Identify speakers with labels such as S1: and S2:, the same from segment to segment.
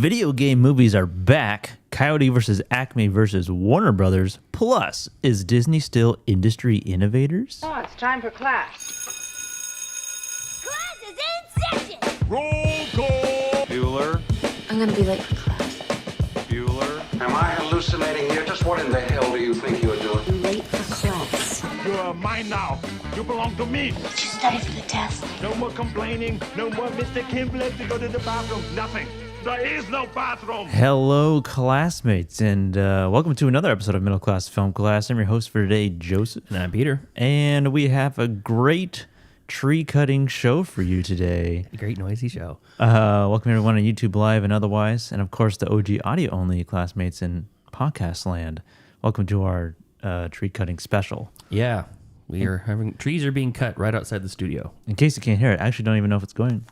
S1: Video game movies are back. Coyote versus Acme versus Warner Brothers. Plus, is Disney still industry innovators?
S2: Oh, it's time for class.
S3: Class is in session!
S4: Roll call! Bueller?
S3: I'm gonna be late for class.
S4: Bueller?
S5: Am I hallucinating here? Just what in the hell do you think you're doing?
S3: I'm late for class.
S4: You are mine now. You belong to me.
S3: Did you study for the test?
S4: No more complaining. No more Mr. Kimble to go to the bathroom. Nothing. There is no bathroom.
S1: Hello, classmates, and welcome to another episode of Middle Class Film Class. I'm your host for today, Joseph.
S6: And I'm Peter.
S1: And we have a great tree cutting show for you today.
S6: A great noisy show.
S1: Welcome everyone on YouTube Live and otherwise, and of course the OG audio only classmates in podcast land. Welcome to our tree cutting special.
S6: Yeah, we are having trees are being cut right outside the studio.
S1: In case you can't hear it, I actually don't even know if it's going.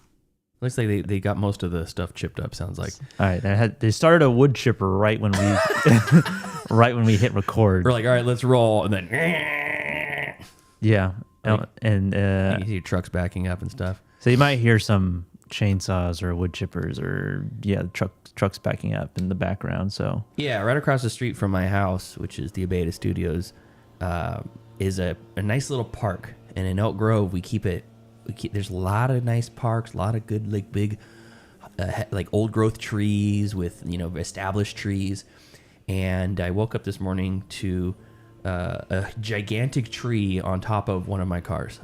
S6: Looks like they got most of the stuff chipped up. Sounds like.
S1: All right, they started a wood chipper right when we right when we hit record.
S6: We're like, all right, let's roll, and then
S1: Yeah, and
S6: you see trucks backing up and stuff.
S1: so you might hear some chainsaws or wood chippers or trucks backing up in the background. So
S6: Yeah, right across the street from my house, which is the Abeta Studios, is a nice little park. And in Elk Grove, there's a lot of nice parks, a lot of good like big like old growth trees with established trees. And I woke up this morning to a gigantic tree on top of one of my cars.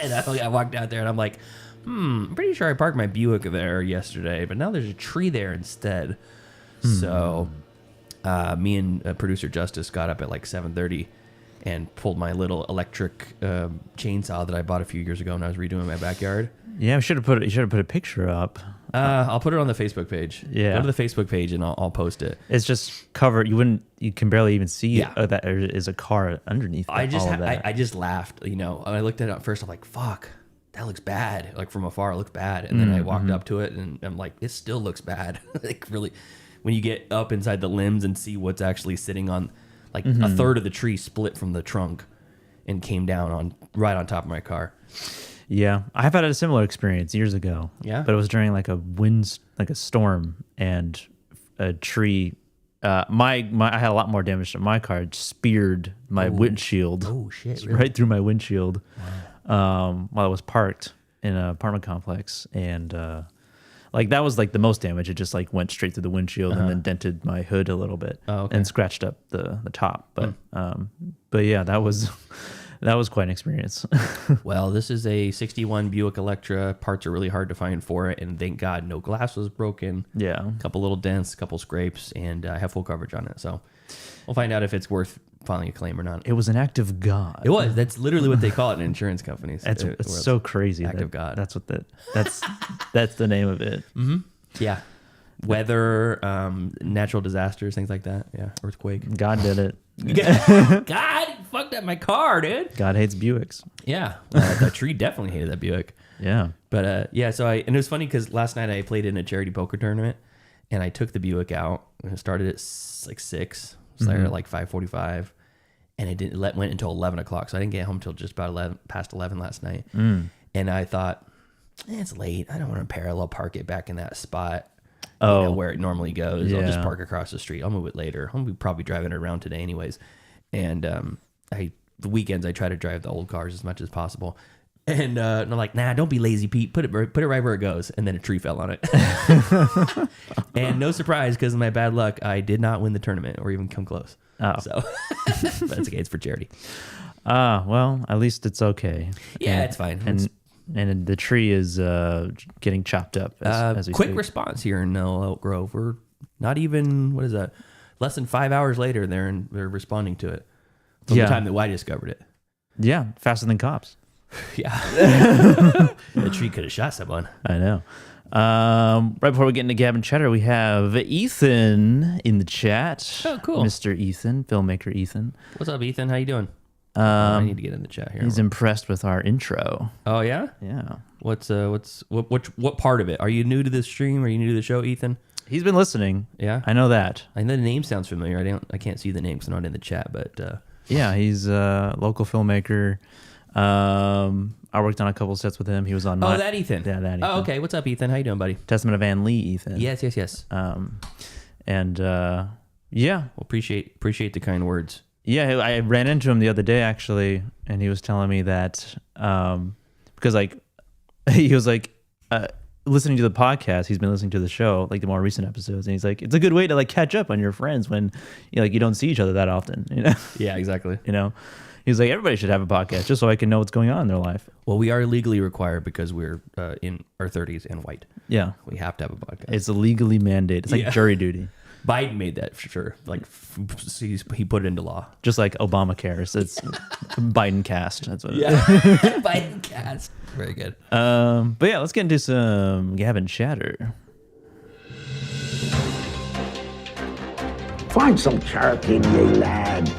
S6: And I walked out there and I'm like, I'm pretty sure I parked my Buick there yesterday, but now there's a tree there instead. So me and producer Justice got up at like 7:30 and pulled my little electric chainsaw that I bought a few years ago when I was redoing my backyard.
S1: yeah, you should have put a picture up.
S6: I'll put it on the Facebook page.
S1: Yeah.
S6: Go to the Facebook page and I'll post it.
S1: It's just covered. You can barely even see
S6: Yeah.
S1: that there is a car underneath.
S6: I just
S1: all of that.
S6: I just laughed, I looked at it first. I'm like, fuck, that looks bad. Like from afar, it looked bad. And then I walked up to it and I'm like, it still looks bad. Like really, when you get up inside the limbs and see what's actually sitting on, like a third of the tree split from the trunk and came down right on top of my car.
S1: Yeah, I've had a similar experience years ago.
S6: Yeah?
S1: But it was during like a storm, and a tree. I had a lot more damage to my car. It speared my windshield.
S6: Oh shit! Really?
S1: Right through my windshield. While I was parked in an apartment complex, and like that was like the most damage. It just like went straight through the windshield and then dented my hood a little bit and scratched up the top. But yeah, that was quite an experience.
S6: Well, this is a 61 Buick Electra. Parts are really hard to find for it, and thank God no glass was broken.
S1: Yeah.
S6: A couple little dents, a couple scrapes, and I have full coverage on it. So we'll find out if it's worth filing a claim or not.
S1: It was an act of God.
S6: It was. That's literally what they call it in insurance companies.
S1: It's so crazy.
S6: Act of God.
S1: That's what that's the name of it.
S6: Yeah. Weather, natural disasters, things like that. Yeah. Earthquake.
S1: God did it.
S6: God fucked up my car, dude.
S1: God hates Buicks.
S6: Yeah. The tree definitely hated that Buick.
S1: Yeah.
S6: But yeah, and it was funny because last night I played in a charity poker tournament and I took the Buick out and it started at like 6, started at like 5:45, and it went until 11 o'clock. So I didn't get home until just about past 11 last night. And I thought, it's late. I don't want to parallel park it back in that spot. Where it normally goes. I'll just park across the street. I'll move it later. I'll be probably driving it around today anyways. And the weekends I try to drive the old cars as much as possible. And I'm like, nah, don't be lazy, Pete. Put it right where it goes. And then a tree fell on it. And no surprise, because of my bad luck, I did not win the tournament or even come close. Oh. So that's okay. It's for charity.
S1: Well, at least it's okay.
S6: Yeah, it's fine.
S1: And the tree is getting chopped up as we
S6: quick
S1: speak.
S6: response here in Elk Grove. We're not even, what is that? Less than 5 hours later, they're responding to it. From the time that I discovered it.
S1: Yeah, faster than cops.
S6: Yeah. The tree could have shot someone.
S1: I know. Right before we get into Gavin Cheddar, we have Ethan in the chat.
S6: Oh, cool.
S1: Mr. Ethan, filmmaker Ethan.
S6: What's up, Ethan? How you doing? I need to get in the chat here.
S1: He's impressed with our intro.
S6: Oh yeah?
S1: Yeah.
S6: What part of it? Are you new to this stream? Are you new to the show, Ethan?
S1: He's been listening.
S6: Yeah.
S1: I know that.
S6: I know the name sounds familiar. I can't see the name because I'm not in the chat, but
S1: Yeah, he's a local filmmaker. Our I worked on a couple sets with him. He was on my...
S6: Oh, that Ethan.
S1: Yeah, that Ethan.
S6: Oh, okay. What's up, Ethan? How you doing, buddy?
S1: Testament of Ann Lee, Ethan.
S6: Yes.
S1: And yeah.
S6: Well, appreciate the kind words.
S1: Yeah, I ran into him the other day, actually, and he was telling me that because, like, he was like... listening to the podcast, he's been listening to the show, like the more recent episodes, and he's like, it's a good way to like catch up on your friends when you don't see each other that often,
S6: Yeah, exactly.
S1: He's like, everybody should have a podcast just so I can know what's going on in their life.
S6: Well, we are legally required because we're in our 30s and white.
S1: Yeah,
S6: we have to have a podcast.
S1: It's legally mandated. It's like jury duty.
S6: Biden made that for sure. Like he put it into law,
S1: just like Obamacare. So it's Biden cast. That's what.
S6: Yeah, Biden cast. Very good.
S1: But yeah, let's get into some Gab and Chatter.
S2: Find some charity, ye lad.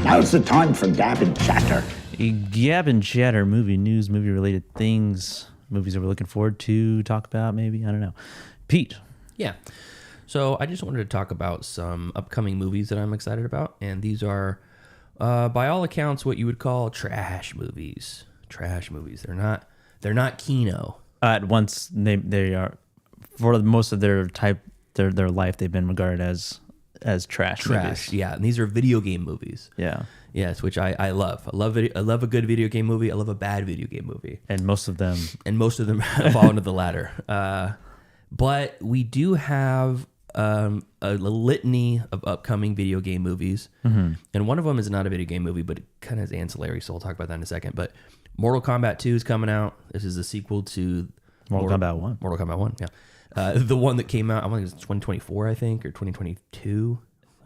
S2: Now's the time for Gab and Chatter.
S1: Gab and Chatter, movie news, movie related things, movies that we're looking forward to talk about. Maybe, I don't know. Pete.
S6: Yeah. So I just wanted to talk about some upcoming movies that I'm excited about, and these are, by all accounts, what you would call trash movies. Trash movies. They're not Kino.
S1: At once they are, for most of their life, they've been regarded as trash movies.
S6: Yeah, and these are video game movies.
S1: Yeah.
S6: Yes, which I love. I love a good video game movie. I love a bad video game movie.
S1: And most of them
S6: fall into the latter. But we do have a litany of upcoming video game movies, and one of them is not a video game movie, but it kind of is ancillary. So we'll talk about that in a second. But Mortal Kombat 2 is coming out. This is a sequel to
S1: Mortal Kombat 1.
S6: Mortal Kombat 1, yeah. The one that came out, I think it was 2024, I think, or 2022.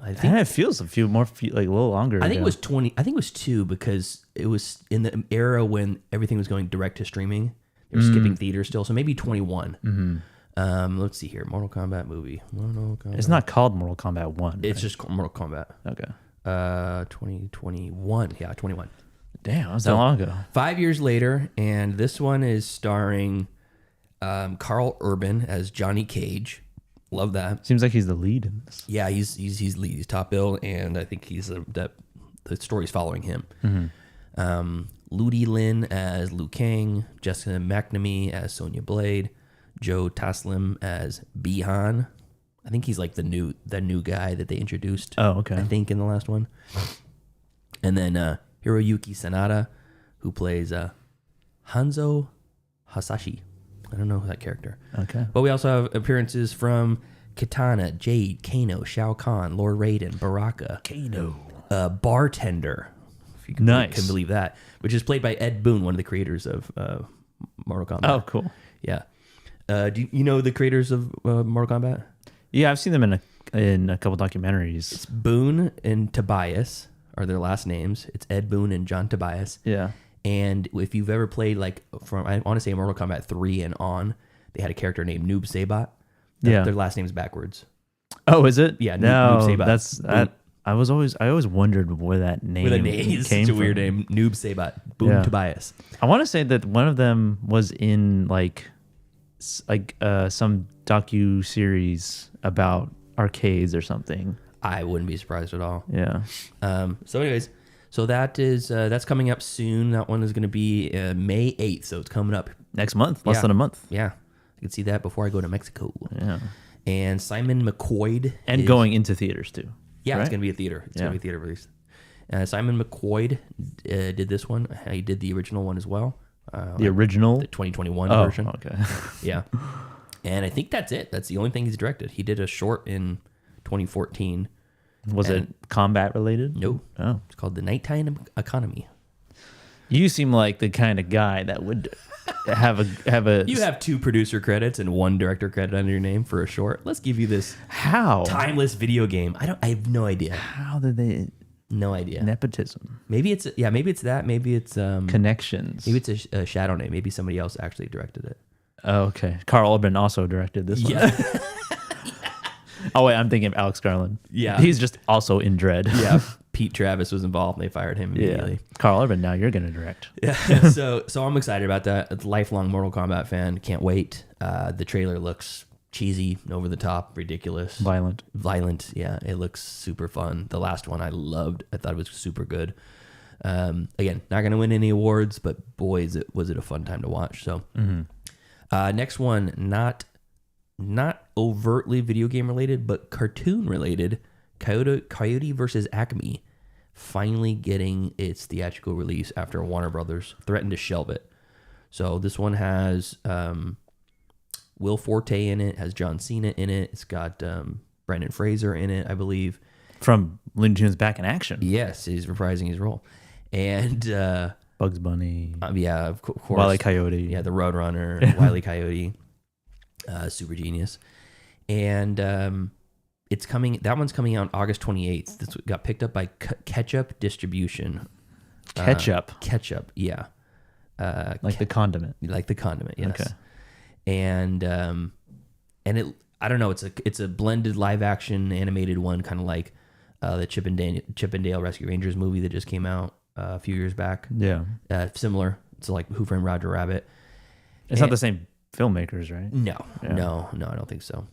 S6: I think
S1: it feels a little longer.
S6: I think it was 20. I think it was 2 because it was in the era when everything was going direct to streaming. They were skipping theaters still, so maybe 21. Let's see here. Mortal Kombat movie.
S1: It's not called Mortal Kombat 1.
S6: It's just called Mortal Kombat.
S1: Okay.
S6: 2021. Yeah, 21.
S1: Damn, that was that long ago.
S6: 5 years later, and this one is starring Carl Urban as Johnny Cage. Love that.
S1: Seems like he's the lead in this.
S6: Yeah, he's lead. He's top bill, and I think he's the story's following him. Ludi Lin as Liu Kang, Jessica McNamee as Sonya Blade, Joe Taslim as Bihan. I think he's like the new guy that they introduced.
S1: Oh, okay.
S6: I think in the last one. And then Hiroyuki Sanada, who plays Hanzo Hasashi. I don't know that character.
S1: Okay.
S6: But we also have appearances from Katana, Jade, Kano, Shao Kahn, Lord Raiden, Baraka.
S1: Kano.
S6: Bartender. If you can, can believe that. Which is played by Ed Boon, one of the creators of Mortal Kombat.
S1: Oh, cool.
S6: Yeah. Do you know the creators of Mortal Kombat?
S1: Yeah, I've seen them in a couple documentaries.
S6: It's Boone and Tobias are their last names. It's Ed Boon and John Tobias.
S1: Yeah.
S6: And if you've ever played I want to say Mortal Kombat 3 and on, they had a character named Noob Saibot. Their last name's backwards.
S1: Oh, is it?
S6: Yeah,
S1: no,
S6: Noob Saibot.
S1: That's that. I always wondered where that name came
S6: It's a
S1: from.
S6: weird name. Noob Saibot. Boom Tobias.
S1: I want to say that one of them was in some docu-series about arcades or something.
S6: I wouldn't be surprised at all.
S1: Yeah.
S6: So anyways, that's coming up soon. That one is going to be May 8th, so it's coming up
S1: next month, less than a month.
S6: Yeah. I can see that before I go to Mexico.
S1: Yeah.
S6: And Simon McQuoid.
S1: And going into theaters too.
S6: Yeah,
S1: right?
S6: It's going to be a theater. It's going to be a theater release. Simon McQuoid did this one. He did the original one as well.
S1: The original?
S6: The 2021 version.
S1: Okay.
S6: Yeah. And I think that's it. That's the only thing he's directed. He did a short in 2014.
S1: Was it combat related?
S6: No.
S1: Oh.
S6: It's called The Nighttime Economy.
S1: You seem like the kind of guy that would have a.
S6: You have 2 producer credits and 1 director credit under your name for a short. Let's give you this
S1: how
S6: timeless video game. I have no idea.
S1: How did they?
S6: No idea.
S1: Nepotism.
S6: Maybe it's that. Maybe it's
S1: connections.
S6: Maybe it's a shadow name. Maybe somebody else actually directed it.
S1: Oh, okay. Carl Urban also directed this one.
S6: Yeah.
S1: Oh wait, I'm thinking of Alex Garland.
S6: Yeah.
S1: He's just also in Dread.
S6: Yeah. Pete Travis was involved and they fired him immediately.
S1: Yeah. Carl Urban, now you're gonna direct.
S6: Yeah. So I'm excited about that. As a lifelong Mortal Kombat fan. Can't wait. The trailer looks cheesy, over the top, ridiculous.
S1: Violent.
S6: Yeah. It looks super fun. The last one I loved. I thought it was super good. Again, not going to win any awards, but boy, was it a fun time to watch. So, next one, not overtly video game related, but cartoon related. Coyote versus Acme, finally getting its theatrical release after Warner Brothers threatened to shelve it. So this one has Will Forte in it, has John Cena in it. It's got Brendan Fraser in it, I believe.
S1: From Looney Tunes Back in Action.
S6: Yes, he's reprising his role. And
S1: Bugs Bunny.
S6: Yeah, of course.
S1: Wile E. Coyote.
S6: Yeah, the Roadrunner, Wile E. Coyote, Super Genius. And it's coming. That one's coming out August 28th. This got picked up by Ketchup Distribution.
S1: Ketchup.
S6: Ketchup, yeah.
S1: Like the condiment.
S6: Like the condiment, yes.
S1: Okay.
S6: And it, I don't know. It's a blended live action animated one, kind of like the Chip and Dale Rescue Rangers movie that just came out a few years back.
S1: Yeah.
S6: Similar. It's like Who Framed Roger Rabbit.
S1: It's not the same filmmakers, right?
S6: No, I don't think so.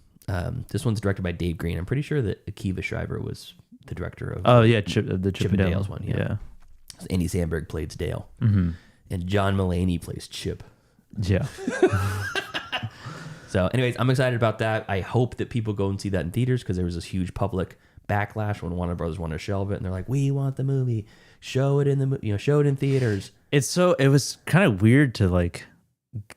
S6: This one's directed by Dave Green. I'm pretty sure that Akiva Shriver was the director of.
S1: Oh yeah, the Chip and
S6: Dale's one. Yeah. Andy Samberg plays Dale, and John Mulaney plays Chip.
S1: Yeah.
S6: So, anyways, I'm excited about that. I hope that people go and see that in theaters because there was this huge public backlash when Warner Brothers wanted to shelve it, and they're like, "We want the movie, show it in theaters." It
S1: was kind of weird to like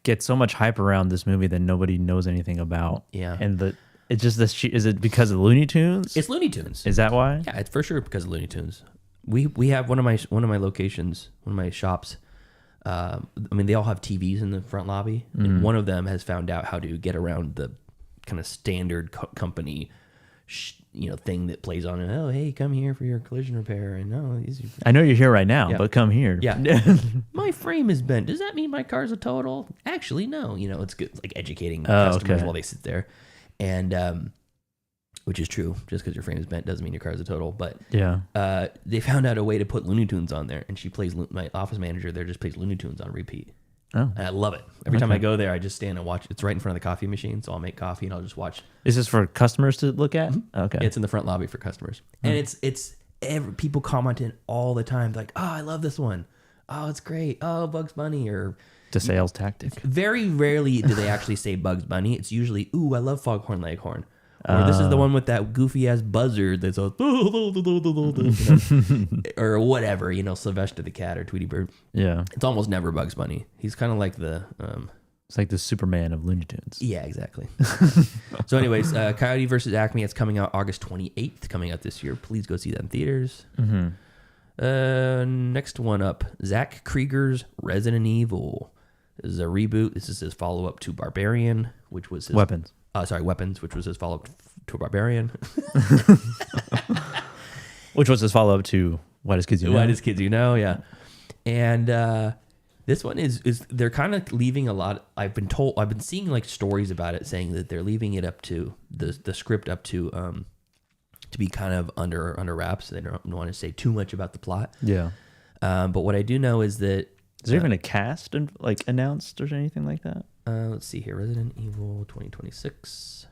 S1: get so much hype around this movie that nobody knows anything about.
S6: Yeah,
S1: and it's just this. Is it because of Looney Tunes?
S6: It's Looney Tunes.
S1: Is that why?
S6: Yeah, it's for sure because of Looney Tunes. We have one of my locations, one of my shops. I mean, they all have TVs in the front lobby, and one of them has found out how to get around the kind of standard company, thing that plays on it. Oh, hey, come here for your collision repair, and
S1: I know you're here right now,
S6: Yeah.
S1: but come here.
S6: Yeah, my frame is bent. Does that mean my car's a total? Actually, no. It's good, like educating customers while they sit there, and which is true. Just because your frame is bent doesn't mean your car is a total. But
S1: yeah,
S6: they found out a way to put Looney Tunes on there, and she plays my office manager there. Just plays Looney Tunes on repeat.
S1: Oh,
S6: and I love it. Every time I go there, I just stand and watch. It's right in front of the coffee machine, so I'll make coffee and I'll just watch.
S1: Is this for customers to look at? Okay,
S6: it's in the front lobby for customers, and it's people commenting all the time, like, "Oh, I love this one. Oh, it's great. Oh, Bugs Bunny." Or
S1: the sales tactic.
S6: Very rarely do they actually say Bugs Bunny. It's usually, "Ooh, I love Foghorn Leghorn." Or this is the one with that goofy ass buzzard that's all, or whatever, Sylvester the cat or Tweety Bird.
S1: Yeah,
S6: it's almost never Bugs Bunny. He's kind of like the
S1: it's like the Superman of Looney Tunes.
S6: Yeah, exactly. So, anyways, Coyote versus Acme. It's coming out August 28th. Coming out this year. Please go see that in theaters. Next one up, Zach Krieger's Resident Evil. This is a reboot. This is his follow up to Barbarian, which was his
S1: Weapons,
S6: which was his follow-up to Barbarian.
S1: Which was his follow-up to Whitest Kids You Know.
S6: Whitest Kids You Know, yeah. And this one is they're kind of leaving a lot. I've been seeing like stories about it saying that they're leaving it up to the script up to be kind of under wraps. They don't want to say too much about the plot.
S1: Yeah.
S6: But what I do know is that
S1: is there even a cast and like announced or anything like that?
S6: Let's see here, Resident Evil 2026.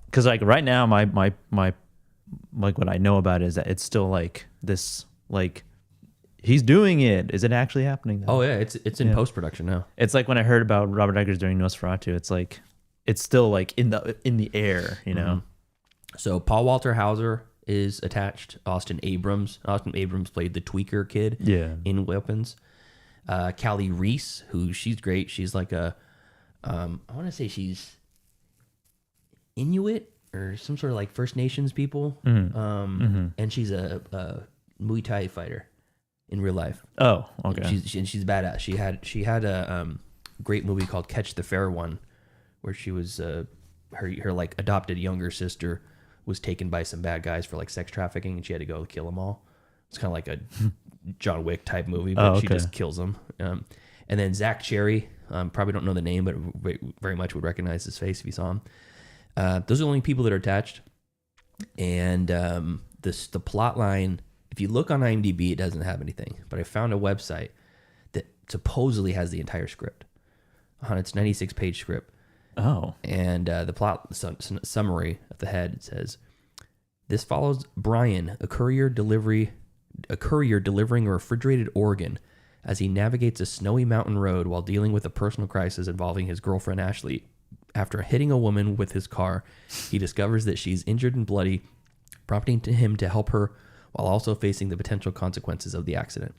S1: Because like right now, my like what I know about it is that it's still like this like he's doing it. Is it actually happening though?
S6: Oh yeah, it's in post production now.
S1: It's like when I heard about Robert Eggers doing Nosferatu. It's like it's still like in the air,
S6: So Paul Walter Hauser is attached. Austin Abrams played the tweaker kid. In Weapons. Callie Reese, she's great. She's like a I want to say she's Inuit or some sort of like First Nations people. And she's a Muay Thai fighter in real life.
S1: Oh, okay.
S6: She's badass. She had a great movie called Catch the Fair One, where she was her like adopted younger sister was taken by some bad guys for like sex trafficking, and she had to go kill them all. It's kind of like a John Wick type movie, but she just kills them. And then Zach Cherry, probably don't know the name, but very much would recognize his face if you saw him. Those are the only people that are attached. And the plot line, if you look on IMDb, it doesn't have anything. But I found a website that supposedly has the entire script. On its 96-page script.
S1: Oh.
S6: And the plot summary at the head, it says, this follows Brian, a courier delivery a courier delivering a refrigerated organ as he navigates a snowy mountain road while dealing with a personal crisis involving his girlfriend Ashley. After hitting a woman with his car, he discovers that she's injured and bloody, prompting him to help her while also facing the potential consequences of the accident.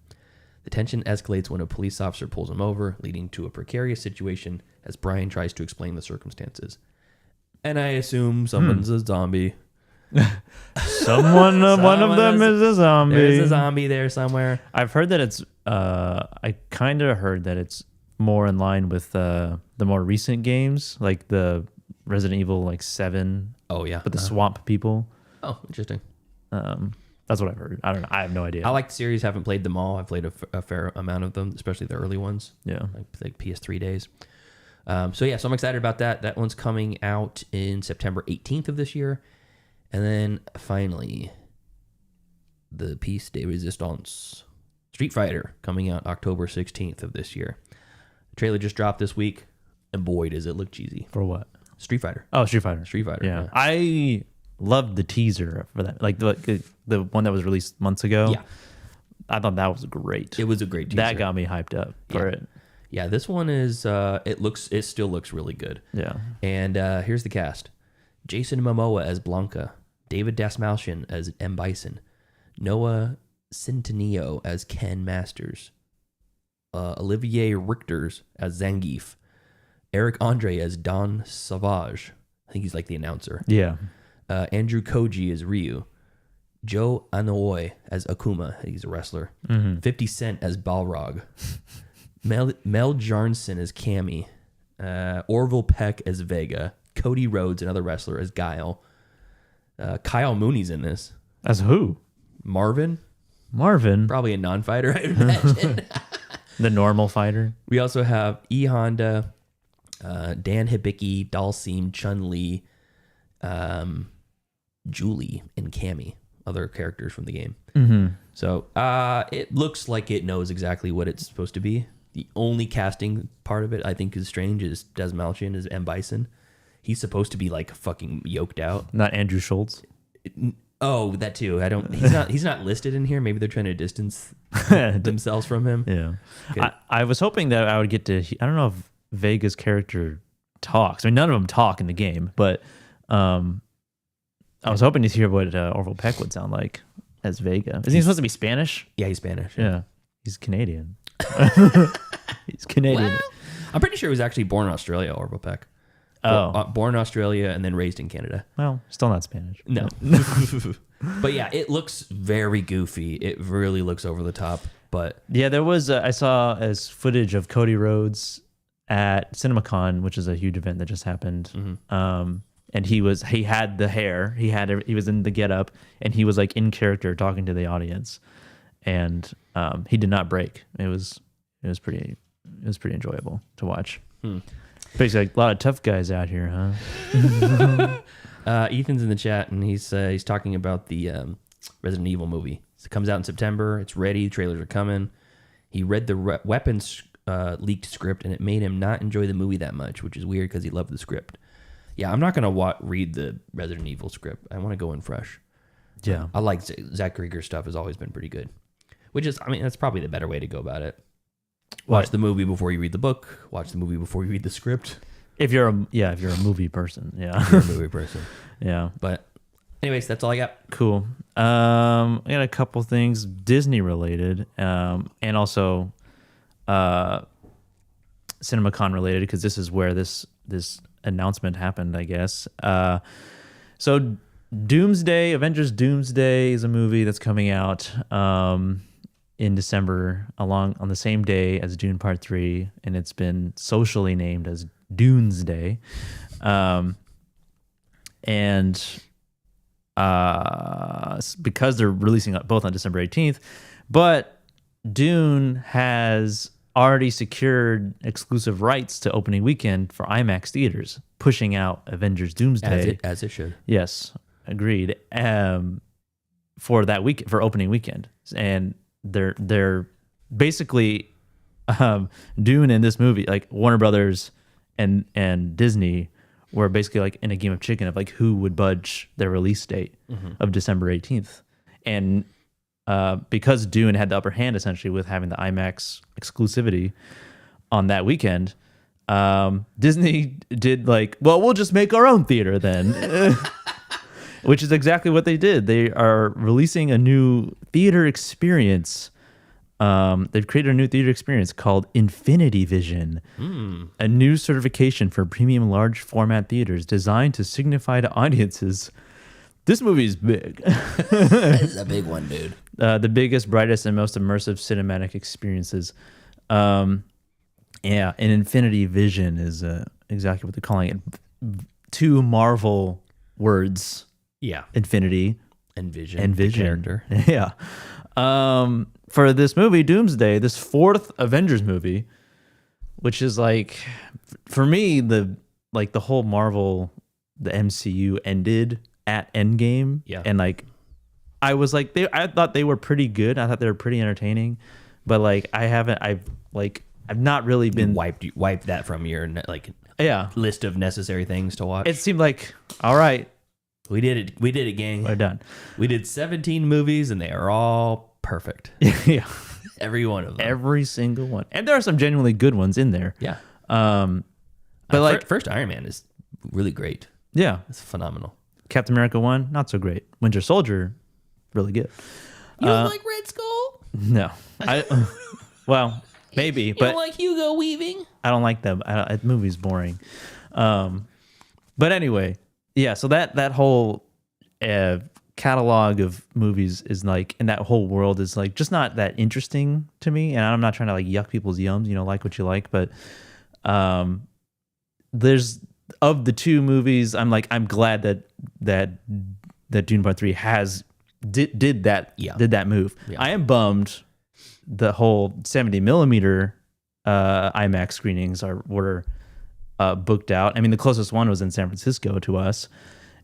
S6: The tension escalates when a police officer pulls him over, leading to a precarious situation as Brian tries to explain the circumstances. And I assume someone's a zombie.
S1: One of them is a zombie.
S6: There's a zombie there somewhere.
S1: I've heard that it's. I kind of heard that it's more in line with the more recent games, like the Resident Evil, like 7.
S6: Oh yeah,
S1: but the swamp people.
S6: Oh, interesting.
S1: That's what I've heard. I don't know. I have no idea.
S6: I like the series. Haven't played them all. I've played a fair amount of them, especially the early ones.
S1: Yeah,
S6: like PS3 days. So I'm excited about that. That one's coming out in September 18th of this year. And then finally, the piece de resistance, Street Fighter, coming out October 16th of this year. The trailer just dropped this week, and boy, does it look cheesy.
S1: For what?
S6: Street Fighter.
S1: Oh, Street Fighter.
S6: Street Fighter.
S1: Yeah. I loved the teaser for that. Like the one that was released months ago.
S6: Yeah.
S1: I thought that was great.
S6: It was a great teaser.
S1: That got me hyped up for it.
S6: Yeah, this one is, it still looks really good.
S1: Yeah.
S6: And here's the cast. Jason Momoa as Blanca. David Dastmalchian as M. Bison. Noah Centineo as Ken Masters. Olivier Richters as Zangief. Eric Andre as Don Savage. I think he's like the announcer.
S1: Yeah.
S6: Andrew Koji as Ryu. Joe Anoa'i as Akuma. He's a wrestler. 50 Cent as Balrog. Mel Jarnson as Cammy. Orville Peck as Vega. Cody Rhodes, another wrestler, as Guile. Kyle Mooney's in this.
S1: As who?
S6: Marvin.
S1: Probably
S6: a non-fighter, I imagine.
S1: the normal fighter.
S6: We also have E. Honda, Dan Hibiki, Dalsim, Chun-Li, Julie, and Cammy, other characters from the game.
S1: Mm-hmm.
S6: So it looks like it knows exactly what it's supposed to be. The only casting part of it I think is strange is Des Malchian as M. Bison. He's supposed to be like fucking yoked out.
S1: Not Andrew Schultz.
S6: Oh, that too. He's not listed in here. Maybe they're trying to distance themselves from him.
S1: Yeah. I was hoping that I would get to. I don't know if Vega's character talks. I mean, none of them talk in the game, but I was hoping to hear what Orville Peck would sound like as Vega. Isn't he supposed to be Spanish?
S6: Yeah, he's Spanish.
S1: Yeah. He's Canadian. He's Canadian.
S6: Well, I'm pretty sure he was actually born in Australia, Orville Peck.
S1: Oh.
S6: Born in Australia and then raised in Canada.
S1: Well, still not Spanish.
S6: No. But yeah, it looks very goofy. It really looks over the top. But
S1: yeah, there was, I saw as footage of Cody Rhodes at CinemaCon, which is a huge event that just happened. Mm-hmm. And he had the hair, he was in the getup, and he was like in character talking to the audience. And he did not break. It was pretty enjoyable to watch. Basically, like, a lot of tough guys out here, huh?
S6: Ethan's in the chat, and he's talking about the Resident Evil movie. It comes out in September. It's ready. Trailers are coming. He read the weapons leaked script, and it made him not enjoy the movie that much, which is weird because he loved the script. Yeah, I'm not gonna read the Resident Evil script. I want to go in fresh.
S1: Yeah,
S6: I like Zach Krieger's stuff. Has always been pretty good. Which is, I mean, that's probably the better way to go about it. Watch the movie before you read the book. Watch the movie before you read the script.
S1: If you're a movie person, yeah.
S6: If you're a movie person.
S1: Yeah.
S6: But anyways, that's all I got.
S1: Cool. I got a couple things Disney related, and also CinemaCon related, because this is where this announcement happened, I guess. So Avengers Doomsday is a movie that's coming out in December on the same day as Dune Part 3, and it's been socially named as Doomsday. And because they're releasing both on December 18th, but Dune has already secured exclusive rights to opening weekend for IMAX theaters, pushing out Avengers Doomsday.
S6: As it should.
S1: Yes, agreed. For that week, for opening weekend. And they're basically Dune in this movie, like Warner Brothers and Disney were basically like in a game of chicken of like who would budge their release date of December 18th. And because Dune had the upper hand essentially with having the IMAX exclusivity on that weekend, Disney did like, well, we'll just make our own theater then, which is exactly what they did. They are releasing a new theater experience. They've created a new theater experience called Infinity Vision, a new certification for premium large format theaters designed to signify to audiences, this movie is big.
S6: It's a big one, dude.
S1: The biggest, brightest, and most immersive cinematic experiences. Yeah, and Infinity Vision is exactly what they're calling it. Two Marvel words.
S6: Yeah.
S1: Infinity.
S6: And Vision.
S1: And Vision.
S6: Character.
S1: Yeah. For this movie, Doomsday, this fourth Avengers movie, which is like, for me, the whole Marvel, the MCU ended at Endgame.
S6: Yeah.
S1: And like, I was like, I thought they were pretty good. I thought they were pretty entertaining, but like, I've not really been
S6: wiped that from your list of necessary things to watch.
S1: It seemed like, all right,
S6: we did it, gang.
S1: we're done.
S6: We did 17 movies and they are all perfect.
S1: Yeah.
S6: Every one of them.
S1: Every single one. And there are some genuinely good ones in there.
S6: Yeah.
S1: But like,
S6: first Iron Man is really great.
S1: yeah.
S6: It's phenomenal.
S1: Captain America 1, not so great. Winter Soldier, really good.
S6: You don't like Red Skull?
S1: No. Well, maybe,
S6: You
S1: but
S6: don't like Hugo Weaving?
S1: I don't like them. The movie's boring. But anyway, yeah, so that whole catalog of movies is like, and that whole world is like just not that interesting to me. And I'm not trying to like yuck people's yums, like what you like, but there's, of the two movies, I'm glad that Dune Part 3 did that move.
S6: Yeah.
S1: I am bummed the whole 70 millimeter IMAX screenings were booked out. I mean, the closest one was in San Francisco to us,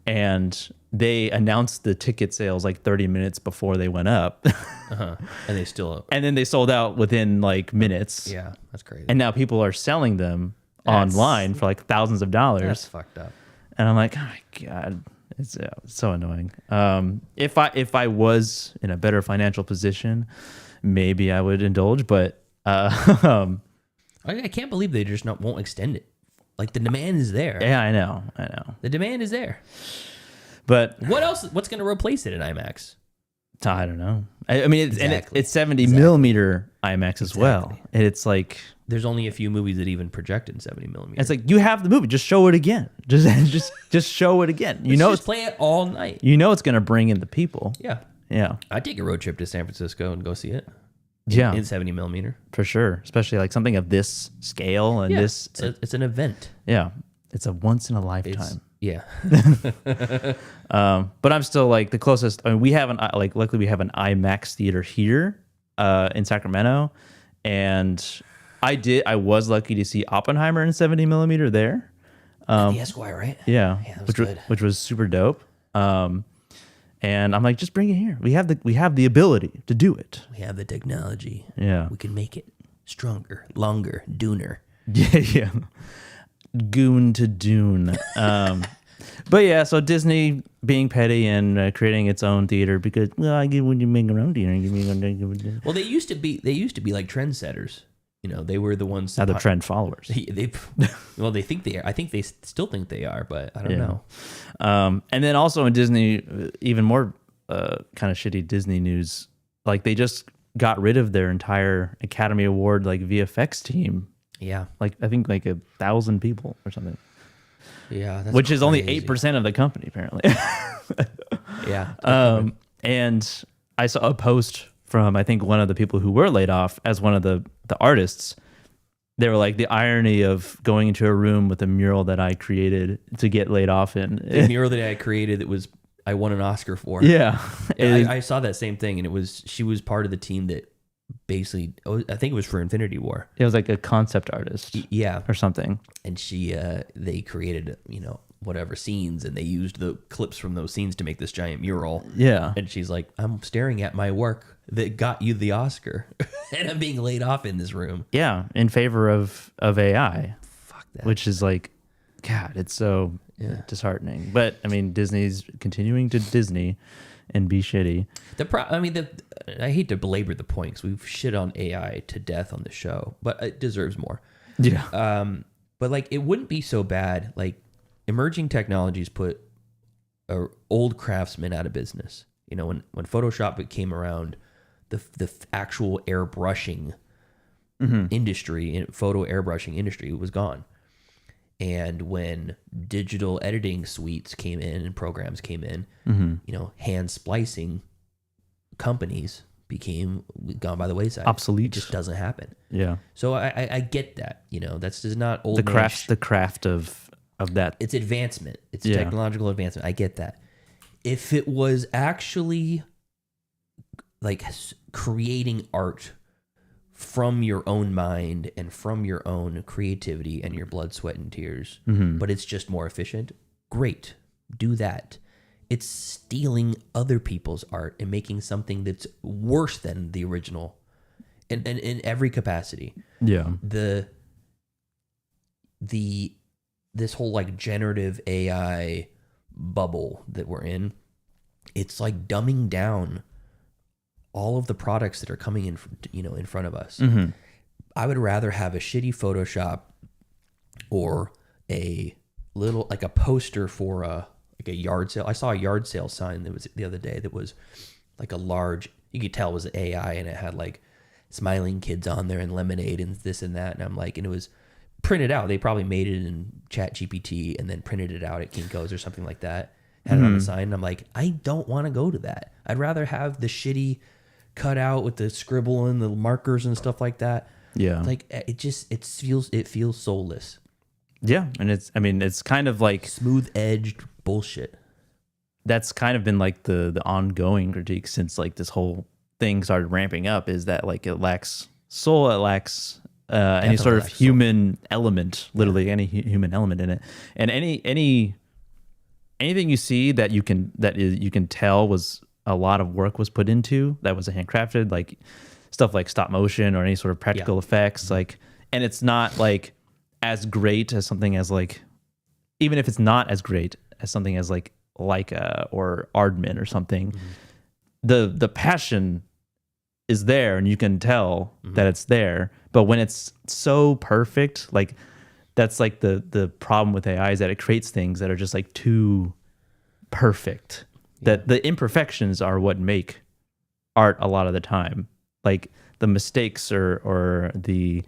S1: and they announced the ticket sales like 30 minutes before they went up.
S6: And they still...
S1: And then they sold out within like minutes.
S6: Yeah, that's crazy.
S1: And now people are selling them online for like thousands of dollars.
S6: That's fucked up.
S1: And I'm like, oh my God, it's so annoying. If I was in a better financial position, maybe I would indulge, but
S6: I can't believe they just won't extend it. Like, the demand is there.
S1: yeah, I know.
S6: The demand is there.
S1: But
S6: What else? What's going to replace it in IMAX?
S1: I don't know. I mean,
S6: Exactly.
S1: it's 70 millimeter IMAX as well. And it's like,
S6: There's only a few movies that even project in 70 millimeter.
S1: it's like, you have the movie, just show it again. Just show it again.
S6: Just play it all night.
S1: It's going to bring in the people.
S6: Yeah.
S1: Yeah.
S6: I'd take a road trip to San Francisco and go see it.
S1: Yeah.
S6: In 70 millimeter.
S1: For sure. Especially like something of this scale and this.
S6: It's an event.
S1: Yeah. It's a once in a lifetime.
S6: Yeah.
S1: But I'm still like the closest. I mean, we have luckily we have an IMAX theater here in Sacramento, and I was lucky to see Oppenheimer in 70 millimeter there.
S6: The Esquire, right?
S1: Yeah,
S6: that was good.
S1: which was super dope. And I'm like, just bring it here. We have the ability to do it.
S6: We have the technology.
S1: Yeah.
S6: We can make it stronger, longer, dooner.
S1: Yeah. Goon to Dune. But yeah, so Disney being petty and creating its own theater because, well, I get when you make your own theater.
S6: Well, they used to be like trendsetters. They were the ones.
S1: Now they're trend followers.
S6: They think they are. I think they still think they are, but I don't know.
S1: And then also in Disney, even more kind of shitty Disney news, like they just got rid of their entire Academy Award like VFX team.
S6: Yeah,
S1: like I think like 1,000 people or something.
S6: Yeah, that's
S1: which is only
S6: crazy.
S1: 8% of the company apparently.
S6: Yeah.
S1: And I saw a post from I think one of the people who were laid off as one of the artists. They were like, the irony of going into a room with a mural that I created to get laid off in.
S6: The mural that I created I won an Oscar for.
S1: Yeah.
S6: I saw that same thing, and she was part of the team that basically, I think it was for Infinity War.
S1: It was like a concept artist.
S6: Yeah.
S1: Or something.
S6: And they created, whatever scenes, and they used the clips from those scenes to make this giant mural.
S1: Yeah.
S6: And she's like, I'm staring at my work that got you the Oscar, and I'm being laid off in this room.
S1: Yeah, in favor of AI.
S6: Fuck that.
S1: Which is like, God, it's so disheartening. But I mean, Disney's continuing to Disney, and be shitty.
S6: I hate to belabor the point because we've shit on AI to death on the show, but it deserves more.
S1: Yeah.
S6: But like, it wouldn't be so bad. Like, emerging technologies put old craftsmen out of business. You know, when Photoshop came around, the actual airbrushing industry, photo airbrushing industry, was gone. And when digital editing suites came in and programs came in, you know, hand splicing companies became gone by the wayside.
S1: Obsolete.
S6: It just doesn't happen.
S1: Yeah.
S6: So I get that. You know, that's just not old.
S1: The craft of that.
S6: It's advancement. It's technological advancement. I get that. If it was actually like creating art from your own mind and from your own creativity and your blood, sweat, and tears, but it's just more efficient, great. Do that. It's stealing other people's art and making something that's worse than the original in every capacity.
S1: Yeah.
S6: This whole like generative AI bubble that we're in, it's like dumbing down all of the products that are coming in, you know, in front of us. I would rather have a shitty Photoshop or a little, like a poster for a yard sale. I saw a yard sale sign that was the other day that was like a large, you could tell it was AI, and it had like smiling kids on there and lemonade and this and that. And I'm like, and it was printed out. They probably made it in Chat GPT and then printed it out at Kinko's or something like that. Had it on the sign. And I'm like, I don't want to go to that. I'd rather have the shitty cutout with the scribble and the markers and stuff like that.
S1: Yeah.
S6: Like, it feels soulless.
S1: Yeah. And it's kind of like
S6: Smooth edged bullshit.
S1: That's kind of been like the ongoing critique since like this whole thing started ramping up, is that like it lacks soul, it lacks any sort of human element, literally any human element in it. And anything you see that you can tell was a lot of work was put into, that was handcrafted, like stuff like stop motion or any sort of practical effects, like, and it's not like as great as something as like, even if it's not as great as something as like Leica or Aardman or something, the passion is there and you can tell that it's there. But when it's so perfect, like that's like the problem with AI, is that it creates things that are just like too perfect. That the imperfections are what make art a lot of the time. Like the mistakes or the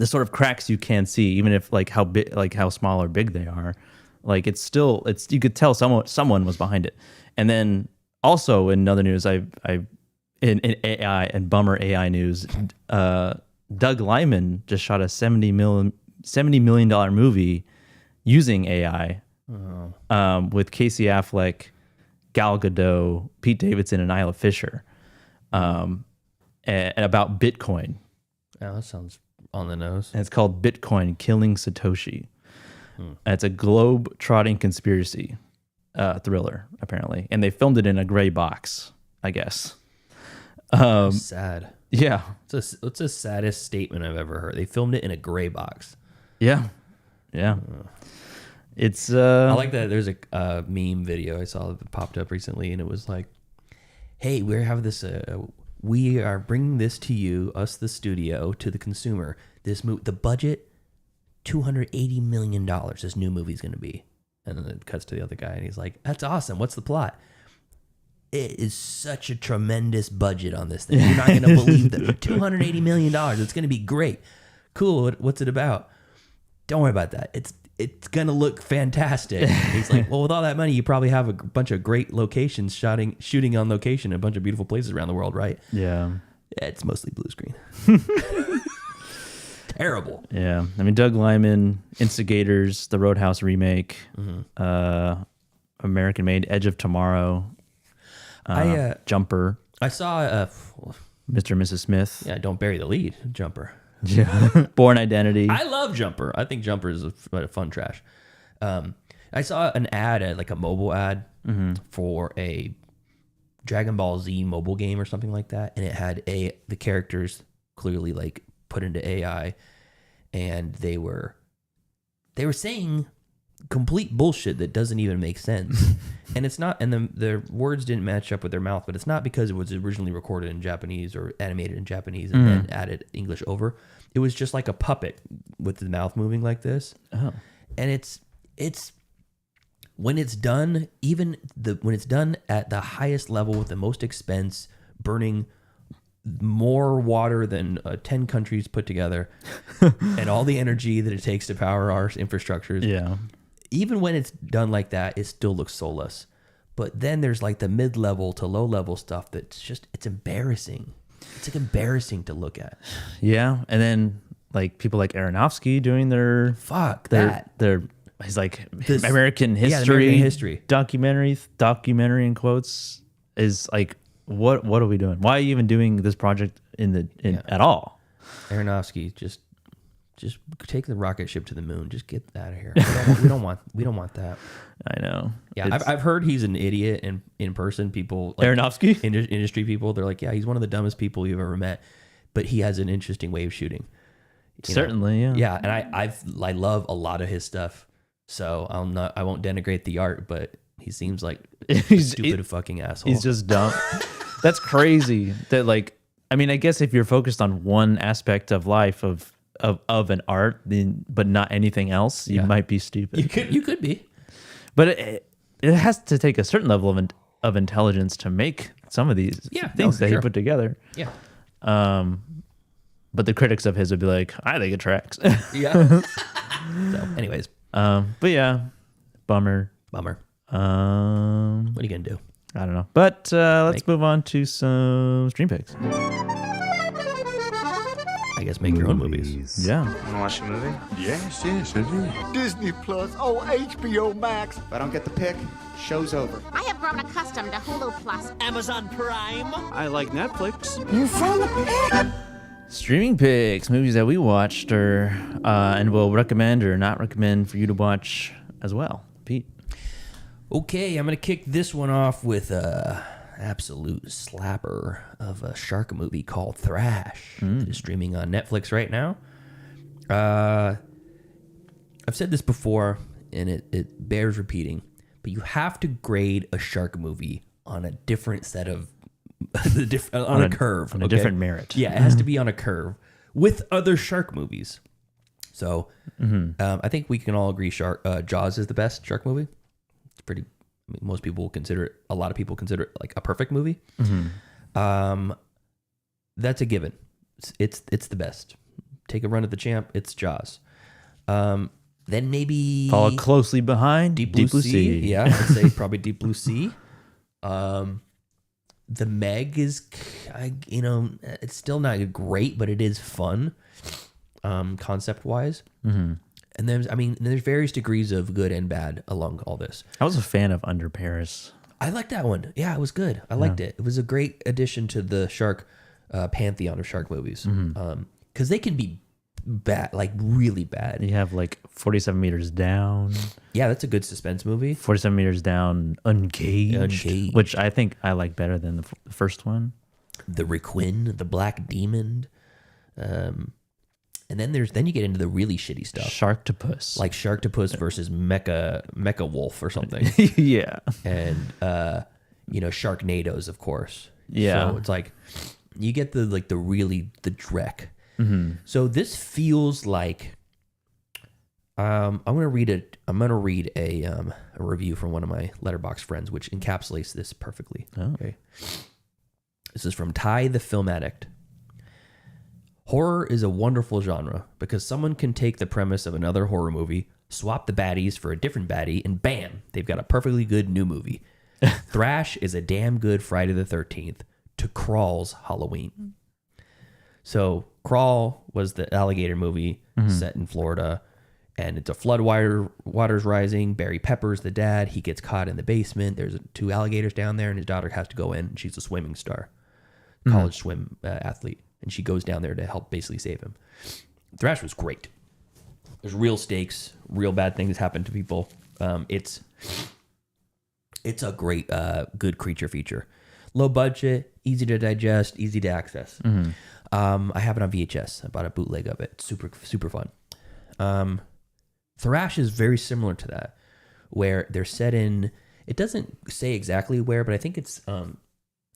S1: sort of cracks you can see, even if like how big, like how small or big they are, like it's you could tell someone was behind it. And then also in other news, in AI and bummer AI news, Doug Liman just shot a $70 million movie using AI. With Casey Affleck, Gal Gadot, Pete Davidson, and Isla Fisher, and about Bitcoin.
S6: Oh, that sounds on the nose.
S1: And it's called Bitcoin Killing Satoshi. And it's a globe-trotting conspiracy thriller, apparently. And they filmed it in a gray box, I guess.
S6: Sad.
S1: Yeah.
S6: It's the saddest statement I've ever heard. They filmed it in a gray box.
S1: Yeah. Yeah. It's
S6: I like that. There's a meme video I saw that popped up recently, and it was like, "Hey, we have this. We are bringing this to you, us, the studio, to the consumer. This the budget, $280 million. This new movie is going to be." And then it cuts to the other guy, and he's like, "That's awesome. What's the plot?" It is such a tremendous budget on this thing. You're not going to believe that. $280 million. It's going to be great. Cool. What's it about? Don't worry about that. It's going to look fantastic. He's like, well, with all that money, you probably have a bunch of great locations shooting on location in a bunch of beautiful places around the world, right?
S1: Yeah.
S6: It's mostly blue screen. Terrible.
S1: Yeah. I mean, Doug Liman, Instigators, the Roadhouse remake, American Made, Edge of Tomorrow, Jumper.
S6: I saw
S1: Mr. and Mrs. Smith.
S6: Yeah, Don't Bury the Lead, Jumper.
S1: Yeah. Born Identity.
S6: I love Jumper. I think Jumper is a fun trash. I saw an ad, like a mobile ad for a Dragon Ball Z mobile game or something like that, and it had the characters clearly like put into AI, and they were saying complete bullshit that doesn't even make sense. And it's not, and the words didn't match up with their mouth, but it's not because it was originally recorded in Japanese or animated in Japanese and then added English over. It was just like a puppet with the mouth moving like this. Oh. And it's when it's done, when it's done at the highest level with the most expense, burning more water than 10 countries put together, and all the energy that it takes to power our infrastructures.
S1: Yeah.
S6: Even when it's done like that, it still looks soulless. But then there's like the mid-level to low-level stuff that's just, it's embarrassing. It's like embarrassing to look at.
S1: Yeah. And then like people like Aronofsky doing their he's like American history documentary in quotes is like, what are we doing? Why are you even doing this project at all?
S6: Aronofsky, just take the rocket ship to the moon. Just get out of here. We don't want that.
S1: I know.
S6: Yeah, I've heard he's an idiot in person. People like
S1: Aronofsky,
S6: industry people, they're like, yeah, he's one of the dumbest people you've ever met, but he has an interesting way of shooting.
S1: Certainly, yeah.
S6: Yeah, and I love a lot of his stuff. So I won't denigrate the art, but he seems like a stupid fucking asshole.
S1: He's just dumb. That's crazy. That like, I mean, I guess if you're focused on one aspect of life of an art, but not anything else, you might be stupid.
S6: You could be,
S1: but it has to take a certain level of intelligence to make some of these things that he put together.
S6: Yeah.
S1: But the critics of his would be like, I think it tracks.
S6: Yeah. So, anyways.
S1: But yeah, bummer.
S6: What are you gonna do?
S1: I don't know. But let's move on to some stream picks.
S6: I guess make your own movies.
S1: Yeah.
S7: Wanna watch a movie?
S2: Yes, I do.
S8: Disney Plus, HBO Max.
S7: If I don't get the pick, show's over.
S3: I have grown accustomed to Hulu Plus.
S8: Amazon Prime.
S7: I like Netflix.
S8: You found the pick.
S1: Streaming picks, movies that we watched and will recommend or not recommend for you to watch as well. Pete.
S6: Okay, I'm going to kick this one off with a absolute slapper of a shark movie called Thrash. It is streaming on Netflix right now. I've said this before, and it bears repeating, but you have to grade a shark movie on a different set of on a curve,
S1: on a different merit.
S6: Yeah, it has to be on a curve with other shark movies. So I think we can all agree Jaws is the best shark movie. It's pretty. I mean, most people consider it. A lot of people consider it like a perfect movie. That's a given. It's the best. Take a run at the champ. It's Jaws. Then maybe
S1: follow closely behind
S6: Deep Blue Sea. Yeah, I'd say probably Deep Blue Sea. The Meg is, it's still not great, but it is fun, concept wise. And there's various degrees of good and bad along all this.
S1: I was a fan of Under Paris.
S6: I liked that one. Yeah, it was good. I liked it. It was a great addition to the shark pantheon of shark movies. Because they can be bad, like really bad.
S1: You have like 47 Meters Down.
S6: Yeah, that's a good suspense movie.
S1: 47 Meters Down, Uncaged. Which I think I like better than the first one.
S6: The Requin, The Black Demon. And then you get into the really shitty stuff.
S1: Sharktopus.
S6: Like Sharktopus versus Mecha Wolf or something.
S1: Yeah.
S6: And Sharknadoes, of course.
S1: Yeah.
S6: So it's like you get the dreck. So this feels like I'm gonna read a review from one of my Letterboxd friends, which encapsulates this perfectly.
S1: Oh.
S6: Okay. This is from Ty the Film Addict. Horror is a wonderful genre because someone can take the premise of another horror movie, swap the baddies for a different baddie, and bam, they've got a perfectly good new movie. Thrash is a damn good Friday the 13th to Crawl's Halloween. So Crawl was the alligator movie set in Florida, and it's a flood water's rising. Barry Pepper's the dad. He gets caught in the basement. There's 2 alligators down there, and his daughter has to go in. And she's a swimming star, college swim athlete. And she goes down there to help basically save him. Thrash was great. There's real stakes, real bad things happen to people. It's a great, good creature feature. Low budget, easy to digest, easy to access. I have it on VHS. I bought a bootleg of it. Super, super fun. Thrash is very similar to that, where they're set in, it doesn't say exactly where, but I think it's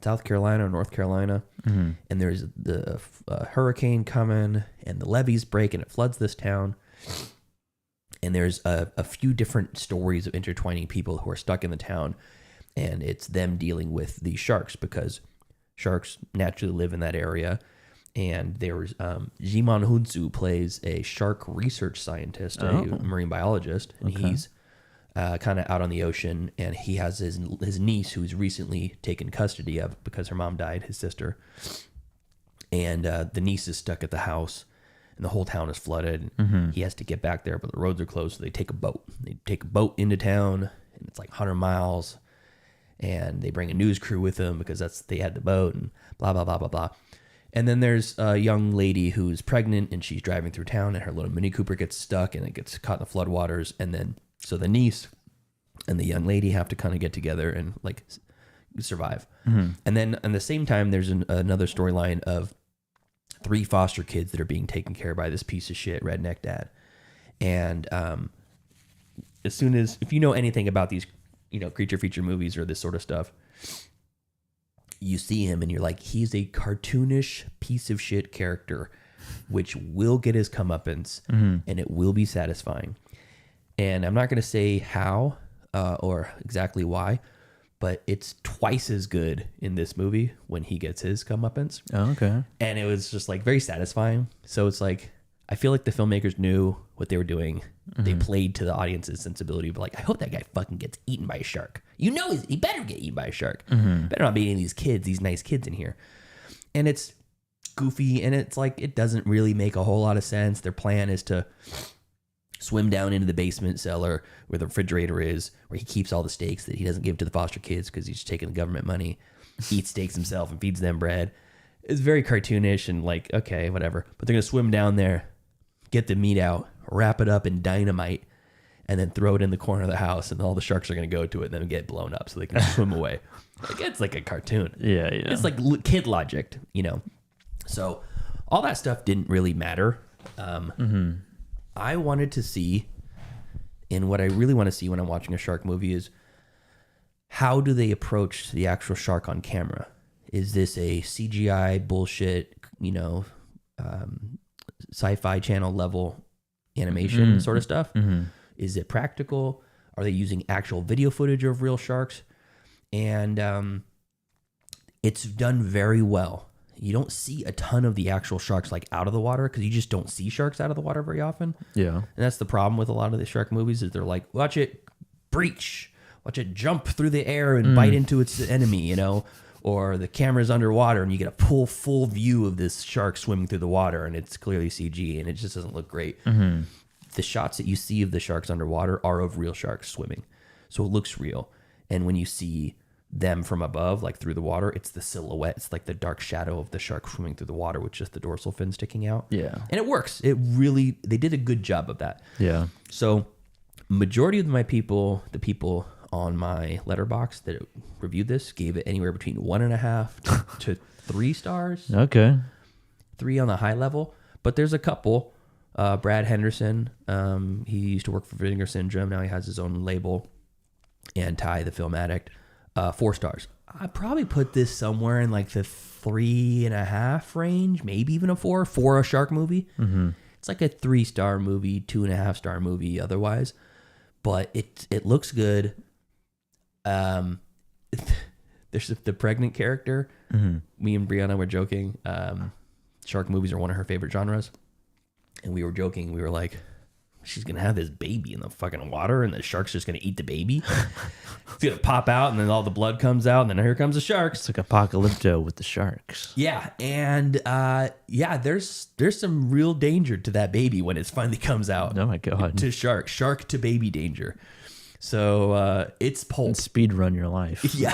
S6: South Carolina or North Carolina, and there's the hurricane coming, and the levees break, and it floods this town. And there's a few different stories of intertwining people who are stuck in the town, and it's them dealing with the sharks, because sharks naturally live in that area. And there's Jimon Hunsu plays a shark research scientist, a marine biologist, and he's kind of out on the ocean, and he has his niece who's recently taken custody of because her mom died, his sister, and the niece is stuck at the house, and the whole town is flooded. He has to get back there, but the roads are closed, so they take a boat. They take a boat into town, and it's like 100 miles, and they bring a news crew with them because they had the boat, and blah blah blah blah blah. And then there's a young lady who's pregnant, and she's driving through town, and her little Mini Cooper gets stuck, and it gets caught in the floodwaters. And then, so the niece and the young lady have to kind of get together and like survive. And then at the same time, there's another storyline of 3 foster kids that are being taken care of by this piece of shit redneck dad. And as soon as, if you know anything about these, creature feature movies or this sort of stuff, you see him and you're like, he's a cartoonish piece of shit character, which will get his comeuppance, and it will be satisfying. And I'm not going to say how or exactly why, but it's twice as good in this movie when he gets his comeuppance.
S1: Oh, okay.
S6: And it was just like very satisfying. So it's like, I feel like the filmmakers knew what they were doing. They played to the audience's sensibility, but like, I hope that guy fucking gets eaten by a shark. He better get eaten by a shark. Better not be any of these kids, these nice kids in here. And it's goofy, and it's like, it doesn't really make a whole lot of sense. Their plan is to swim down into the basement cellar where the refrigerator is, where he keeps all the steaks that he doesn't give to the foster kids because he's just taking the government money, eats steaks himself and feeds them bread. It's very cartoonish and like, okay, whatever. But they're going to swim down there, get the meat out, wrap it up in dynamite, and then throw it in the corner of the house, and all the sharks are going to go to it and then get blown up so they can swim away. Like, it's like a cartoon.
S1: Yeah.
S6: It's like kid logic, So all that stuff didn't really matter. I wanted to see, and what I really want to see when I'm watching a shark movie is, how do they approach the actual shark on camera? Is this a CGI bullshit, sci-fi channel level animation sort of stuff? Is it practical? Are they using actual video footage of real sharks? And it's done very well. You don't see a ton of the actual sharks like out of the water because you just don't see sharks out of the water very often. Yeah. And that's the problem with a lot of the shark movies is they're like, watch it breach, watch it jump through the air and bite into its enemy, or the camera's underwater and you get a full view of this shark swimming through the water and it's clearly CG and it just doesn't look great. The shots that you see of the sharks underwater are of real sharks swimming. So it looks real. And when you see them from above, like through the water, it's the silhouette. It's like the dark shadow of the shark swimming through the water with just the dorsal fin sticking out. Yeah. And it works. They did a good job of that. Yeah. So majority of the people on my letterbox that reviewed this gave it anywhere between 1.5 to 3 stars. Okay. 3 on the high level. But there's a couple. Brad Henderson, he used to work for Vinegar Syndrome. Now he has his own label. And Ty, the film addict, 4 stars. I'd probably put this somewhere in like the 3.5 range, maybe even a 4 for a shark movie. It's like a 3-star movie, 2.5-star movie otherwise. But it looks good. There's the pregnant character. Me and Brianna were joking. Shark movies are one of her favorite genres. And we were joking. We were like, she's going to have this baby in the fucking water and the shark's just going to eat the baby. It's going to pop out and then all the blood comes out and then here comes the sharks.
S1: It's like Apocalypto with the sharks.
S6: Yeah. And there's some real danger to that baby when it finally comes out.
S1: Oh my God.
S6: To shark to baby danger. So it's pulp.
S1: And speed run your life.
S6: Yeah.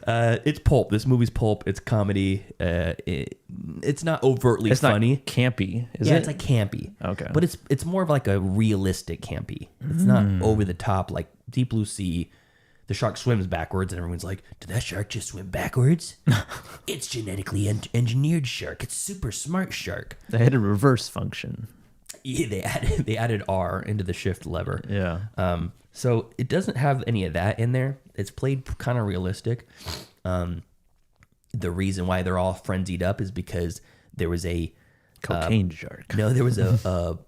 S6: It's pulp. This movie's pulp. It's comedy. It's not overtly funny.
S1: Not campy, is it?
S6: Yeah, it's like campy. Okay. But it's more of like a realistic campy. It's not over the top like Deep Blue Sea. The shark swims backwards and everyone's like, did that shark just swim backwards? It's genetically engineered shark. It's super smart shark.
S1: They had a reverse function.
S6: Yeah, they added R into the shift lever.
S1: Yeah.
S6: So it doesn't have any of that in there. It's played kind of realistic. The reason why they're all frenzied up is because there was a
S1: Cocaine shark.
S6: No, there was a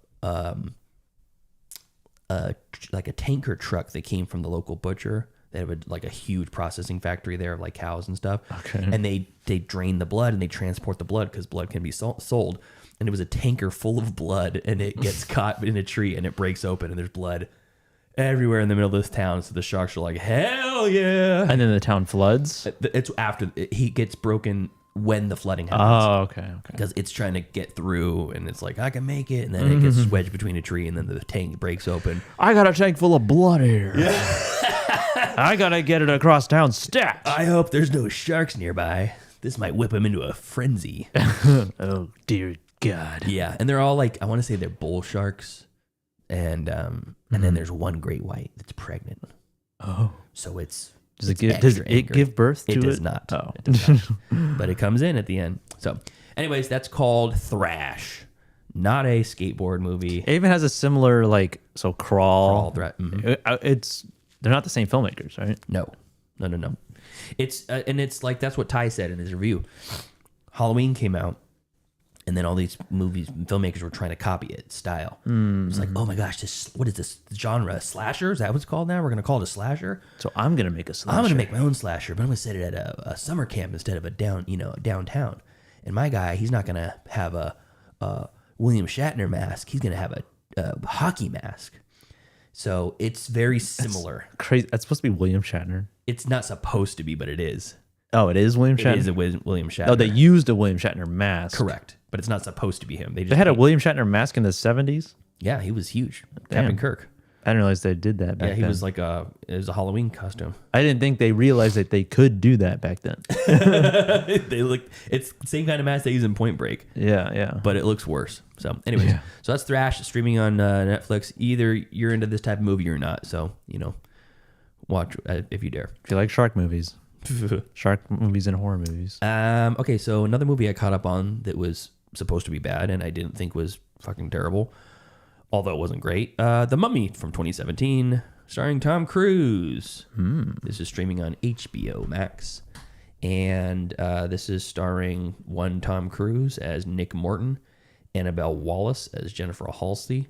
S6: like a tanker truck that came from the local butcher. They have like a huge processing factory there of like cows and stuff.
S1: Okay.
S6: And they drain the blood and they transport the blood because blood can be sold. And it was a tanker full of blood, and it gets caught in a tree and it breaks open and there's blood everywhere in the middle of this town. So the sharks are like, hell yeah!
S1: And then the town floods.
S6: It's after he gets broken when the flooding happens.
S1: Oh, okay.
S6: Because it's trying to get through, and it's like, I can make it, and then it gets wedged between a tree, and then the tank breaks open.
S1: I got a tank full of blood here. I gotta get it across town stat.
S6: I hope there's no sharks nearby. This might whip him into a frenzy.
S1: Oh dear God.
S6: Yeah, and they're all like, I want to say they're bull sharks, and then there's one great white that's pregnant.
S1: Oh,
S6: so it's
S1: does it give birth to it?
S6: It does not.
S1: Oh,
S6: it does not. But it comes in at the end. So, anyways, that's called Thrash, not a skateboard movie.
S1: It even has a similar Crawl.
S6: Threat.
S1: They're not the same filmmakers, right?
S6: No. It's and it's like that's what Ty said in his review. Halloween came out, and then all these filmmakers were trying to copy it style. It's like, oh my gosh, what is this genre? Slasher? Is that what it's called now? We're gonna call it a slasher.
S1: So I'm gonna make a slasher.
S6: I'm gonna make my own slasher, but I'm gonna set it at a summer camp instead of a downtown. And my guy, he's not gonna have a William Shatner mask. He's gonna have a hockey mask. So it's very similar.
S1: That's crazy. That's supposed to be William Shatner.
S6: It's not supposed to be, but it is.
S1: Oh, it is William Shatner?
S6: It is a William Shatner.
S1: Oh, they used a William Shatner mask.
S6: Correct. But it's not supposed to be him.
S1: They had a William Shatner mask in the 70s?
S6: Yeah, he was huge.
S1: Damn.
S6: Captain Kirk.
S1: I didn't realize they did that back then.
S6: Yeah, he was like it was a Halloween costume.
S1: I didn't think they realized that they could do that back then.
S6: It's the same kind of mask they use in Point Break.
S1: Yeah.
S6: But it looks worse. So anyways, so that's Thrash streaming on Netflix. Either you're into this type of movie or not. So, watch if you dare.
S1: If you like shark movies. Shark movies and horror movies.
S6: Okay, so another movie I caught up on that was supposed to be bad and I didn't think was fucking terrible, although it wasn't great. The Mummy from 2017, starring Tom Cruise. This is streaming on HBO Max. And this is starring one Tom Cruise as Nick Morton, Annabelle Wallace as Jennifer Halsey,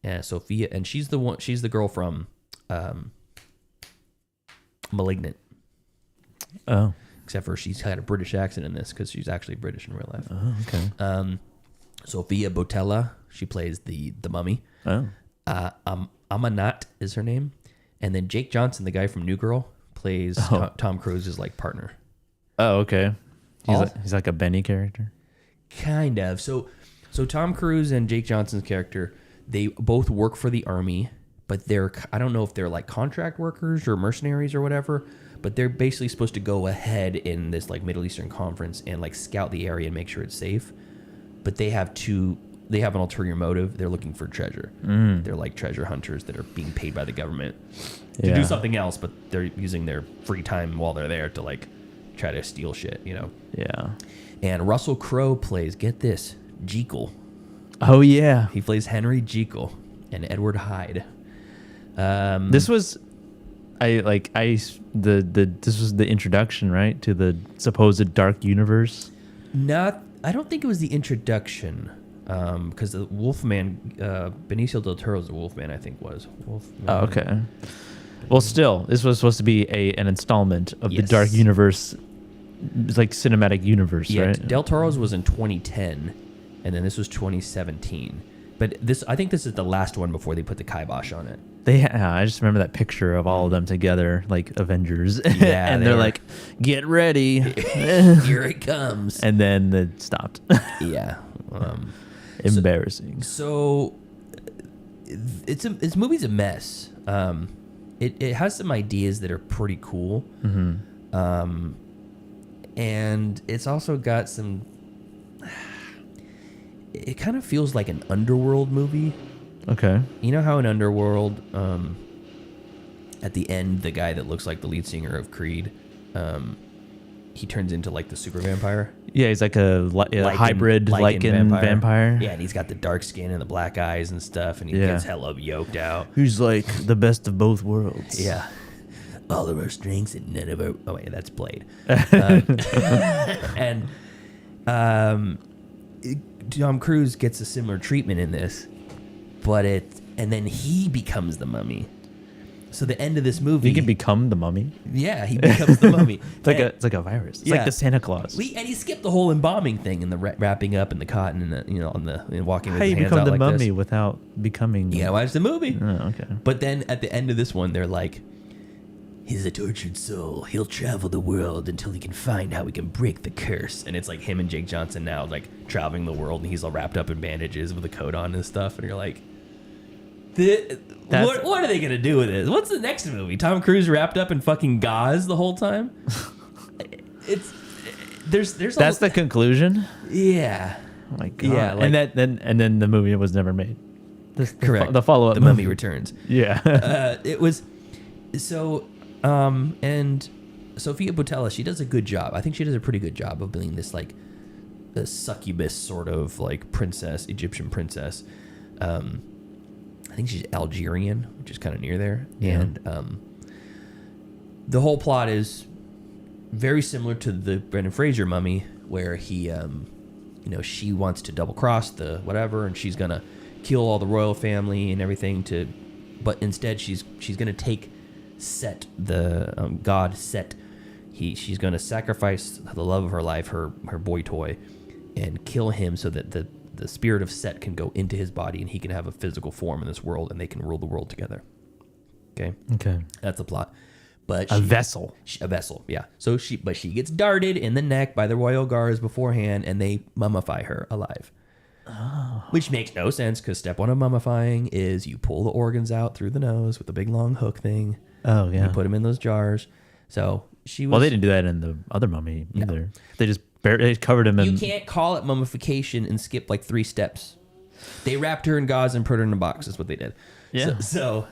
S6: and Sophia, and she's the girl from Malignant.
S1: Oh.
S6: Except for she's had a British accent in this because she's actually British in real life.
S1: Oh, okay.
S6: Sophia Botella, she plays the mummy.
S1: Oh.
S6: Amanat is her name. And then Jake Johnson, the guy from New Girl, plays Tom Cruise's partner.
S1: Oh, okay. He's like a Benny character?
S6: Kind of. So Tom Cruise and Jake Johnson's character, they both work for the army, but I don't know if they're like contract workers or mercenaries or whatever, but they're basically supposed to go ahead in this like Middle Eastern conference and like scout the area and make sure it's safe. But they have an ulterior motive. They're looking for treasure. They're like treasure hunters that are being paid by the government to do something else, but they're using their free time while they're there to like try to steal shit,
S1: Yeah.
S6: And Russell Crowe plays, get this, Jekyll.
S1: Oh yeah.
S6: He plays Henry Jekyll and Edward Hyde.
S1: This was this was the introduction, right, to the supposed dark universe.
S6: I don't think it was the introduction, because the Wolfman, Benicio del Toro's the Wolfman, I think was. Wolfman.
S1: Oh, okay. Well, still, this was supposed to be an installment of the dark universe, like cinematic universe, right?
S6: Del Toro's was in 2010, and then this was 2017. But I think this is the last one before they put the kibosh on it.
S1: I just remember that picture of all of them together, like Avengers.
S6: Yeah,
S1: and they're like, get ready.
S6: Here it comes.
S1: And then it stopped.
S6: Yeah.
S1: Embarrassing.
S6: So this movie's a mess. It has some ideas that are pretty cool. Mm-hmm. And it's also got some... It kind of feels like an Underworld movie.
S1: Okay.
S6: You know how in Underworld, at the end, the guy that looks like the lead singer of Creed, he turns into like the super vampire.
S1: Yeah, he's like a hybrid lichen vampire.
S6: Yeah, and he's got the dark skin and the black eyes and stuff, and he gets hella yoked out.
S1: He's like the best of both worlds.
S6: Yeah. All of our strengths and none of our... Oh, wait, that's Blade. And Tom Cruise gets a similar treatment in this, and then he becomes the mummy. So the end of this movie...
S1: He can become the mummy?
S6: Yeah, he becomes the mummy.
S1: It's like a virus. It's like the Santa Claus.
S6: And he skipped the whole embalming thing and the wrapping up and the cotton and and walking with
S1: How
S6: his
S1: you
S6: hands
S1: become
S6: out
S1: the
S6: like
S1: mummy
S6: this.
S1: without becoming...
S6: You gotta watch the movie.
S1: Oh, okay.
S6: But then at the end of this one, they're like, he's a tortured soul. He'll travel the world until he can find how he can break the curse. And it's like him and Jake Johnson now, like, traveling the world, and he's all wrapped up in bandages with a coat on and stuff. And you're like, what are they gonna do with this? What's the next movie? Tom Cruise wrapped up in fucking gauze the whole time? There's
S1: That's the conclusion?
S6: Yeah.
S1: Oh my god.
S6: Yeah, like,
S1: and then the movie was never made.
S6: Correct.
S1: The follow-up
S6: The
S1: movie.
S6: Mummy Returns.
S1: Yeah.
S6: It was so and Sophia Boutella, she does a good job. I think she does a pretty good job of being this like a succubus sort of like princess, Egyptian princess. I think she's Algerian, which is kind of near there.
S1: Yeah.
S6: And the whole plot is very similar to the Brendan Fraser Mummy, where he, she wants to double cross the whatever, and she's gonna kill all the royal family and everything but instead she's gonna take Set, the god Set. She's gonna sacrifice the love of her life, her boy toy, and kill him so that the spirit of Set can go into his body and he can have a physical form in this world and they can rule the world together. Okay. That's the plot. But
S1: a vessel,
S6: yeah. So she gets darted in the neck by the royal guards beforehand, and they mummify her alive. Oh. Which makes no sense because step one of mummifying is you pull the organs out through the nose with a big long hook thing.
S1: Oh yeah.
S6: You put them in those jars. So she was.
S1: Well, they didn't do that in the other mummy either. They just they covered him in.
S6: You can't call it mummification and skip like 3 steps. They wrapped her in gauze and put her in a box. That's what they did.
S1: Yeah.
S6: So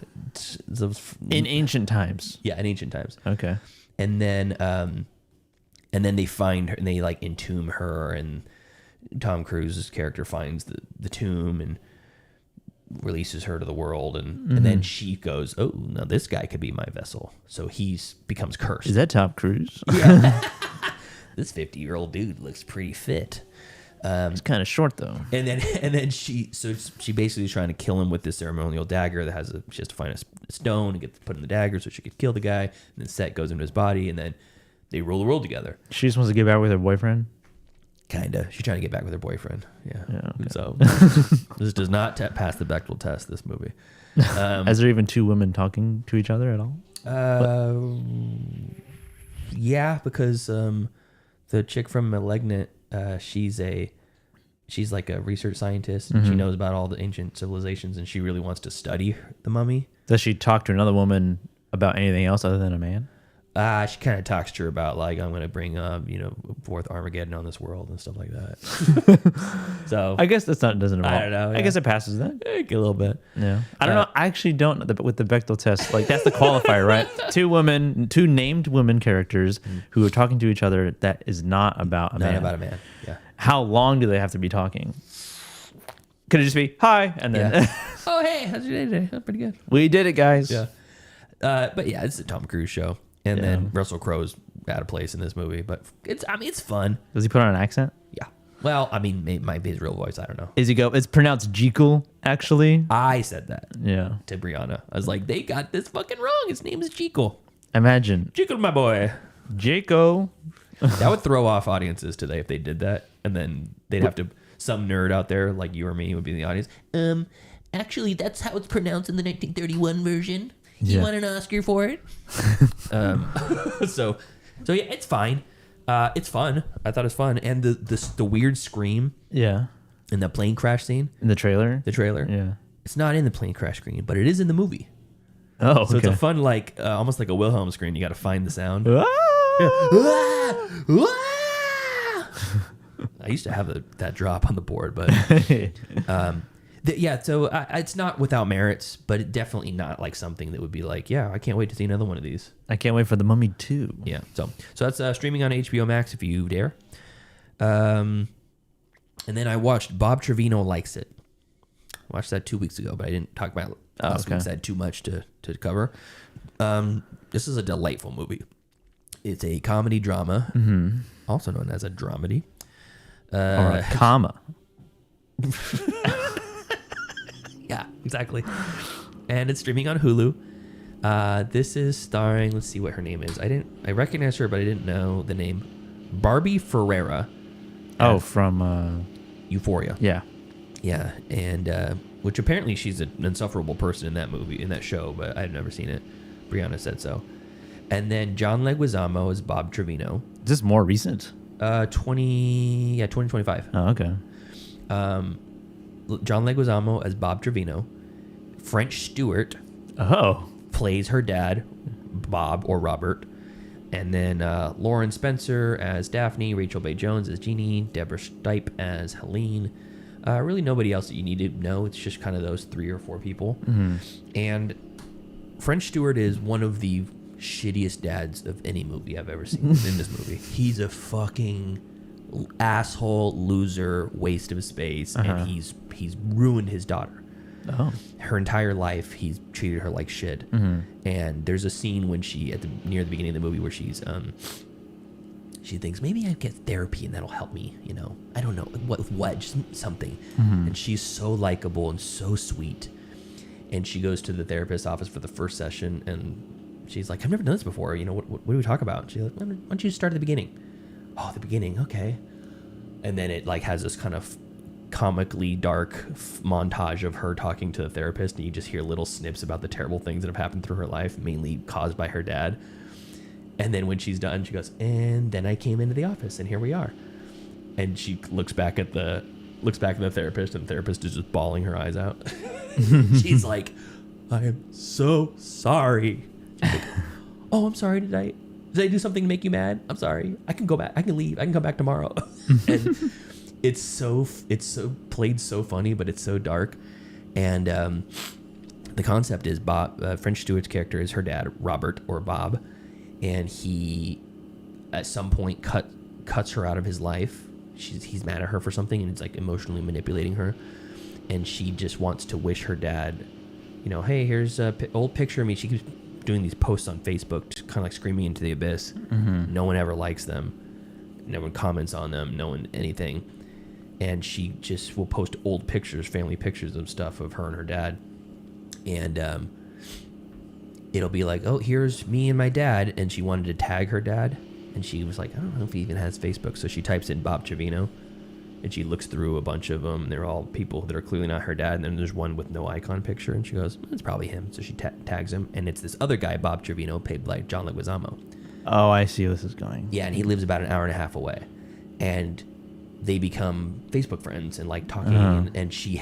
S1: in ancient times.
S6: Yeah, in ancient times.
S1: Okay.
S6: And then they find her and they like entomb her, and Tom Cruise's character finds the tomb and releases her to the world, and then she goes, oh, now this guy could be my vessel. So becomes cursed.
S1: Is that Tom Cruise?
S6: Yeah. This 50-year-old dude looks pretty fit.
S1: It's kind of short though.
S6: And then she basically is trying to kill him with this ceremonial dagger that she has to find a stone and put in the dagger so she could kill the guy. And then Set goes into his body, and then they rule the world together.
S1: She just wants to get back with her boyfriend.
S6: Kinda. She's trying to get back with her boyfriend. Yeah.
S1: Okay.
S6: So this does not pass the Bechdel test. This movie.
S1: Is there even 2 women talking to each other at all?
S6: Yeah, because the chick from *Malignant*, she's like a research scientist, and she knows about all the ancient civilizations, and she really wants to study the mummy.
S1: Does she talk to another woman about anything else other than a man?
S6: She kind of talks to her about like, I'm going to bring forth Armageddon on this world and stuff like that. So
S1: I guess doesn't involve.
S6: I don't know.
S1: I guess it passes that.
S6: A little bit.
S1: Yeah. I don't know. I actually don't know with the Bechdel test. Like that's the qualifier, right? 2 named women characters who are talking to each other. That is not about a man.
S6: Not about a man. Yeah.
S1: How long do they have to be talking? Could it just be hi and then?
S6: Oh hey, how's your day today? Oh, pretty good.
S1: We did it, guys.
S6: Yeah. But yeah, it's a Tom Cruise show. And then Russell Crowe's out of place in this movie, but it's fun.
S1: Does he put on an accent?
S6: Yeah. Well, I mean, it might be his real voice. I don't know.
S1: It's pronounced Jekyll, actually.
S6: I said that.
S1: Yeah.
S6: To Brianna. I was like, they got this fucking wrong. His name is Jekyll.
S1: Imagine.
S6: Jekyll, my boy.
S1: Jaco.
S6: That would throw off audiences today if they did that. And then they'd have to, some nerd out there like you or me would be in the audience. Actually, that's how it's pronounced in the 1931 version. You want an Oscar for it? So yeah, it's fine. It's fun. I thought it was fun. And the weird scream.
S1: Yeah.
S6: In the plane crash scene.
S1: In the trailer?
S6: The trailer.
S1: Yeah.
S6: It's not in the plane crash screen, but it is in the movie.
S1: Oh,
S6: so it's a fun, like, almost like a Wilhelm scream. You got to find the sound. I used to have that drop on the board, but So it's not without merits, but it definitely not like something that would be like, yeah, I can't wait to see another one of these.
S1: I can't wait for The Mummy 2.
S6: Yeah, so that's streaming on HBO Max if you dare. And then I watched Bob Trevino Likes It. I watched that 2 weeks ago, but I didn't talk about it last week. I had too much to cover. This is a delightful movie. It's a comedy drama, also known as a dramedy.
S1: Or a comma.
S6: Yeah, exactly. And it's streaming on Hulu. This is starring, let's see what her name is. I recognize her, but I didn't know the name. Barbie Ferreira.
S1: Oh, from
S6: Euphoria.
S1: Yeah.
S6: Yeah, and which apparently she's an insufferable person in that movie, in that show, but I've never seen it. Brianna said so. And then John Leguizamo is Bob Trevino.
S1: Is this more recent?
S6: 2025.
S1: Oh, okay.
S6: John Leguizamo as Bob Trevino. French Stewart plays her dad, Bob or Robert. And then Lauren Spencer as Daphne, Rachel Bay Jones as Jeannie, Deborah Stipe as Helene. Really nobody else that you need to know. It's just kind of those 3 or 4 people. And French Stewart is one of the shittiest dads of any movie I've ever seen in this movie. He's a fucking asshole, loser, waste of space, and he's ruined his daughter. Her entire life, he's treated her like shit. And there's a scene when she near the beginning of the movie where she's she thinks maybe I get therapy and that'll help me. You know, I don't know what just something. And she's so likable and so sweet. And she goes to the therapist's office for the first session, and she's like, "I've never done this before. You know, what do we talk about?" She's like, "Why don't you start at the beginning?" Oh, the beginning, okay. And then it like has this kind of comically dark montage of her talking to the therapist, and you just hear little snips about the terrible things that have happened through her life, mainly caused by her dad. And then when she's done, she goes, "And then I came into the office, and here we are." And she looks back at the therapist, and the therapist is just bawling her eyes out. She's like, "I am so sorry." She's like, "Oh, I'm sorry. Did I do something to make you mad? I'm sorry. I can go back. I can leave. I can come back tomorrow." And it's so played so funny, but it's so dark. And the concept is French Stewart's character is her dad, Robert or Bob, and he at some point cuts her out of his life. He's mad at her for something, and it's like emotionally manipulating her. And she just wants to wish her dad, you know, "Hey, here's a old picture of me." She keeps doing these posts on Facebook, kind of like screaming into the abyss. No one ever likes them. No one comments on them. No one anything. And she just will post old pictures, family pictures of stuff of her and her dad. And it'll be like, "Oh, here's me and my dad." And she wanted to tag her dad. And she was like, "I don't know if he even has Facebook." So she types in Bob Trevino. And she looks through a bunch of them. They're all people that are clearly not her dad. And then there's one with no icon picture. And she goes, "It's probably him." So she tags him. And it's this other guy, Bob Trevino, played by John Leguizamo.
S1: Oh, I see where this is going.
S6: Yeah, and he lives about an hour and a half away. And they become Facebook friends and like talking. And she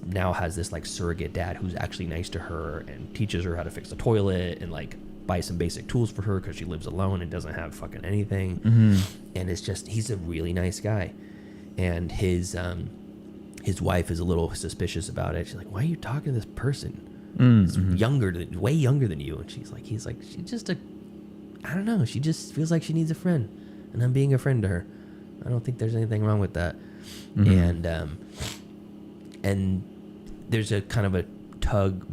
S6: now has this like surrogate dad who's actually nice to her and teaches her how to fix the toilet and like buy some basic tools for her because she lives alone and doesn't have fucking anything. And it's just, he's a really nice guy. And his wife is a little suspicious about it. She's like, "Why are you talking to this person? It's way younger than you." And he's like, she's just I don't know. She just feels like she needs a friend, and I'm being a friend to her. I don't think there's anything wrong with that. And there's a kind of a tug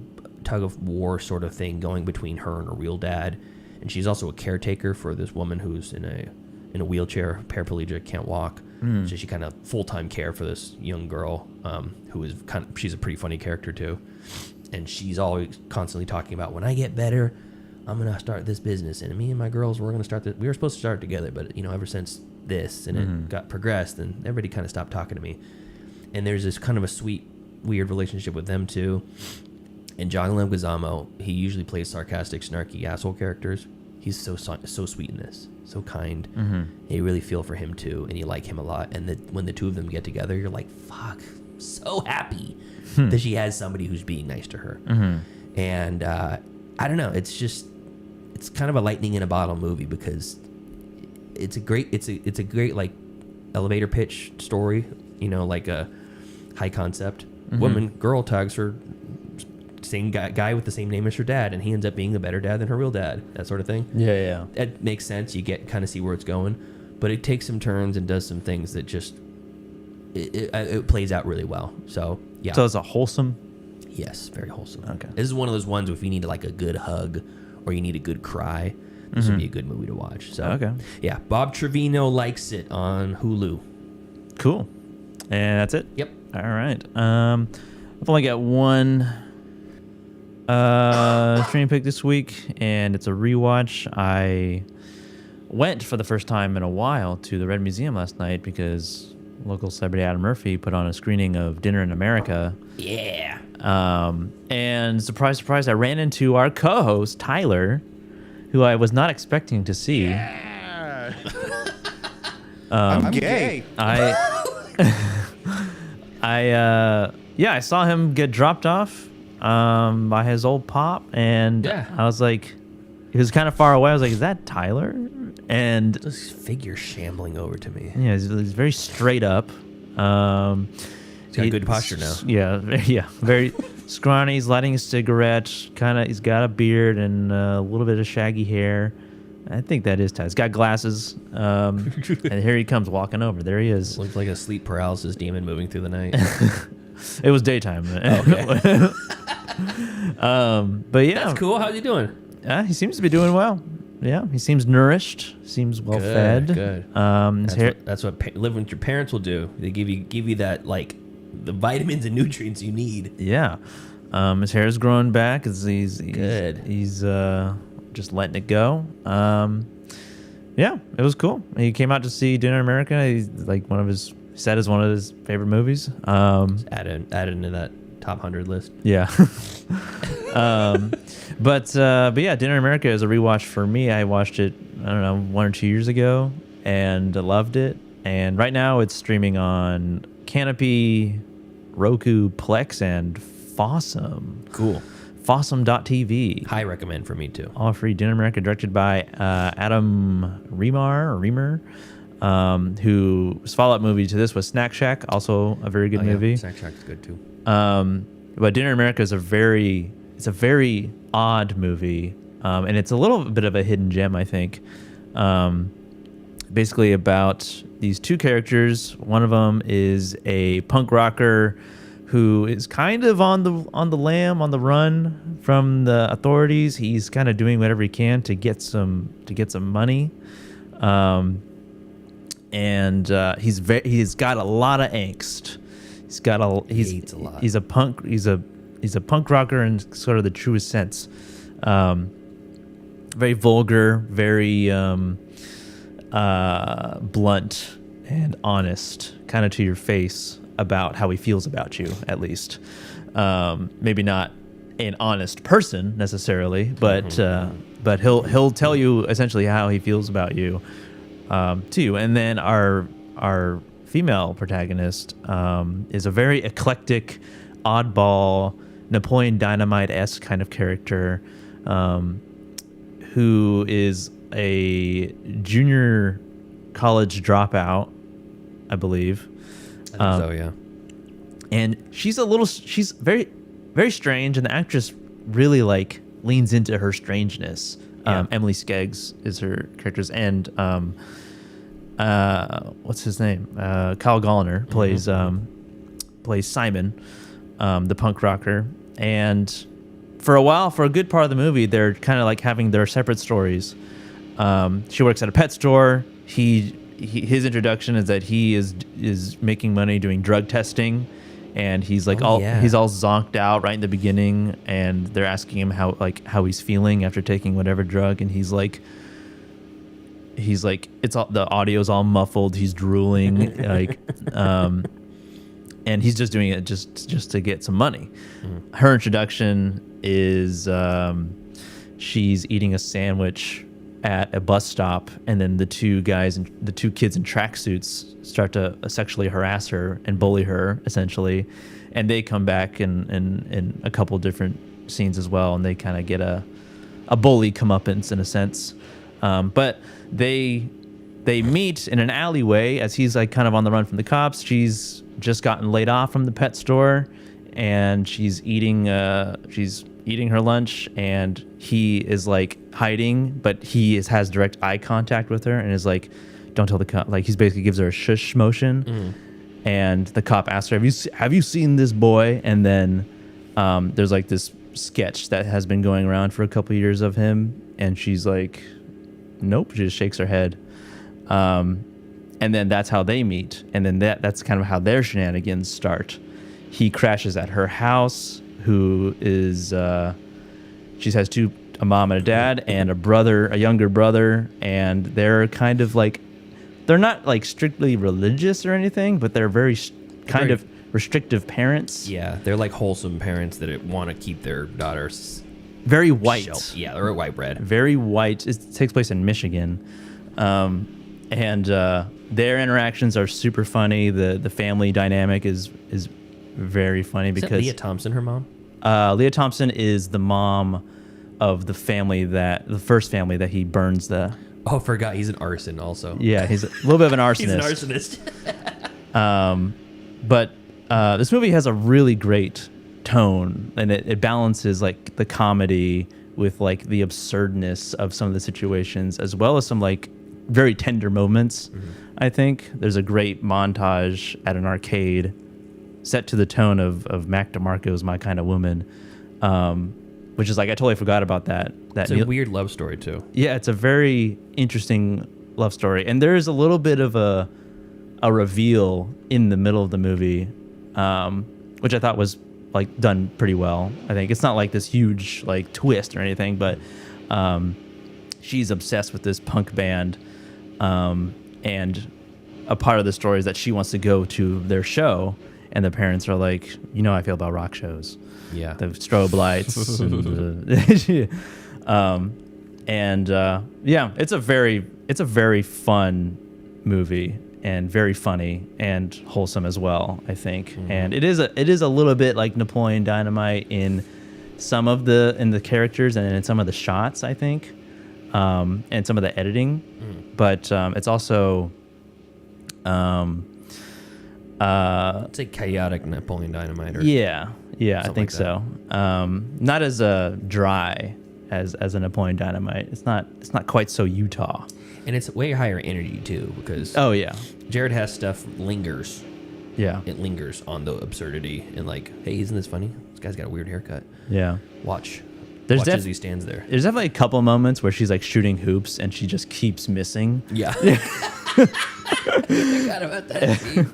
S6: of war sort of thing going between her and her real dad. And she's also a caretaker for this woman who's in a wheelchair, paraplegic, can't walk. So she kind of full-time care for this young girl who is she's a pretty funny character too. And she's always constantly talking about, "When I get better, I'm going to start this business. And me and my girls, we're going to start this." We were supposed to start together, but you know, ever since this and it got progressed, and everybody kind of stopped talking to me. And there's this kind of a sweet, weird relationship with them too. And John Leguizamo, he usually plays sarcastic, snarky asshole characters. He's so sweet in this, so kind. And you really feel for him too, and you like him a lot. And when the two of them get together, you're like, "Fuck, so happy that she has somebody who's being nice to her." And I don't know, it's kind of a lightning in a bottle movie because it's a great like elevator pitch story, you know, like a high concept. girl tags her same guy with the same name as her dad, and he ends up being a better dad than her real dad. That sort of thing.
S1: Yeah.
S6: It makes sense. You kind of see where it's going, but it takes some turns and does some things that just it plays out really well. So yeah.
S1: So it's a wholesome.
S6: Yes, very wholesome.
S1: Okay.
S6: This is one of those ones if you need like a good hug or you need a good cry, this would be a good movie to watch. So
S1: Okay.
S6: Yeah, Bob Trevino likes it on Hulu.
S1: Cool. And that's it?
S6: Yep.
S1: All right. I've only got one stream pick this week, and it's a rewatch. I went for the first time in a while to the Red Museum last night because local celebrity Adam Murphy put on a screening of Dinner in America.
S6: Yeah.
S1: And surprise, surprise, I ran into our co-host, Tyler, who I was not expecting to see.
S7: Yeah. I'm gay.
S1: I saw him get dropped off by his old pop, and I was like, he was kind of far away. I was like, is that Tyler? And
S6: This figure shambling over to me.
S1: yeah, he's very straight up.
S6: He's got good posture now.
S1: Yeah, very scrawny. He's lighting a cigarette. He's got a beard and a little bit of shaggy hair. I think that is Tyler. He's got glasses. And here he comes walking over. There he is.
S6: Looks like a sleep paralysis demon moving through the night.
S1: It was daytime.
S6: Okay.
S1: But yeah,
S6: That's cool. How's he doing?
S1: he seems to be doing well. Yeah, he seems nourished. Seems well fed.
S6: Good. That's what living with your parents will do. They give you that like the vitamins and nutrients you need.
S1: Yeah. His hair is growing back. He's
S6: Good.
S1: He's just letting it go. Yeah, it was cool. He came out to see Dinner in America. He's like one of his favorite movies.
S6: Add into that top 100 list.
S1: Yeah. But yeah, Dinner in America is a rewatch for me. I watched it, I don't know, 1 or 2 years ago and loved it. And right now it's streaming on Canopy, Roku, Plex, and Fossum.
S6: Cool.
S1: Fossum.tv.
S6: High recommend for me too.
S1: All free. Dinner in America, directed by Adam Reamer, whose follow-up movie to this was Snack Shack, also a very good movie.
S6: Snack Shack's good too.
S1: But Dinner in America is a very odd movie, and it's a little bit of a hidden gem, I think. Basically about these two characters. One of them is a punk rocker who is kind of on the run from the authorities. He's kind of doing whatever he can to get some money, and he's got a lot of angst. He hates a lot. He's a punk rocker in sort of the truest sense. Very vulgar, very blunt and honest, kind of to your face about how he feels about you, at least. Maybe not an honest person necessarily, but he'll tell you essentially how he feels about you, too. And then our female protagonist is a very eclectic, oddball, Napoleon Dynamite-esque kind of character, who is a junior college dropout, I believe.
S6: I think so, yeah.
S1: And she's very, very strange, and the actress really like leans into her strangeness.
S6: Yeah.
S1: Emily Skeggs is her character's, and what's his name? Kyle Gallner plays Simon, the punk rocker. And for a good part of the movie, they're kind of like having their separate stories. She works at a pet store. His introduction is that he is making money doing drug testing, and he's like he's all zonked out right in the beginning, and they're asking him how he's feeling after taking whatever drug, and he's like it's all, the audio's all muffled, he's drooling and he's just doing it just to get some money. Her introduction is she's eating a sandwich at a bus stop, and then the two kids in tracksuits start to sexually harass her and bully her, essentially, and they come back in a couple different scenes as well, and they kind of get a bully comeuppance in a sense, but they meet in an alleyway as he's like kind of on the run from the cops. She's just gotten laid off from the pet store, and she's eating her lunch, and he is like hiding, but has direct eye contact with her and is like, don't tell the cop. Like, he's basically gives her a shush motion. And the cop asks her, have you seen this boy? And then there's like this sketch that has been going around for a couple of years of him, and she's like, nope. She just shakes her head. And then that's how they meet, and then that's kind of how their shenanigans start. He crashes at her house, who is she has a mom and a dad and a younger brother, and they're kind of like, they're not like strictly religious or anything, but they're very restrictive parents.
S6: Yeah, they're like wholesome parents that want to keep their daughters
S1: very white.
S6: Yeah, they're white bread.
S1: Very white. It takes place in Michigan. And their interactions are super funny. The family dynamic is very funny because
S6: Leah Thompson, her mom.
S1: Leah Thompson is the mom of the first family that he burns the.
S6: Oh, I forgot he's an arson also.
S1: Yeah, he's a little bit of an arsonist.
S6: He's an arsonist.
S1: But this movie has a really great tone, and it balances like the comedy with like the absurdness of some of the situations, as well as some like very tender moments. I think there's a great montage at an arcade set to the tone of Mac DeMarco's My Kind of Woman, which is like, I totally forgot about that.
S6: It's a weird love story too.
S1: Yeah, it's a very interesting love story, and there's a little bit of a reveal in the middle of the movie, which I thought was like done pretty well. I think it's not like this huge like twist or anything, but she's obsessed with this punk band, and a part of the story is that she wants to go to their show, and the parents are like, you know how I feel about rock shows.
S6: Yeah,
S1: the strobe lights. Yeah, it's a very fun movie, and very funny and wholesome as well, I think. And it is a little bit like Napoleon Dynamite in some of the characters and in some of the shots, I think, and some of the editing. But it's also
S6: it's a chaotic Napoleon Dynamite.
S1: Yeah, I think
S6: like
S1: so. Not as dry as a Napoleon Dynamite. It's not quite so Utah.
S6: And it's way higher energy too, because Jared has stuff lingers.
S1: Yeah,
S6: it lingers on the absurdity and like, hey, isn't this funny? This guy's got a weird haircut.
S1: Yeah,
S6: watch as he stands there.
S1: There's definitely a couple moments where she's like shooting hoops and she just keeps missing.
S6: Yeah. I forgot about that scene.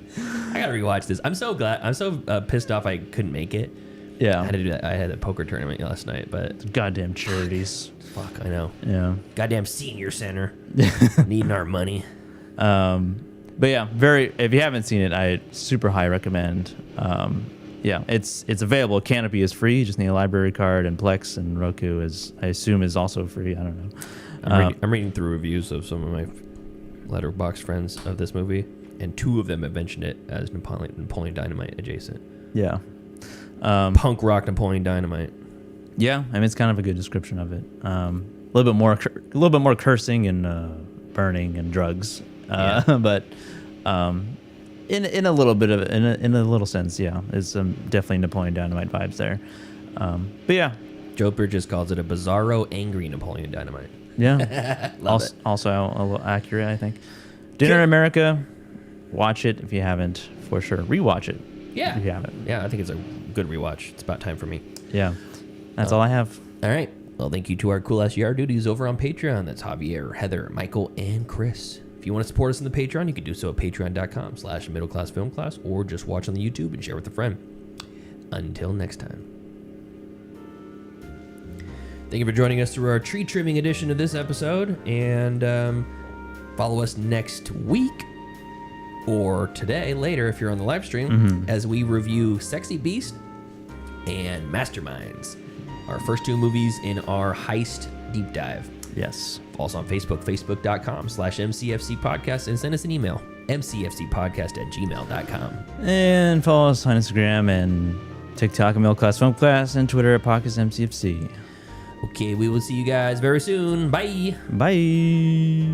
S6: I gotta rewatch this. I'm so glad. I'm so pissed off I couldn't make it.
S1: Yeah,
S6: I had to do that. I had a poker tournament last night, but
S1: goddamn charities.
S6: Fuck, I know.
S1: Yeah,
S6: goddamn senior center needing our money.
S1: But yeah, if you haven't seen it, I super high recommend. Yeah, it's available. Canopy is free. You just need a library card, and Plex and Roku I assume is also free. I don't know.
S6: I'm reading through reviews of some of my Letterboxd friends of this movie, and two of them have mentioned it as Napoleon Dynamite adjacent.
S1: Yeah.
S6: Punk rock Napoleon Dynamite.
S1: Yeah, I mean, it's kind of a good description of it. A little bit more cursing and burning and drugs, but in a little bit of in a little sense, yeah, it's definitely Napoleon Dynamite vibes there. But yeah,
S6: Joe Bridges calls it a bizarro, angry Napoleon Dynamite.
S1: Yeah, also a little accurate, I think. Dinner in America, watch it if you haven't, for sure. Rewatch it.
S6: Yeah,
S1: if you haven't.
S6: Yeah, I think it's a good rewatch. It's about time for me.
S1: Yeah, that's all I have.
S6: All right. Well, thank you to our cool ass yard duties over on Patreon. That's Javier, Heather, Michael, and Chris. If you want to support us in the Patreon, you can do so at patreon.com/middleclassfilmclass, or just watch on the YouTube and share with a friend. Until next time. Thank you for joining us through our tree trimming edition of this episode, and follow us next week or today, later, if you're on the live stream, as we review Sexy Beast and Masterminds, our first two movies in our heist deep dive.
S1: Yes.
S6: Also on Facebook, facebook.com/MCFC podcast, and send us an email, mcfcpodcast@gmail.com.
S1: And follow us on Instagram and TikTok at Middle Class Film Class, and Twitter at Pockets MCFC.
S6: Okay, we will see you guys very soon. Bye.
S1: Bye.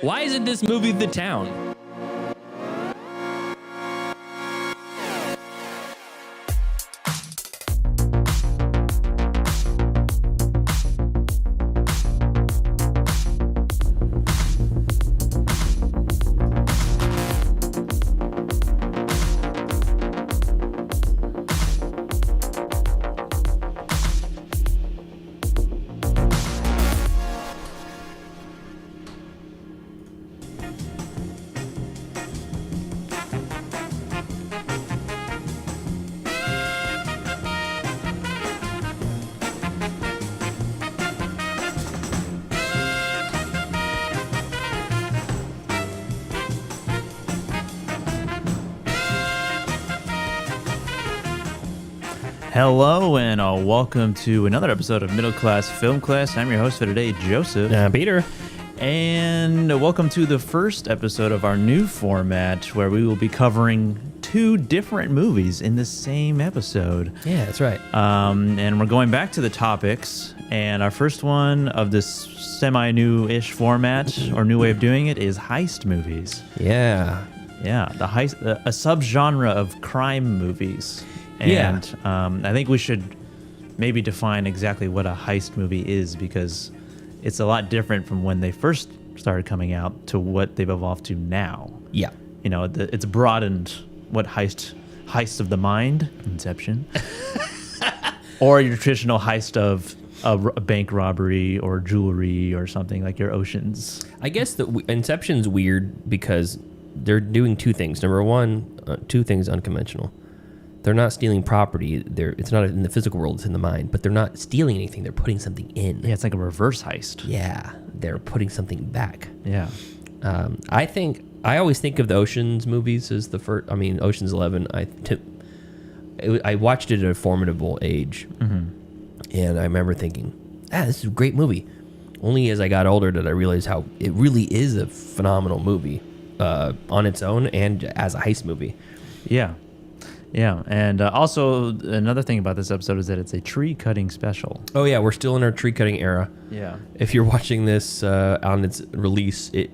S6: Why isn't this movie The Town?
S1: Hello and welcome to another episode of Middle Class Film Class. I'm your host for today, Joseph.
S6: Peter.
S1: And welcome to the first episode of our new format where we will be covering two different movies in the same episode.
S6: Yeah, that's right.
S1: And we're going back to the topics. And our first one of this semi-new-ish format or new way of doing it is heist movies.
S6: Yeah.
S1: Yeah, the heist, a subgenre of crime movies. And I think we should maybe define exactly what a heist movie is, because it's a lot different from when they first started coming out to what they've evolved to now.
S6: Yeah.
S1: You know, it's broadened what heist of the mind, Inception, or your traditional heist of a bank robbery or jewelry or something like your Oceans.
S6: I guess the Inception's weird because they're doing two things. Number one, two things unconventional. They're not stealing property. It's not in the physical world. It's in the mind. But they're not stealing anything. They're putting something in.
S1: Yeah, it's like a reverse heist.
S6: Yeah, they're putting something back.
S1: Yeah.
S6: I always think of the Oceans movies as the first. I mean, Ocean's 11. I watched it at a formidable age, and I remember thinking, this is a great movie. Only as I got older did I realize how it really is a phenomenal movie on its own and as a heist movie.
S1: Yeah. Yeah, and also another thing about this episode is that it's a tree cutting special.
S6: Oh yeah, we're still in our tree cutting era.
S1: Yeah.
S6: If you're watching this on its release, it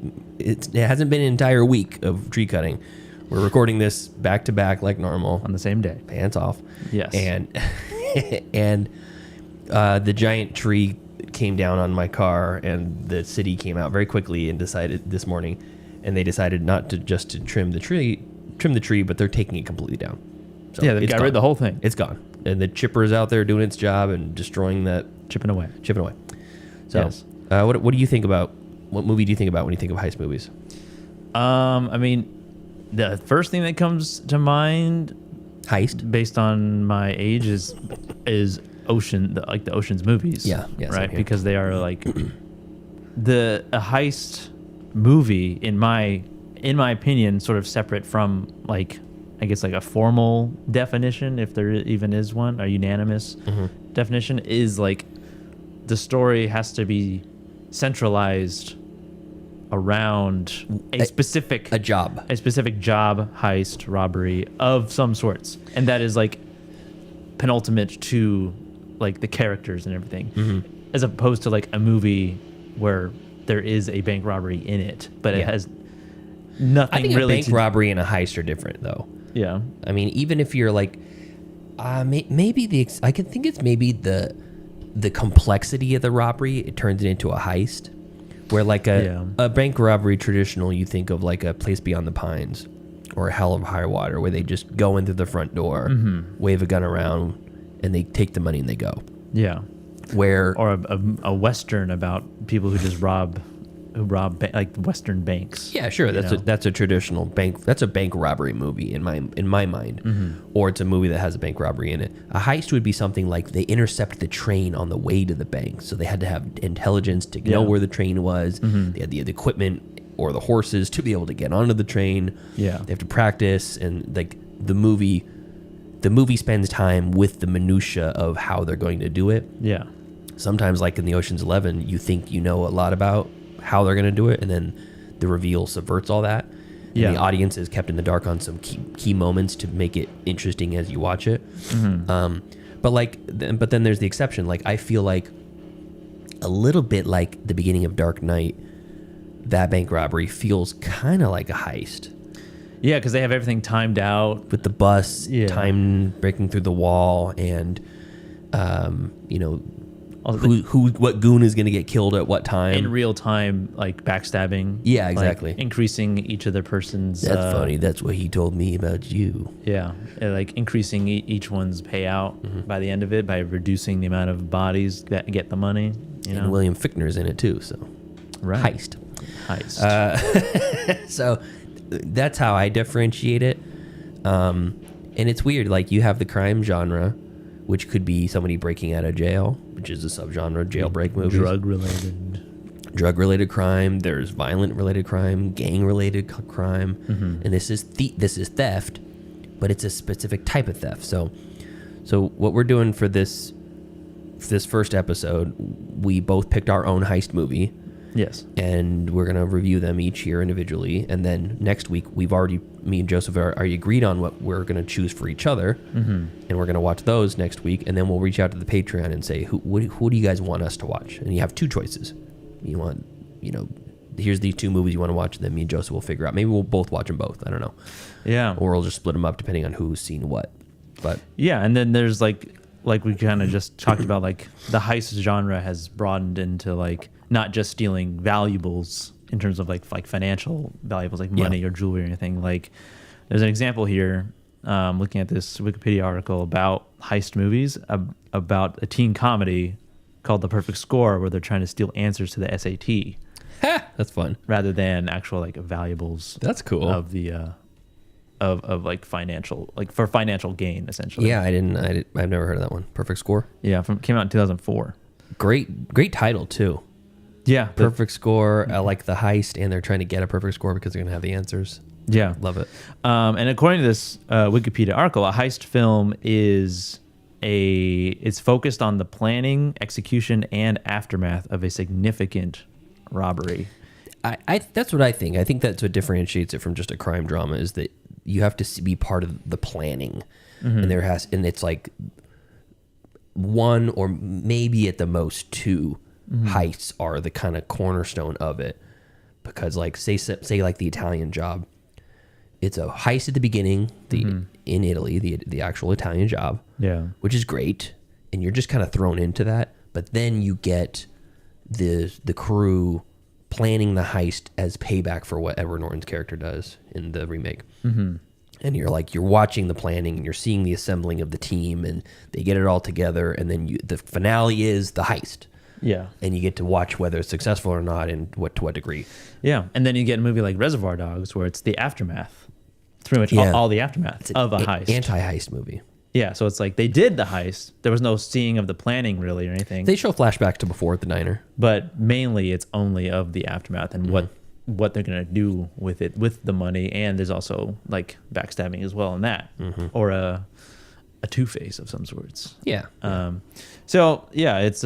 S6: hasn't been an entire week of tree cutting. We're recording this back to back like normal
S1: On the same day.
S6: Pants off.
S1: Yes.
S6: And the giant tree came down on my car, and the city came out very quickly and decided this morning, and they decided not to just to trim the tree, but they're taking it completely down. So
S1: yeah, they got rid of the whole thing.
S6: It's gone. And the chipper is out there doing its job and destroying that.
S1: Chipping away.
S6: So,
S1: yes.
S6: What do you think about, what movie do you think about when you think of heist movies?
S1: I mean, the first thing that comes to mind,
S6: Heist?
S1: based on my age, is Ocean, like the Ocean's movies.
S6: Yeah,
S1: right? Because they are like a heist movie, in my opinion, sort of separate from like, I guess like a formal definition, if there even is one, a unanimous definition, is like the story has to be centralized around a specific job, heist, robbery of some sorts, and that is like penultimate to like the characters and everything, as opposed to like a movie where there is a bank robbery in it, but it has nothing.
S6: I think
S1: really
S6: a bank robbery and a heist are different, though.
S1: Yeah.
S6: I mean, even if you're like, maybe I can think it's maybe the complexity of the robbery, it turns it into a heist, where like a bank robbery traditional, you think of like a Place Beyond the Pines or a Hell of High Water, where they just go into the front door, wave a gun around, and they take the money and they go.
S1: Yeah. Or a Western about people who just rob like Western banks.
S6: Yeah, sure. That's a traditional bank. That's a bank robbery movie in my mind, or it's a movie that has a bank robbery in it. A heist would be something like they intercept the train on the way to the bank, so they had to have intelligence to know where the train was. They had the equipment or the horses to be able to get onto the train.
S1: Yeah,
S6: they have to practice, and like the movie spends time with the minutia of how they're going to do it.
S1: Yeah.
S6: Sometimes, like in the Ocean's 11, you think you know a lot about how they're going to do it, and then the reveal subverts all that. And the audience is kept in the dark on some key moments to make it interesting as you watch it. But then there's the exception. Like, I feel like a little bit like the beginning of Dark Knight, that bank robbery feels kind of like a heist.
S1: Yeah, because they have everything timed out
S6: With the bus,
S1: Yeah.
S6: time breaking through the wall, and you know, what goon is going to get killed at what time
S1: in real time, like backstabbing.
S6: Yeah,
S1: like,
S6: exactly.
S1: increasing each other person's.
S6: That's funny. That's what he told me about you.
S1: Yeah, like increasing each one's payout by the end of it by reducing the amount of bodies that get the money. You know,
S6: And William Fichtner's in it too. So
S1: right.
S6: heist. So that's how I differentiate it. And it's weird. Like you have the crime genre, which could be somebody breaking out of jail, which is a subgenre, jailbreak movies. Drug related crime. There's violent related crime, gang related crime, and this is theft, but it's a specific type of theft. So what we're doing for this first episode, we both picked our own heist movie.
S1: Yes.
S6: And we're going to review them each here individually. And then next week, me and Joseph are agreed on what we're going to choose for each other. And we're going to watch those next week. And then we'll reach out to the Patreon and say, who do you guys want us to watch? And you have two choices. You want, here's these two movies you want to watch. And then me and Joseph will figure out. Maybe we'll both watch them both. I don't know.
S1: Yeah.
S6: Or we'll just split them up depending on who's seen what. But
S1: yeah. And then there's like we kind of just talked about, like the heist genre has broadened into like, not just stealing valuables in terms of like financial valuables like money or jewelry or anything. Like there's an example here, looking at this Wikipedia article about heist movies, about a teen comedy called The Perfect Score, where they're trying to steal answers to the SAT.
S6: That's fun.
S1: Rather than actual like valuables.
S6: That's cool.
S1: Of the of like financial, like for financial gain essentially.
S6: Yeah, I've never heard of that one. Perfect Score.
S1: Yeah, came out in 2004.
S6: Great title too.
S1: Yeah,
S6: perfect score. I like the heist, and they're trying to get a perfect score because they're gonna have the answers.
S1: Yeah,
S6: love it.
S1: And according to this Wikipedia article, a heist film it's focused on the planning, execution, and aftermath of a significant robbery.
S6: That's what I think. I think that's what differentiates it from just a crime drama is that you have to be part of the planning, and it's like one or maybe at the most two heists are the kind of cornerstone of it, because like say like the Italian Job, it's a heist at the beginning, in Italy, the actual Italian Job, which is great, and you're just kind of thrown into that, but then you get the crew planning the heist as payback for what Edward Norton's character does in the remake. And you're watching the planning, and you're seeing the assembling of the team, and they get it all together, and then the finale is the heist.
S1: Yeah.
S6: And you get to watch whether it's successful or not, and to what degree.
S1: Yeah. And then you get a movie like Reservoir Dogs, where it's the aftermath. It's pretty much all the aftermath of a heist.
S6: Anti-heist movie.
S1: Yeah. So it's like they did the heist. There was no seeing of the planning really or anything.
S6: They show flashbacks to before at the diner.
S1: But mainly it's only of the aftermath and what they're going to do with it, with the money. And there's also like backstabbing as well in that. Or a two-face of some sorts.
S6: Yeah.
S1: So yeah, it's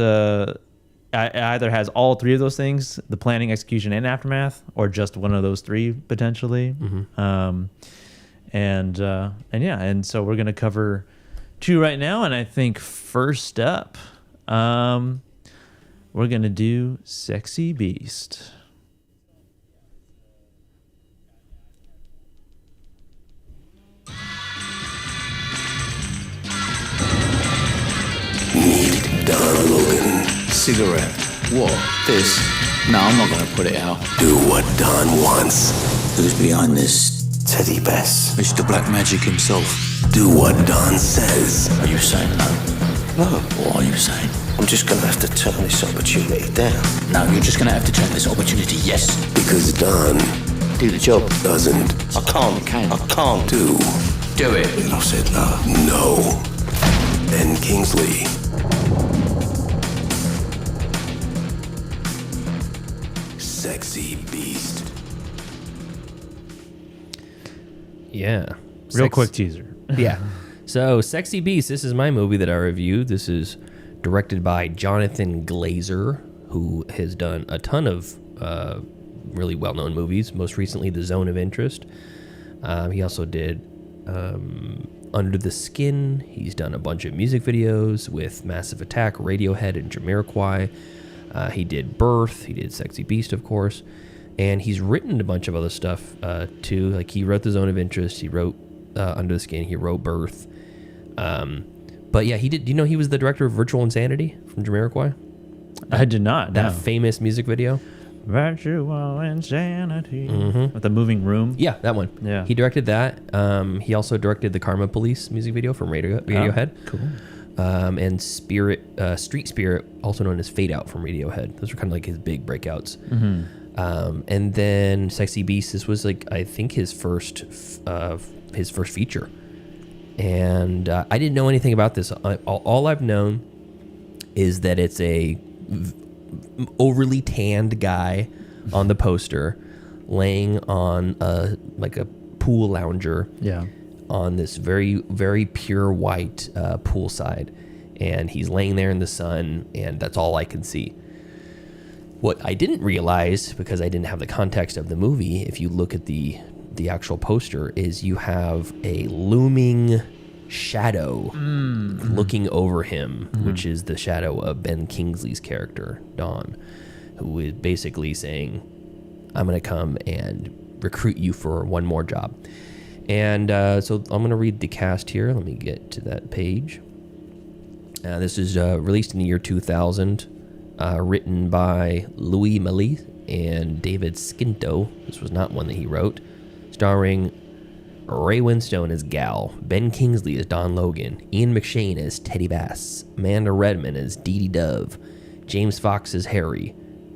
S1: it either has all three of those things, the planning, execution, and aftermath, or just one of those three potentially. And so we're gonna cover two right now, and I think first up, we're gonna do Sexy Beast.
S9: Don Logan. Cigarette. What? This? No, I'm not going to put it out. Do what Don wants. Who's behind this? Teddy Bess. Mr. Black Magic himself. Do what Don says. Are you saying no? No. What are you saying? I'm just going to have to turn this opportunity down. No, you're just going to have to turn this opportunity yes. Because Don... Do the job. Doesn't. I can't. Can. I can't. Do it. And I said no. No. Ben Kingsley. Sexy Beast.
S6: Yeah.
S1: Real quick teaser.
S6: Yeah. So, Sexy Beast, this is my movie that I reviewed. This is directed by Jonathan Glazer, who has done a ton of really well-known movies, most recently The Zone of Interest. He also did Under the Skin. He's done a bunch of music videos with Massive Attack, Radiohead, and Jamiroquai. He did Birth. He did Sexy Beast, of course. And he's written a bunch of other stuff too. Like he wrote The Zone of Interest. He wrote Under the Skin. He wrote Birth. But yeah, he did. Do you know he was the director of Virtual Insanity from Jamiroquai?
S1: I did not.
S6: That famous music video.
S1: Virtual Insanity. With the moving room.
S6: Yeah, that one.
S1: Yeah.
S6: He directed that. He also directed the Karma Police music video from Radiohead.
S1: Cool.
S6: And Street Spirit, also known as Fade Out from Radiohead. Those were kind of like his big breakouts. And then Sexy Beast. This was like I think his first feature. And I didn't know anything about this. All I've known is that it's a overly tanned guy on the poster laying on a pool lounger on this very, very pure white poolside. And he's laying there in the sun, and that's all I can see. What I didn't realize, because I didn't have the context of the movie, if you look at the actual poster, is you have a looming shadow looking over him, which is the shadow of Ben Kingsley's character, Don, who is basically saying, I'm going to come and recruit you for one more job. And so I'm going to read the cast here. Let me get to that page. This is released in the year 2000, written by Louis Malle and David Scinto. This was not one that he wrote. Starring Ray Winstone as Gal, Ben Kingsley as Don Logan, Ian McShane as Teddy Bass, Amanda Redman as Dee Dee Dove, James Fox as Harry,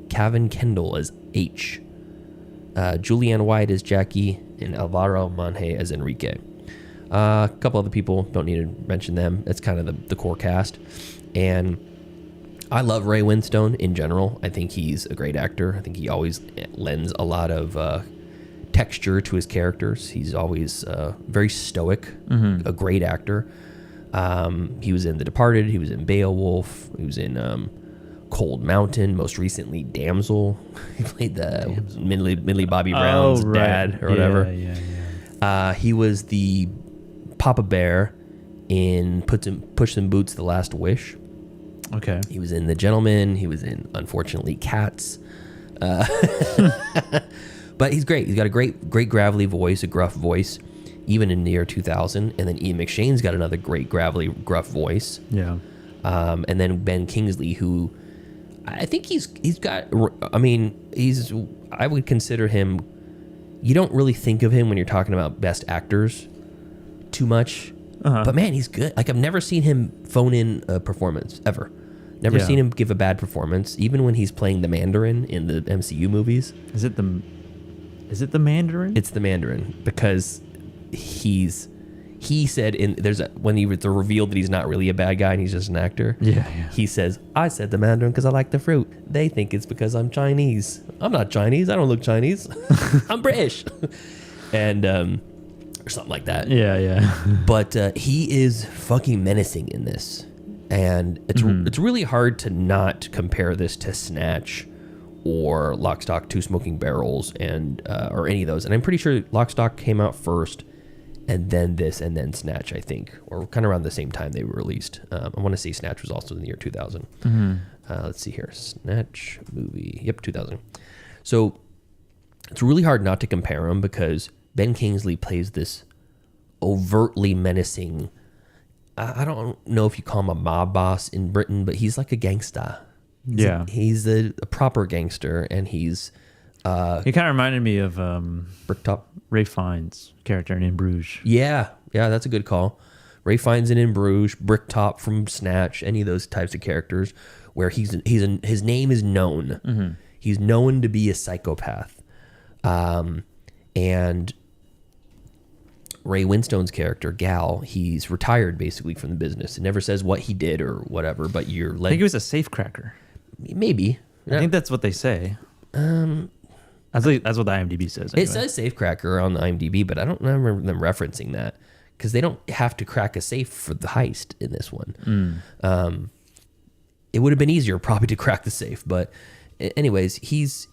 S6: Kevin Kendall as H, Julianne White as Jackie, and Alvaro Monge as Enrique. A couple other people, don't need to mention them. That's kind of the core cast. And I love Ray Winstone in general. I think he's a great actor. I think he always lends a lot of texture to his characters. He's always very stoic, a great actor. He was in The Departed. He was in Beowulf. He was in Cold Mountain. Most recently, Damsel. He played the Millie Bobby Brown's dad or whatever. He was the Papa Bear in Puss in Boots: The Last Wish.
S1: Okay.
S6: He was in The Gentleman. He was in, unfortunately, Cats. But he's great. He's got a great gravelly voice, a gruff voice, even in the year 2000. And then Ian McShane's got another great gravelly, gruff voice.
S1: Yeah.
S6: And then Ben Kingsley, who I think he's got. I would consider him. You don't really think of him when you're talking about best actors too much. But man, he's good. Like I've never seen him phone in a performance ever. Never seen him give a bad performance, even when he's playing the Mandarin in the MCU movies.
S1: Is it the Mandarin?
S6: It's the Mandarin because he said when he was revealed that he's not really a bad guy and he's just an actor.
S1: Yeah.
S6: He says, I said the Mandarin because I like the fruit. They think it's because I'm Chinese. I'm not Chinese. I don't look Chinese. I'm British. And or something like that.
S1: Yeah.
S6: But he is fucking menacing in this. And it's really hard to not compare this to Snatch or Lock, Stock, Two Smoking Barrels and or any of those. And I'm pretty sure Lock, Stock came out first and then this and then Snatch, I think. Or kind of around the same time they were released. I want to say Snatch was also in the year 2000. Let's see here. Snatch movie. Yep, 2000. So it's really hard not to compare them because Ben Kingsley plays this overtly menacing... I don't know if you call him a mob boss in Britain, but he's like a gangsta. He's a proper gangster, and he's...
S1: he kind of reminded me of
S6: Bricktop.
S1: Ray Fiennes' character in Bruges.
S6: Yeah, that's a good call. Ray Fiennes in Bruges, Bricktop from Snatch, any of those types of characters where his name is known. He's known to be a psychopath. And... Ray Winstone's character, Gal, he's retired basically from the business. It never says what he did or whatever, but you're like...
S1: I think he was a safecracker.
S6: Maybe.
S1: I think that's what they say. That's what the IMDb says. Anyway.
S6: It says safecracker on the IMDb, but I don't remember them referencing that because they don't have to crack a safe for the heist in this one. It would have been easier probably to crack the safe, but anyways, he's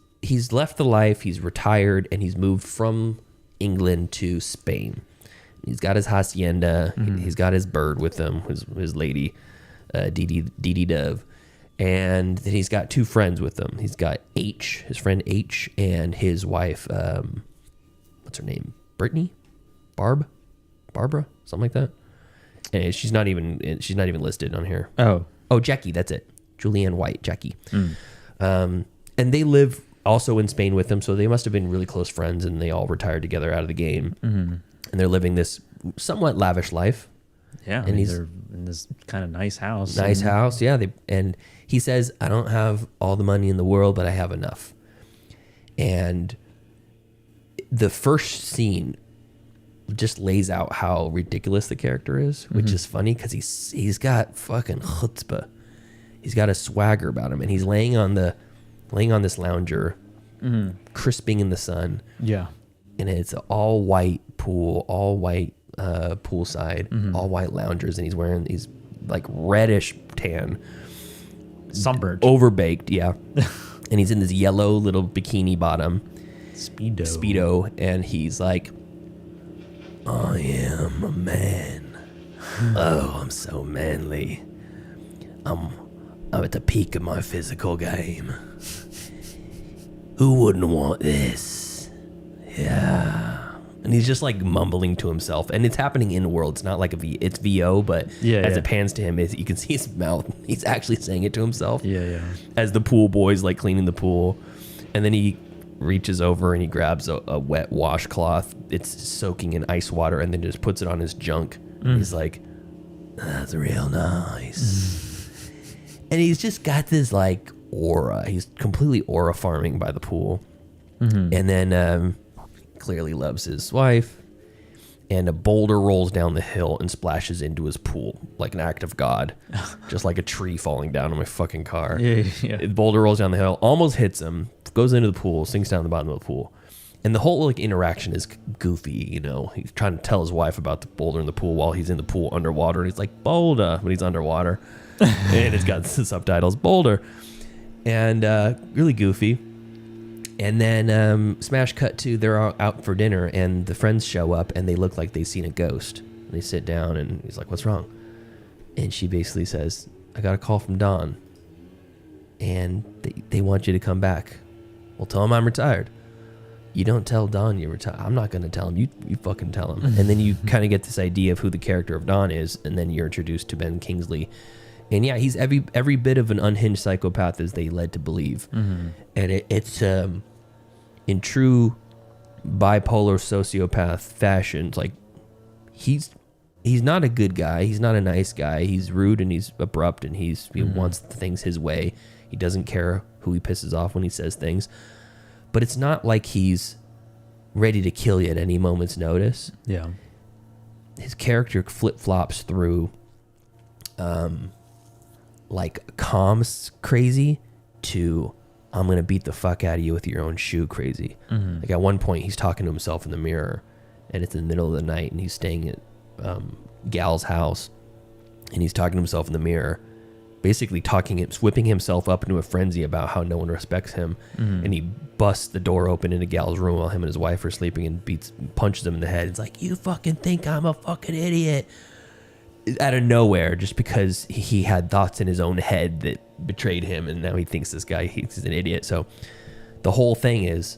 S6: left the life, he's retired, and he's moved from England to Spain. He's got his hacienda. He's got his bird with him, his lady, Dee Dee Dove. And then he's got two friends with him. He's got H, his friend H, and his wife, what's her name? Brittany? Barbara? Something like that. And she's not even listed on here. Oh, Jackie, that's it. Julianne White, Jackie. And they live also in Spain with him, so they must have been really close friends, and they all retired together out of the game. And they're living this somewhat lavish life.
S1: Yeah,
S6: and
S1: they're in this kind of nice house.
S6: Yeah. And he says, I don't have all the money in the world, but I have enough. And the first scene just lays out how ridiculous the character is, which is funny because he's got fucking chutzpah. He's got a swagger about him, and he's laying on this lounger, crisping in the sun.
S1: Yeah,
S6: and it's an all white pool, all white poolside, all white loungers, and he's wearing these like reddish tan,
S1: sunburned,
S6: overbaked, yeah. And he's in this yellow little bikini bottom, speedo, and he's like, I am a man. Oh, I'm so manly. I'm at the peak of my physical game. Who wouldn't want this? Yeah. And he's just like mumbling to himself, and it's happening in world. It's not like it's VO, but as it pans to him, you can see his mouth. He's actually saying it to himself.
S1: Yeah.
S6: As the pool boy's like cleaning the pool, and then he reaches over and he grabs a wet washcloth. It's soaking in ice water, and then just puts it on his junk. He's like, that's real nice. And he's just got this like aura. He's completely aura farming by the pool. And then clearly loves his wife. And a boulder rolls down the hill and splashes into his pool like an act of God. Just like a tree falling down on my fucking car.
S1: Yeah.
S6: The boulder rolls down the hill, almost hits him, goes into the pool, sinks down the bottom of the pool. And the whole like interaction is goofy, you know. He's trying to tell his wife about the boulder in the pool while he's in the pool underwater. And he's like, boulder, when he's underwater. And it's got the subtitles, boulder. And really goofy. And then smash cut to they're out for dinner, and the friends show up, and they look like they've seen a ghost. And they sit down, and he's like, what's wrong? And she basically says, I got a call from Don, and they want you to come back. Well, tell him I'm retired. You don't tell Don you're retired. I'm not going to tell him. You fucking tell him. And then you kind of get this idea of who the character of Don is, and then you're introduced to Ben Kingsley. And yeah, he's every bit of an unhinged psychopath as they led to believe. And it's in true bipolar sociopath fashion. It's like he's not a good guy. He's not a nice guy. He's rude and he's abrupt, and he wants things his way. He doesn't care who he pisses off when he says things. But it's not like he's ready to kill you at any moment's notice.
S1: Yeah.
S6: His character flip-flops through like calm crazy to I'm going to beat the fuck out of you with your own shoe crazy. Like at one point he's talking to himself in the mirror, and it's in the middle of the night, and he's staying at Gal's house, and he's talking to himself in the mirror, basically whipping himself up into a frenzy about how no one respects him. And he busts the door open into Gal's room while him and his wife are sleeping, and punches him in the head. It's like, you fucking think I'm a fucking idiot. Out of nowhere, just because he had thoughts in his own head that betrayed him, and now he thinks this guy, he's an idiot. So the whole thing is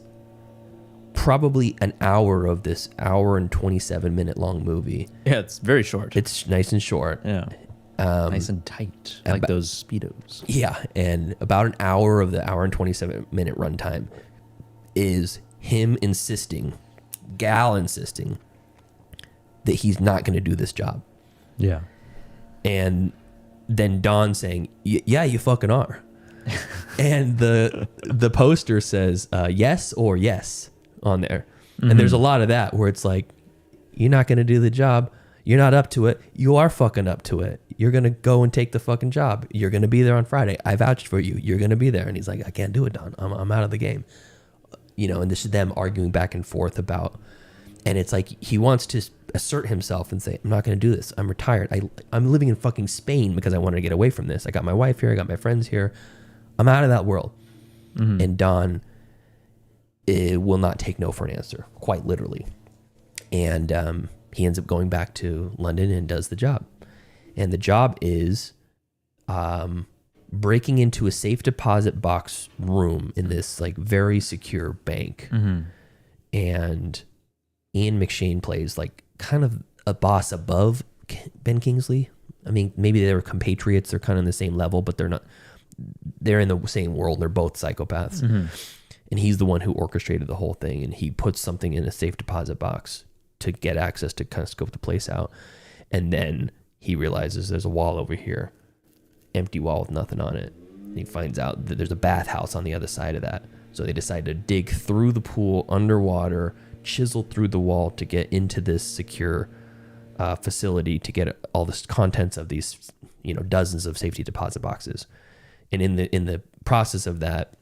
S6: probably an hour of this hour and 27 minute long movie.
S1: Yeah, it's very short.
S6: It's nice and short.
S1: Yeah. Nice and tight, like those Speedos.
S6: Yeah, and about an hour of the hour and 27 minute runtime is him insisting, Gal insisting, that he's not going to do this job.
S1: Yeah.
S6: And then Don saying, yeah, you fucking are. And the poster says yes or yes on there. And there's a lot of that where it's like, you're not going to do the job. You're not up to it. You are fucking up to it. You're going to go and take the fucking job. You're going to be there on Friday. I vouched for you. You're going to be there. And he's like, I can't do it, Don. I'm out of the game. You know, and this is them arguing back and forth about, and it's like he wants to assert himself and say, I'm not going to do this. I'm retired. I'm living in fucking Spain because I wanted to get away from this. I got my wife here. I got my friends here. I'm out of that world. And Don will not take no for an answer, quite literally. And he ends up going back to London and does the job. And the job is breaking into a safe deposit box room in this like very secure bank. And Ian McShane plays like kind of a boss above Ben Kingsley. I mean, maybe they're compatriots. They're kind of on the same level, but they're not. They're in the same world. They're both psychopaths. And he's the one who orchestrated the whole thing. And he puts something in a safe deposit box to get access to kind of scope the place out. And then he realizes there's a wall over here, empty wall with nothing on it. And he finds out that there's a bathhouse on the other side of that. So they decide to dig through the pool underwater, chisel through the wall to get into this secure facility to get all the contents of these, dozens of safety deposit boxes. And in the process of that,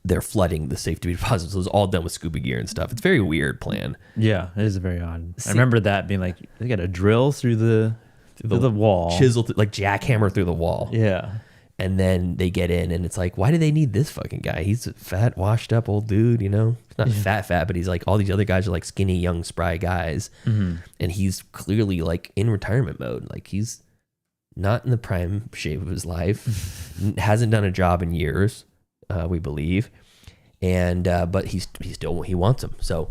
S6: they're flooding the safety deposits. So it was all done with scuba gear and stuff. It's a very weird plan.
S1: Yeah, it is very odd. I remember that being like, they got to drill through the wall.
S6: Chisel, like jackhammer through the wall.
S1: Yeah.
S6: And then they get in, and it's like, why do they need this fucking guy? He's a fat, washed up old dude, He's not fat, but he's like, all these other guys are like skinny, young, spry guys. And he's clearly like in retirement mode. Like he's not in the prime shape of his life, hasn't done a job in years, we believe. And, but he wants him. So,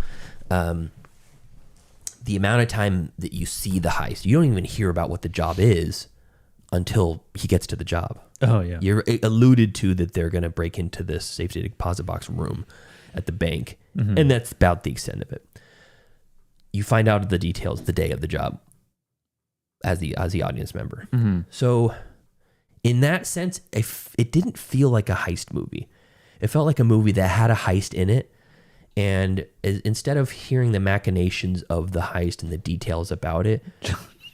S6: the amount of time that you see the heist, you don't even hear about what the job is until he gets to the job.
S1: Oh, yeah.
S6: You're alluded to that they're going to break into this safety deposit box room at the bank. And that's about the extent of it. You find out the details the day of the job as the audience member. So in that sense, it didn't feel like a heist movie. It felt like a movie that had a heist in it. And instead of hearing the machinations of the heist and the details about it,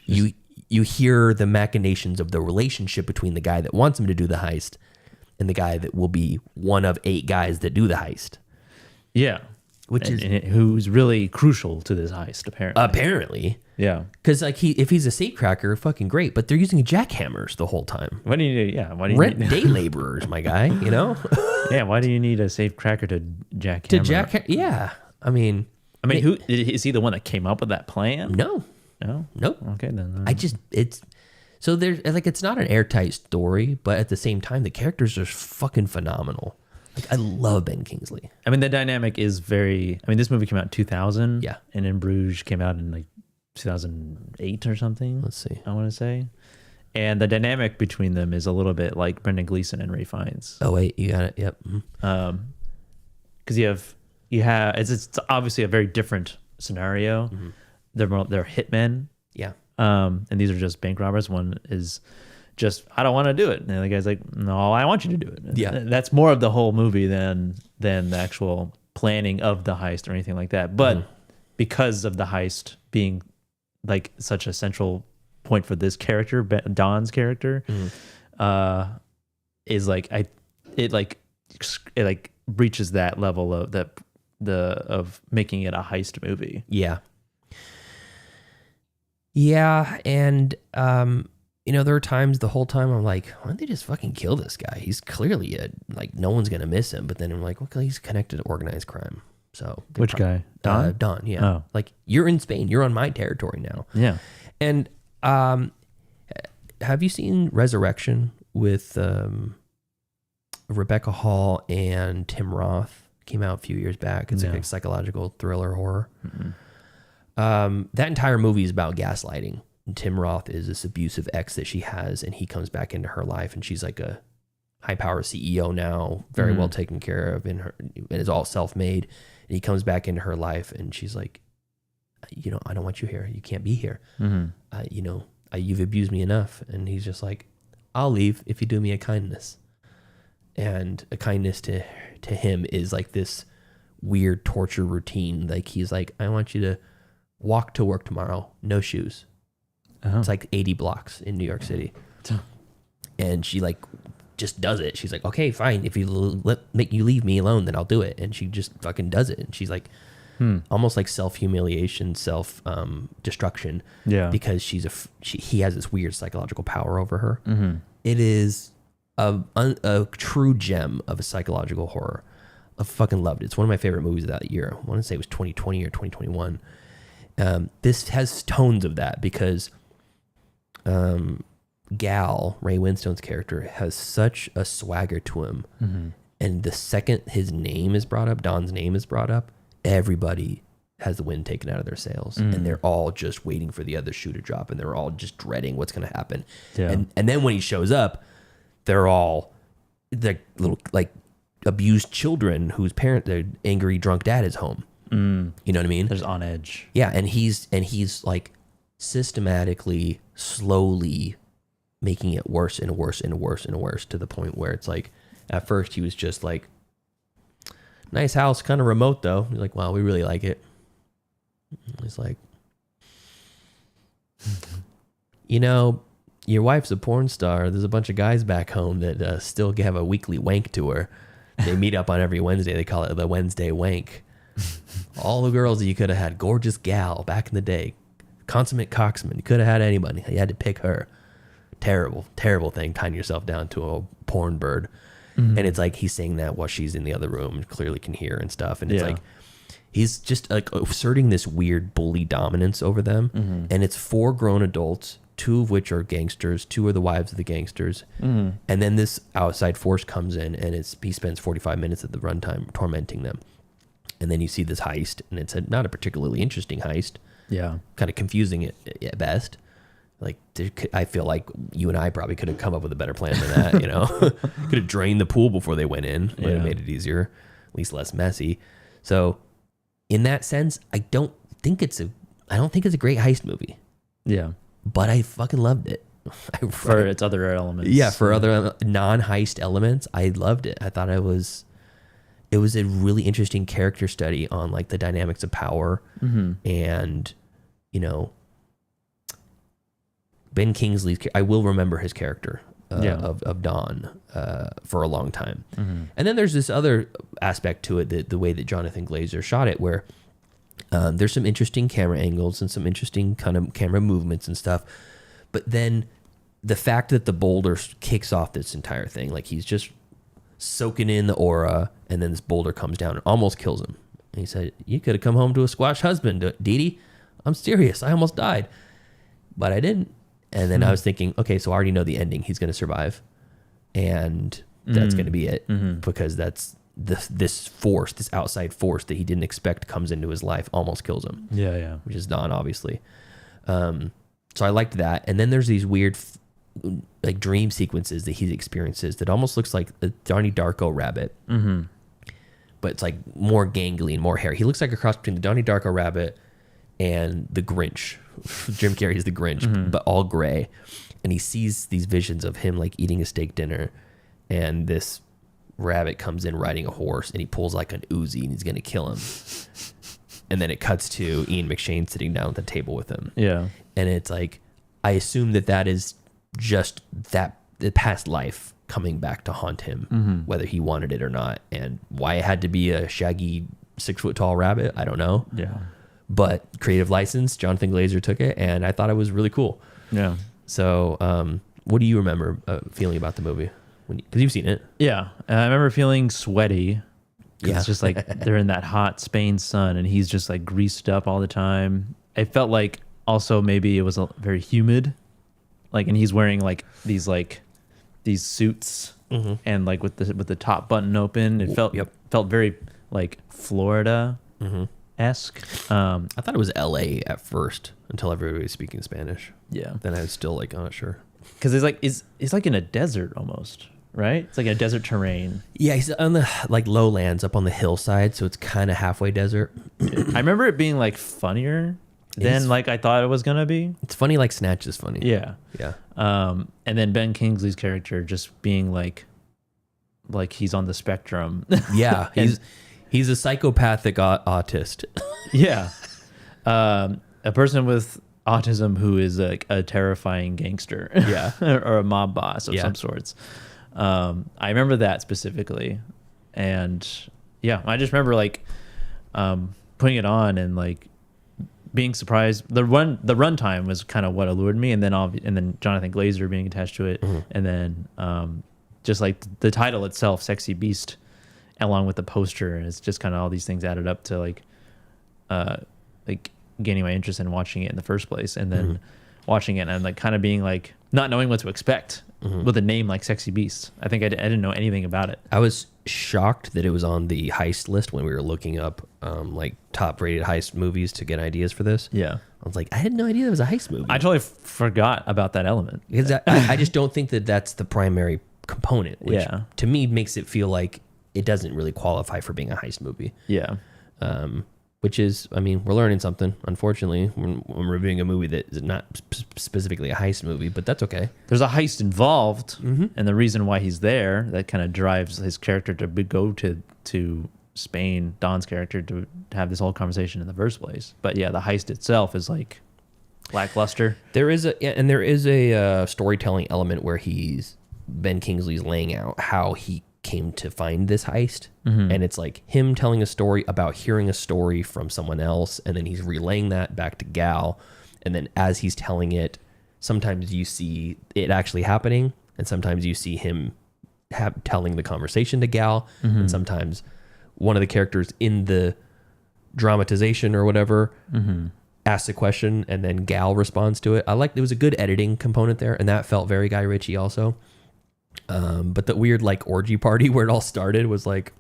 S6: you hear the machinations of the relationship between the guy that wants him to do the heist and the guy that will be one of 8 guys that do the heist.
S1: Yeah. Who's really crucial to this heist, apparently. Yeah.
S6: Because like if he's a safecracker, fucking great, but they're using jackhammers the whole time.
S1: Why do you need? Yeah. Why do you
S6: rent
S1: need,
S6: day laborers, my guy?
S1: Yeah. Why do you need a safecracker to jackhammer?
S6: Yeah. I mean,
S1: who is he? The one that came up with that plan?
S6: No. Nope.
S1: Okay, then.
S6: So there's like it's not an airtight story, but at the same time, the characters are fucking phenomenal. Like I love Ben Kingsley.
S1: I mean, the dynamic is very. I mean, this movie came out in 2000.
S6: Yeah,
S1: and In Bruges came out in like 2008 or something.
S6: Let's see.
S1: I want to say, and the dynamic between them is a little bit like Brendan Gleeson and Ray Fiennes.
S6: Oh wait, you got it. Yep.
S1: Because you have it's obviously a very different scenario. They're hitmen.
S6: Yeah.
S1: And these are just bank robbers. One is just, I don't want to do it. And the other guy's like, no, I want you to do it. And
S6: yeah.
S1: That's more of the whole movie than the actual planning of the heist or anything like that. But because of the heist being like such a central point for this character, Don's character, is like, it breaches that level of of making it a heist movie.
S6: Yeah. Yeah, and there are times the whole time I'm like, why don't they just fucking kill this guy? He's clearly like no one's gonna miss him. But then I'm like, okay, he's connected to organized crime. So
S1: which guy? Don?
S6: Don, yeah. Oh. Like you're in Spain, you're on my territory now.
S1: Yeah.
S6: And have you seen Resurrection with Rebecca Hall and Tim Roth? Came out a few years back. It's like a psychological thriller horror. That entire movie is about gaslighting. And Tim Roth is this abusive ex that she has, and he comes back into her life, and she's like a high power CEO now, very well taken care of, and is all self-made. And he comes back into her life, and she's like, I don't want you here. You can't be here. You've abused me enough. And he's just like, I'll leave if you do me a kindness. And a kindness to him is like this weird torture routine. Like he's like, I want you to walk to work tomorrow, no shoes. It's like 80 blocks in New York City. And she like just does it. She's like, okay, fine. If you make you leave me alone, then I'll do it. And she just fucking does it. And she's like, almost like self-humiliation, self-destruction.
S1: Yeah.
S6: Because he has this weird psychological power over her. It is a true gem of a psychological horror. I fucking loved it. It's one of my favorite movies of that year. I want to say it was 2020 or 2021. This has tones of that because Gal, Ray Winstone's character, has such a swagger to him. And the second his name is brought up, Don's name is brought up, everybody has the wind taken out of their sails. And they're all just waiting for the other shoe to drop, and they're all just dreading what's going to happen.
S1: Yeah.
S6: And then when he shows up, they're little like abused children whose their angry drunk dad is home. You know what I mean?
S1: There's on edge.
S6: Yeah, and he's like systematically, slowly making it worse and worse and worse and worse, to the point where it's like, at first he was just like, nice house, kind of remote though. He's like, wow, we really like it. He's like, you know, your wife's a porn star. There's a bunch of guys back home that still have a weekly wank tour. They meet up on every Wednesday. They call it the Wednesday wank. All the girls that you could have had, gorgeous gal back in the day, consummate coxman. You could have had anybody. You had to pick her. Terrible, terrible thing, tying yourself down to a porn bird. And it's like he's saying that while she's in the other room, clearly can hear and stuff. And it's like he's just like asserting this weird bully dominance over them. And it's 4 grown adults, 2 of which are gangsters, 2 are the wives of the gangsters. And then this outside force comes in, and he spends 45 minutes at the runtime tormenting them. And then you see this heist, and it's not a particularly interesting heist.
S1: Yeah.
S6: Kind of confusing at best. Like, I feel like you and I probably could have come up with a better plan than that, you know? Could have drained the pool before they went in. Would have made it easier, at least less messy. So, in that sense, I don't think it's a great heist movie.
S1: Yeah.
S6: But I fucking loved it.
S1: For its other elements.
S6: Yeah, for other non-heist elements, I loved it. I thought it was a really interesting character study on like the dynamics of power and, you know, Ben Kingsley's. I will remember his character of Don for a long time. And then there's this other aspect to it, the way that Jonathan Glazer shot it, where there's some interesting camera angles and some interesting kind of camera movements and stuff. But then the fact that the boulder kicks off this entire thing, like he's just soaking in the aura, and then this boulder comes down and almost kills him. And he said, "You could have come home to a squash husband, Dee Dee. I'm serious. I almost died, but I didn't." And then I was thinking, okay, so I already know the ending. He's going to survive, and that's going to be it, because that's this force, this outside force that he didn't expect comes into his life, almost kills him.
S1: Yeah.
S6: Which is Don, obviously. So I liked that. And then there's these weird like dream sequences that he experiences that almost looks like a Donnie Darko rabbit, but it's like more gangly and more hair. He looks like a cross between the Donnie Darko rabbit and the Grinch. Jim Carrey's the Grinch, but all gray. And he sees these visions of him like eating a steak dinner, and this rabbit comes in riding a horse, and he pulls like an Uzi, and he's going to kill him. And then it cuts to Ian McShane sitting down at the table with him.
S1: Yeah.
S6: And it's like, I assume that is just that the past life coming back to haunt him, whether he wanted it or not. And why it had to be a shaggy 6-foot tall rabbit, I don't know.
S1: Yeah.
S6: But creative license, Jonathan Glazer took it, and I thought it was really cool.
S1: Yeah.
S6: So, what do you remember feeling about the movie? Because you've seen it.
S1: Yeah. I remember feeling sweaty.
S6: Yeah.
S1: It's just like they're in that hot Spain sun, and he's just like greased up all the time. It felt like also maybe it was very humid. Like, and he's wearing like these suits and like with the top button open. It felt very like Florida esque.
S6: I thought it was LA at first until everybody was speaking Spanish.
S1: Yeah.
S6: Then I was still like, oh, sure.
S1: Because it's like in a desert almost, right? It's like a desert terrain.
S6: Yeah, he's on the like lowlands up on the hillside, so it's kind of halfway desert.
S1: I remember it being like funnier than like I thought it was gonna be.
S6: It's funny like Snatch is funny.
S1: Yeah.
S6: Yeah.
S1: And then Ben Kingsley's character just being like he's on the spectrum.
S6: Yeah. He's a psychopathic autist.
S1: Yeah. A person with autism who is like a terrifying gangster.
S6: Yeah.
S1: Or a mob boss of some sorts. I remember that specifically. And yeah, I just remember like putting it on and like being surprised. The runtime was kind of what allured me, and then Jonathan Glazer being attached to it, and then just like the title itself, Sexy Beast, along with the poster, and it's just kind of all these things added up to like gaining my interest in watching it in the first place, and then watching it and like kind of being like not knowing what to expect with a name like Sexy Beast. I think I didn't know anything about it.
S10: I was shocked that it was on the heist list when we were looking up like top rated heist movies to get ideas for this.
S1: Yeah.
S10: I was like, I had no idea it was a heist movie.
S1: I totally forgot about that element.
S10: Because I just don't think that that's the primary component, which to me makes it feel like it doesn't really qualify for being a heist movie.
S1: Yeah.
S10: Which is, I mean, we're learning something, unfortunately, when reviewing a movie that is not specifically a heist movie, but that's okay.
S1: There's a heist involved, and the reason why he's there, that kind of drives his character to go to Spain, Don's character, to have this whole conversation in the first place. But yeah, the heist itself is like lackluster.
S10: There is a storytelling element where Ben Kingsley's laying out how he came to find this heist, and it's like him telling a story about hearing a story from someone else, and then he's relaying that back to Gal, and then as he's telling it, sometimes you see it actually happening, and sometimes you see him telling the conversation to Gal, and sometimes one of the characters in the dramatization or whatever asks a question, and then Gal responds to it. There was a good editing component there, and that felt very Guy Ritchie also. But the weird like orgy party where it all started was like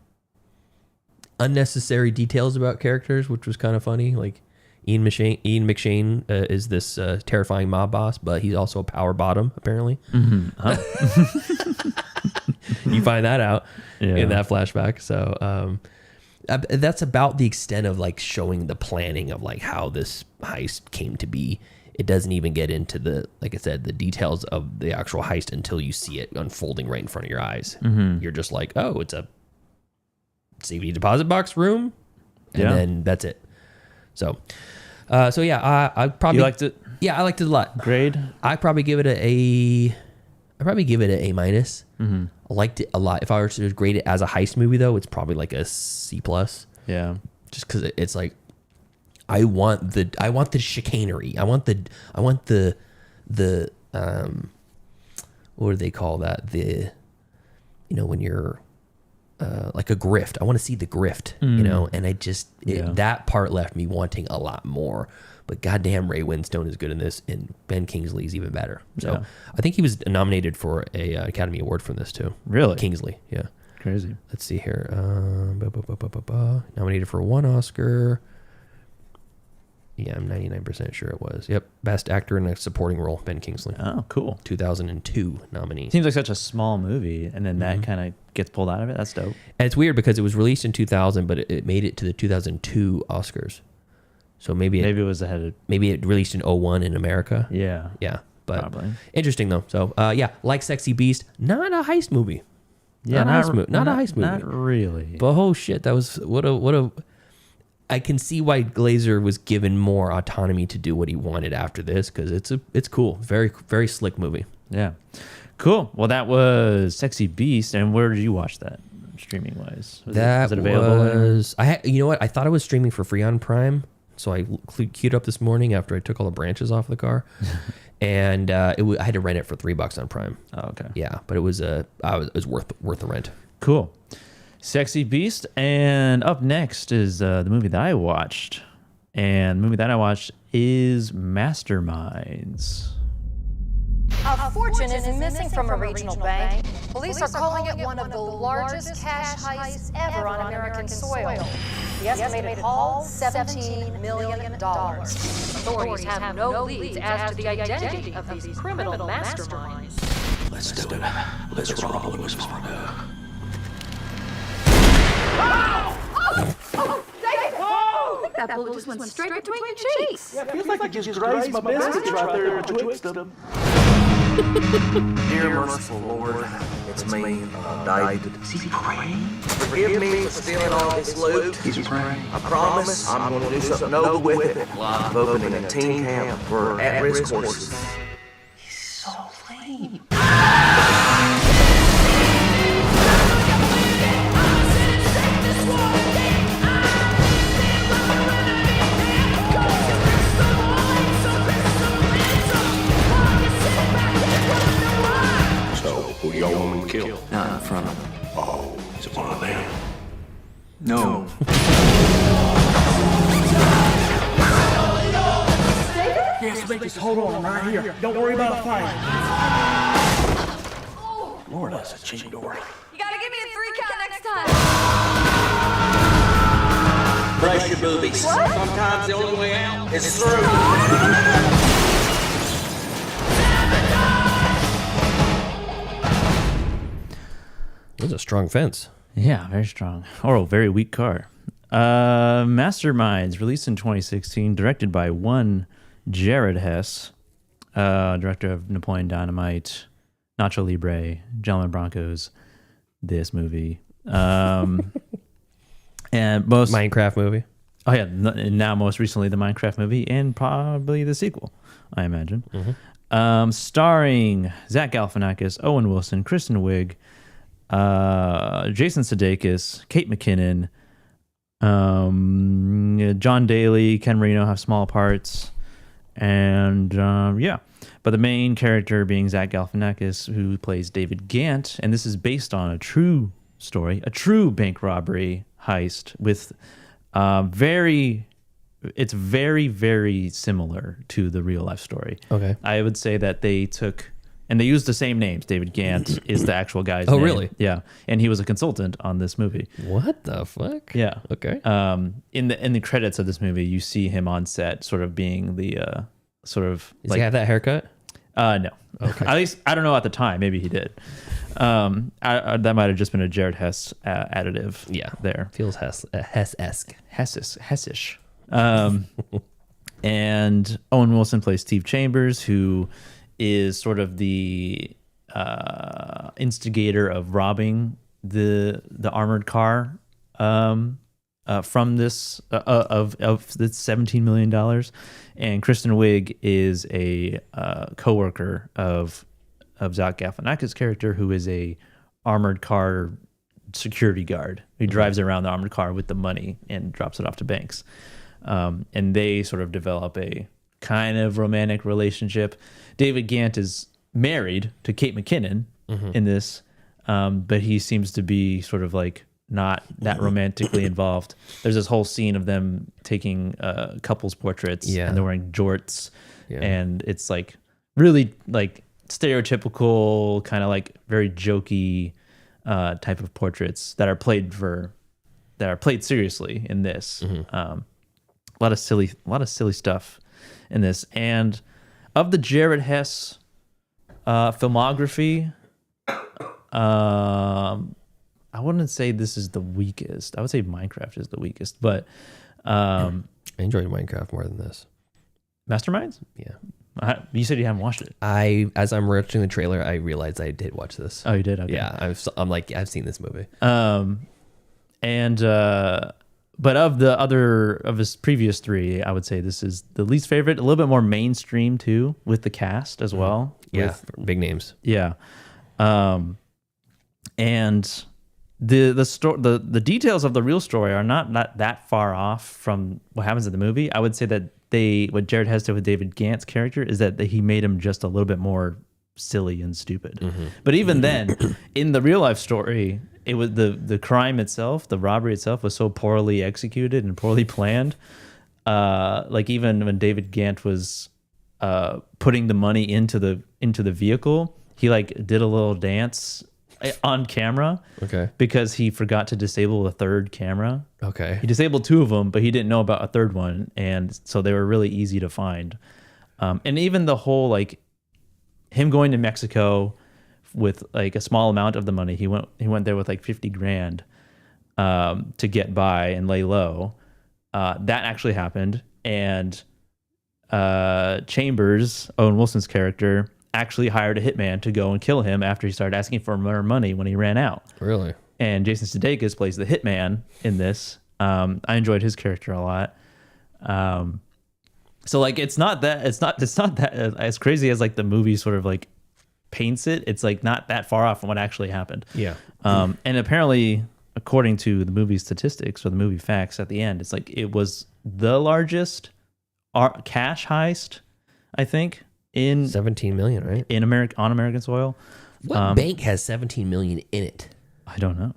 S10: unnecessary details about characters, which was kind of funny. Like Ian McShane is this terrifying mob boss, but he's also a power bottom apparently. You find that out in that flashback. So that's about the extent of like showing the planning of like how this heist came to be. It doesn't even get into the, like I said, the details of the actual heist until you see it unfolding right in front of your eyes. You're just like, oh, it's a safety deposit box room, and then that's it. So yeah, I probably
S1: liked it.
S10: Yeah, I liked it a lot.
S1: Grade?
S10: I probably give it A minus. I liked it a lot. If I were to grade it as a heist movie, though, it's probably like a C plus.
S1: Yeah,
S10: just because it's like. I want the chicanery. I want the what do they call that? When you're like a grift. I want to see the grift, and I just that part left me wanting a lot more. But goddamn, Ray Winstone is good in this, and Ben Kingsley is even better. So I think he was nominated for a Academy Award for this too.
S1: Really,
S10: Kingsley? Yeah,
S1: crazy.
S10: Let's see here. Nominated for 1 Oscar. Yeah, I'm 99% sure it was. Yep. Best actor in a supporting role, Ben Kingsley.
S1: Oh, cool.
S10: 2002 nominee.
S1: Seems like such a small movie, and then that kind of gets pulled out of it. That's dope.
S10: And it's weird because it was released in 2000, but it made it to the 2002 Oscars. So maybe it was ahead of... Maybe it released in 2001 in America.
S1: Yeah.
S10: Yeah. But
S1: probably.
S10: Interesting, though. So, yeah, like Sexy Beast, not a heist movie.
S1: Yeah,
S10: not a heist movie.
S1: Not really.
S10: But oh, shit, that was... What a... I can see why Glazer was given more autonomy to do what he wanted after this, because it's cool. Very, very slick movie.
S1: Yeah. Cool. Well, that was Sexy Beast. And where did you watch that, streaming wise? Was it available?
S10: You know what? I thought it was streaming for free on Prime, so I queued up this morning after I took all the branches off the car, and I had to rent it for $3 on Prime.
S1: Oh, okay.
S10: Yeah, but it was worth the rent.
S1: Cool. Sexy Beast. And up next is the movie that I watched. And the movie that I watched is Masterminds.
S11: A fortune is missing from a regional bank. Police are calling it one of the largest cash heists ever on American soil. The estimated haul, $17 million. Authorities have no leads as to the identity of these criminal masterminds.
S9: Let's do it. Let's rob Louis Fargo.
S11: That bullet just went straight between your cheeks.
S4: Yeah, feels like it just grazed my biscuits right there betwixt them.
S12: Dear merciful Lord, it's me, David. Is he praying? Forgive me for stealing all this loot.
S9: He's praying.
S12: I promise I'm going to do something noble with it. I'm opening a teen camp for at-risk horses.
S9: He's so lame. Who y'all want me to kill? Not in front of them. Oh, is it one of them? No.
S11: Yes,
S8: Just hold on right here. Don't worry about a fight. Lord, that's a cheap door.
S11: You gotta give me a 3 count next time.
S12: Brace your boobies. Sometimes the only way out is through.
S10: It was a strong fence.
S1: Yeah, very strong. Or a very weak car. Masterminds, released in 2016, directed by one Jared Hess, director of Napoleon Dynamite, Nacho Libre, Gentleman Broncos, this movie. And most
S10: Minecraft movie.
S1: Oh yeah, and now most recently the Minecraft movie and probably the sequel, I imagine. Starring Zach Galifianakis, Owen Wilson, Kristen Wiig, Jason Sudeikis, Kate McKinnon, John Daly, Ken Marino have small parts, and yeah. But the main character being Zach Galifianakis, who plays David Gant, and this is based on a true story, a true bank robbery heist with it's very, very similar to the real life story.
S10: Okay.
S1: I would say that they took, and they used the same names. David Gant is the actual guy's name.
S10: Oh, really?
S1: Yeah. And he was a consultant on this movie.
S10: What the fuck?
S1: Yeah.
S10: Okay.
S1: In the credits of this movie, you see him on set sort of being the sort of
S10: Does he have that haircut?
S1: No. Okay. At least, I don't know at the time. Maybe he did. That might have just been a Jared Hess additive.
S10: Yeah.
S1: There.
S10: Feels Hess-esque.
S1: Hessish. And Owen Wilson plays Steve Chambers, who is sort of the instigator of robbing the armored car from this of the $17 million. And Kristen Wiig is a coworker of Zach Galifianakis' character, who is a armored car security guard who drives around the armored car with the money and drops it off to banks. And they sort of develop a kind of romantic relationship. David Gant is married to Kate McKinnon in this, but he seems to be sort of like not that romantically involved. There's this whole scene of them taking couples portraits, and they're wearing jorts, and it's like really like stereotypical, kind of like very jokey type of portraits that are played seriously in this. A lot of silly stuff in this. And of the Jared Hess filmography, I wouldn't say this is the weakest. I would say Minecraft is the weakest, but
S10: I enjoyed Minecraft more than this.
S1: Masterminds?
S10: Yeah.
S1: You said you haven't watched it.
S10: As I'm watching the trailer, I realized I did watch this.
S1: Oh, you did? Okay.
S10: Yeah, I'm like, I've seen this movie.
S1: But of his previous three, I would say this is the least favorite. A little bit more mainstream too, with the cast as well.
S10: Yeah, big names.
S1: Yeah, and the details of the real story are not that far off from what happens in the movie. I would say that what Jared Hess did with David Gant's character is that he made him just a little bit more silly and stupid. But even then, in the real life story, it was the crime itself, the robbery itself, was so poorly executed and poorly planned. Like even when David Gant was putting the money into the vehicle, he like did a little dance on camera.
S10: Okay.
S1: Because he forgot to disable a third camera.
S10: Okay.
S1: He disabled two of them, but he didn't know about a third one, and so they were really easy to find. And even the whole like him going to Mexico with like a small amount of the money, he went there with like 50 grand to get by and lay low. That actually happened, and Chambers, Owen Wilson's character, actually hired a hitman to go and kill him after he started asking for more money when he ran out.
S10: Really?
S1: And Jason Sudeikis plays the hitman in this. I enjoyed his character a lot. So like it's not that as crazy as like the movie sort of like paints it. It's like not that far off from what actually happened.
S10: Yeah.
S1: And apparently, according to the movie statistics or the movie facts at the end, it's like it was the largest cash heist, I think, in
S10: 17 million, right?
S1: In American soil.
S10: What bank has 17 million in it?
S1: I don't know.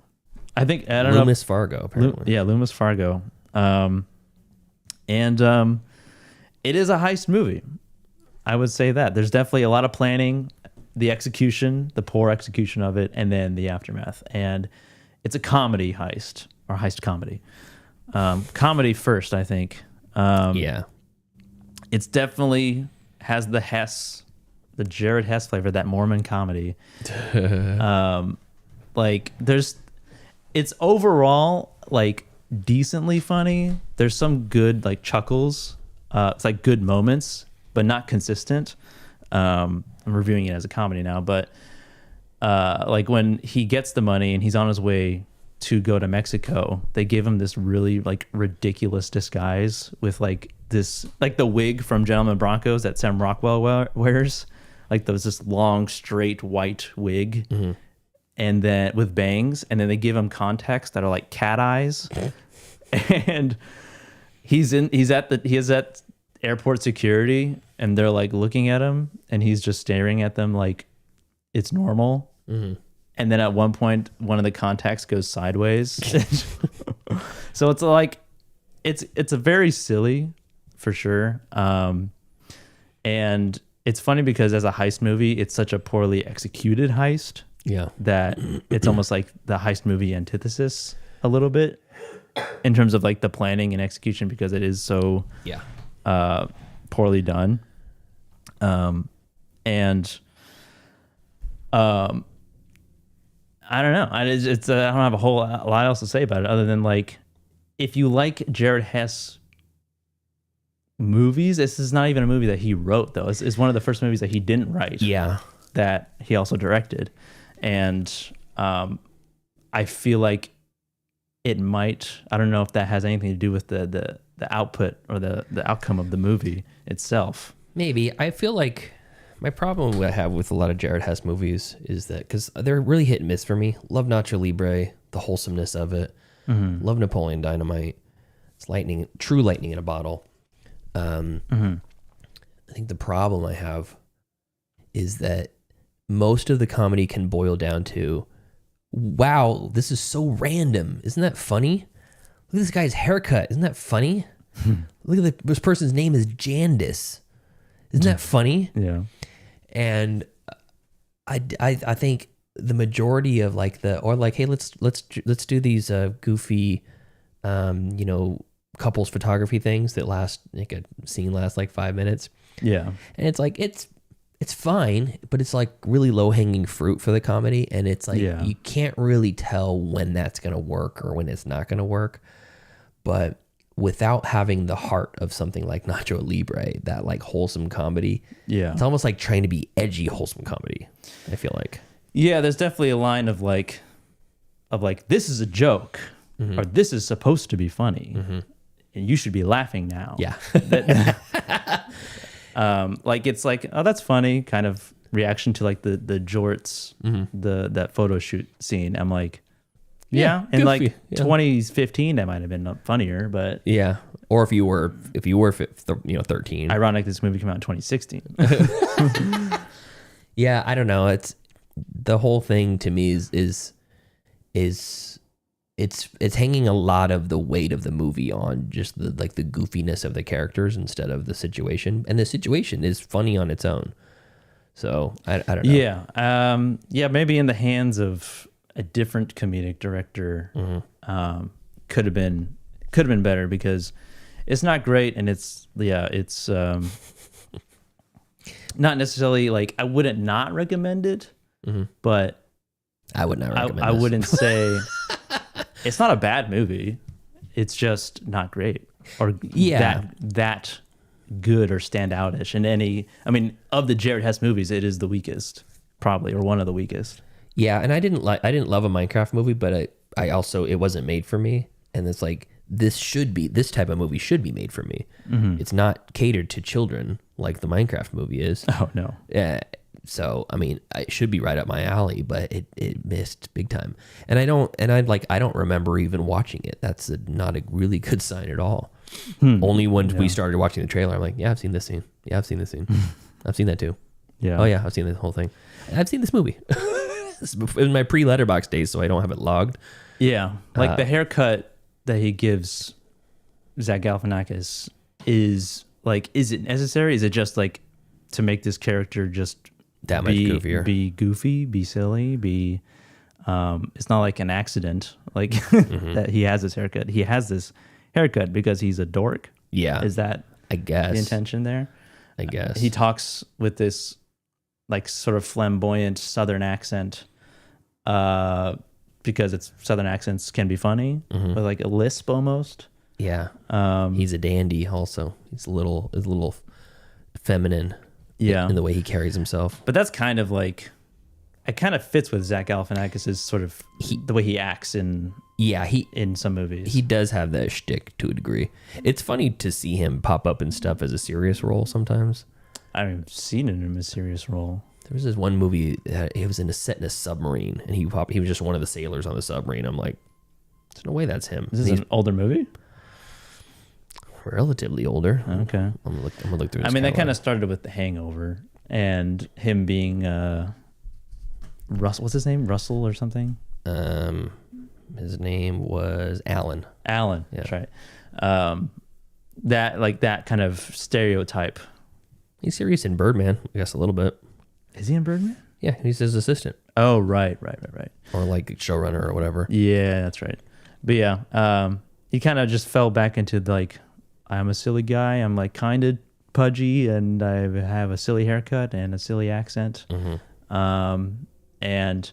S1: I don't know.
S10: Loomis Fargo, apparently.
S1: Loomis Fargo. And it is a heist movie. I would say that there's definitely a lot of planning, the execution, the poor execution of it, and then the aftermath. And it's a comedy heist or heist comedy. Comedy first, I think.
S10: Yeah.
S1: It's definitely has the Jared Hess flavor, that Mormon comedy. Like it's overall like decently funny. There's some good like chuckles. It's like good moments, but not consistent. I'm reviewing it as a comedy now, but like when he gets the money and he's on his way to go to Mexico, they give him this really like ridiculous disguise with like this, like the wig from Gentleman Broncos that Sam Rockwell wears, like this long straight white wig, and then with bangs, and then they give him contacts that are like cat eyes, and he is at airport security, and they're like looking at him, and he's just staring at them like it's normal. And then at one point, one of the contacts goes sideways. So it's like, it's a very silly, for sure. And it's funny because as a heist movie, it's such a poorly executed heist.
S10: Yeah.
S1: That it's almost like the heist movie antithesis a little bit in terms of like the planning and execution, because it is so poorly done. I don't know. I don't have a whole lot else to say about it other than like, if you like Jared Hess movies, this is not even a movie that he wrote though. It's one of the first movies that he didn't write.
S10: Yeah.
S1: That he also directed. And I feel like it might, I don't know if that has anything to do with the output or the outcome of the movie itself.
S10: Maybe. I feel like my problem I have with a lot of Jared Hess movies is that, because they're really hit and miss for me. Love Nacho Libre, the wholesomeness of it. Love Napoleon Dynamite. It's true lightning in a bottle. I think the problem I have is that most of the comedy can boil down to, wow, this is so random. Isn't that funny? Look at this guy's haircut. Isn't that funny? Look at this person's name is Jandis. Isn't that funny?
S1: Yeah.
S10: And I think the majority of like hey, let's do these goofy couples photography things that last like a scene lasts like 5 minutes.
S1: Yeah.
S10: And it's like it's fine, but it's like really low hanging fruit for the comedy, and it's like you can't really tell when that's gonna work or when it's not gonna work. But without having the heart of something like Nacho Libre, that like wholesome comedy, it's almost like trying to be edgy wholesome comedy, I feel like.
S1: Yeah, there's definitely a line of like this is a joke, or this is supposed to be funny, and you should be laughing now.
S10: Yeah.
S1: Like it's like, oh, that's funny kind of reaction to like the jorts, that photo shoot scene. I'm like, yeah, and like 2015 that might have been funnier, but
S10: or if you were 13.
S1: Ironic, this movie came out in 2016.
S10: Yeah, I don't know. It's the whole thing to me is it's hanging a lot of the weight of the movie on just the goofiness of the characters instead of the situation, and the situation is funny on its own. So I don't know.
S1: Yeah, maybe in the hands of a different comedic director, could have been better, because it's not great, and it's not necessarily like, I wouldn't not recommend it, but
S10: I would not recommend
S1: I wouldn't say it's not a bad movie. It's just not great, or that good or stand outish in any. I mean, of the Jared Hess movies, it is the weakest, probably, or one of the weakest.
S10: Yeah, and I didn't love a Minecraft movie, but I also, it wasn't made for me, and it's like this type of movie should be made for me. It's not catered to children like the Minecraft movie is.
S1: Oh no.
S10: Yeah. So I mean, it should be right up my alley, but it missed big time. And I don't remember even watching it. That's not a really good sign at all. Only when we started watching the trailer, I'm like, yeah, I've seen this scene. Yeah, I've seen this scene. I've seen that too.
S1: Yeah.
S10: Oh yeah, I've seen the whole thing. I've seen this movie. In my pre-Letterboxd days, so I don't have it logged.
S1: Yeah, like the haircut that he gives Zach Galifianakis is like, is it necessary? Is it just like to make this character just
S10: that much goofier,
S1: be goofy, be silly, be. It's not like an accident, like that he has this haircut. He has this haircut because he's a dork.
S10: Yeah,
S1: is that
S10: I guess
S1: the intention there?
S10: I guess
S1: he talks with this like sort of flamboyant Southern accent, because it's Southern accents can be funny, but like a lisp almost.
S10: Yeah, he's a dandy. Also, he's a little feminine.
S1: Yeah,
S10: in the way he carries himself.
S1: But that's kind of like, it kind of fits with Zach Galifianakis' sort of the way he acts in in some movies.
S10: He does have that shtick to a degree. It's funny to see him pop up in stuff as a serious role sometimes.
S1: I've seen it in a serious role.
S10: There was this one movie that he was set in a submarine, and he was just one of the sailors on the submarine. I'm like, there's no way that's him.
S1: Is this an older movie?
S10: Relatively older.
S1: Okay.
S10: I'm gonna look through this.
S1: I mean, that kind of started with The Hangover and him being Russell. What's his name? Russell or something?
S10: His name was Alan.
S1: Alan. Yeah. That's right. That kind of stereotype.
S10: He's serious in Birdman, I guess, a little bit.
S1: Is he in Birdman?
S10: Yeah, he's his assistant.
S1: Oh, right.
S10: Or like showrunner or whatever.
S1: Yeah, that's right. But yeah, he kind of just fell back into like, I'm a silly guy. I'm like kind of pudgy, and I have a silly haircut and a silly accent. And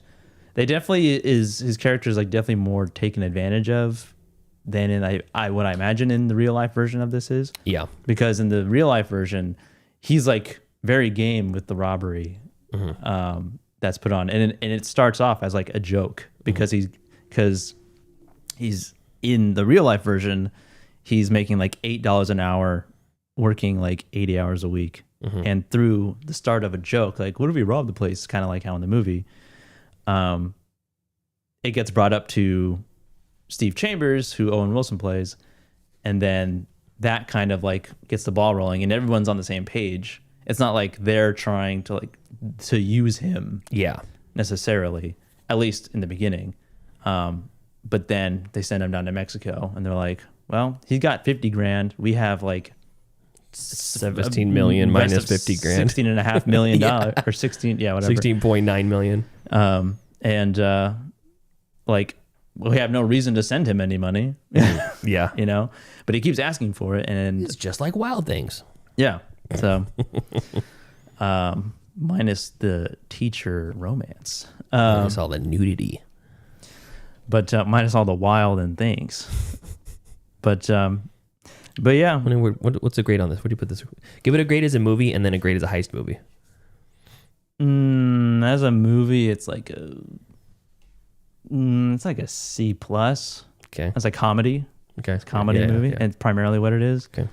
S1: they definitely his character is like definitely more taken advantage of than in what I imagine in the real life version of this is.
S10: Yeah,
S1: because in the real life version, he's like very game with the robbery that's put on, and it starts off as like a joke because he's in the real life version. He's making like $8 an hour, working like 80 hours a week. And through the start of a joke, like, what if we robbed the place? Kind of like how in the movie, it gets brought up to Steve Chambers, who Owen Wilson plays. And then that kind of like gets the ball rolling and everyone's on the same page. It's not like they're trying to use him.
S10: Yeah.
S1: Necessarily, at least in the beginning. But then they send him down to Mexico and they're like, well, he's got 50 grand. We have like
S10: 17 million minus 50 grand.
S1: $16.5 million or 16. Yeah, whatever.
S10: 16.9 million.
S1: Like, we have no reason to send him any money.
S10: Yeah.
S1: You know, but he keeps asking for it. And
S10: it's just like Wild Things.
S1: Yeah. So, minus the teacher romance.
S10: Minus all the nudity.
S1: But minus all the wild and things. But yeah.
S10: What's a grade on this? What do you put this? Give it a grade as a movie and then a grade as a heist movie.
S1: As a movie, it's like a C+.
S10: Okay.
S1: It's a comedy.
S10: Okay.
S1: It's a comedy movie, and it's primarily what it is.
S10: Okay.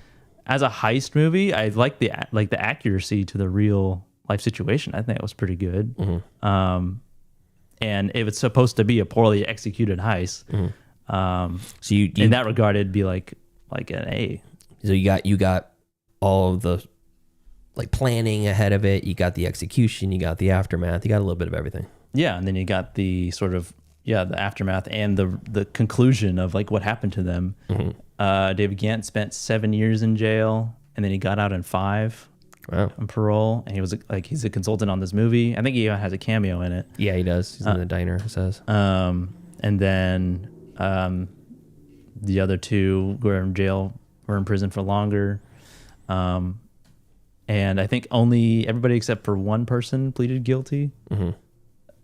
S1: As a heist movie, I like the accuracy to the real life situation. I think it was pretty good. And it was supposed to be a poorly executed heist.
S10: So you
S1: in that regard, it'd be like an A.
S10: So you got all of the like planning ahead of it. You got the execution. You got the aftermath. You got a little bit of everything.
S1: Yeah, and then you got the sort of the aftermath and the conclusion of like what happened to them. David Gant spent 7 years in jail, and then he got out in 5.
S10: Wow.
S1: On parole, and he was like he's a consultant on this movie. I think he has a cameo in it.
S10: Yeah, he does. He's in the diner, it says.
S1: And then the other 2 were in jail or in prison for longer. And I think only everybody except for one person pleaded guilty. I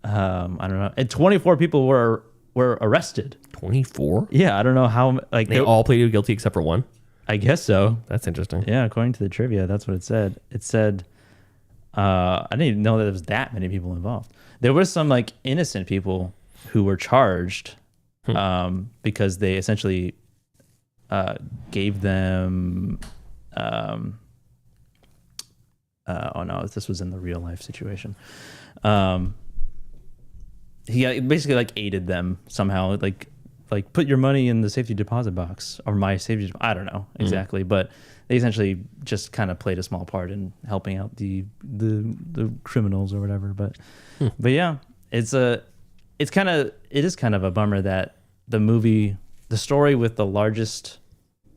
S1: don't know. And 24 people were arrested.
S10: 24?
S1: Yeah, I don't know how. Like
S10: they all pleaded guilty except for one.
S1: I guess so.
S10: That's interesting.
S1: Yeah, according to the trivia, that's what it said. It said, I didn't even know that there was that many people involved. There were some like innocent people who were charged because they essentially gave them. Oh no, this was in the real life situation. He basically like aided them somehow, like put your money in the safety deposit box or my safety. I don't know exactly, but they essentially just kind of played a small part in helping out the criminals or whatever. But yeah, it is kind of a bummer that the story with the largest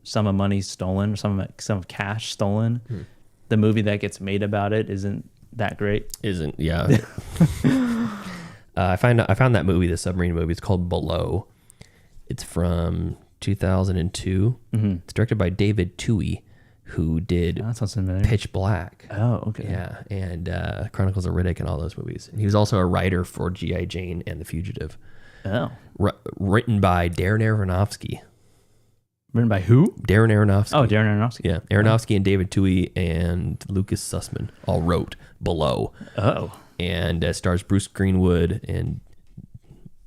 S1: sum of money stolen, some of cash stolen, the movie that gets made about it isn't that great.
S10: Yeah. I found that movie, the submarine movie. It's called Below. It's from 2002. It's directed by David Toohey, who did Pitch Black.
S1: Oh, okay.
S10: Yeah, and Chronicles of Riddick and all those movies. And he was also a writer for G.I. Jane and The Fugitive.
S1: Oh.
S10: Written by Darren Aronofsky.
S1: Written by who?
S10: Darren Aronofsky.
S1: Oh, Darren Aronofsky.
S10: Yeah, Aronofsky and David Toohey and Lucas Sussman all wrote Below.
S1: Oh.
S10: And stars Bruce Greenwood and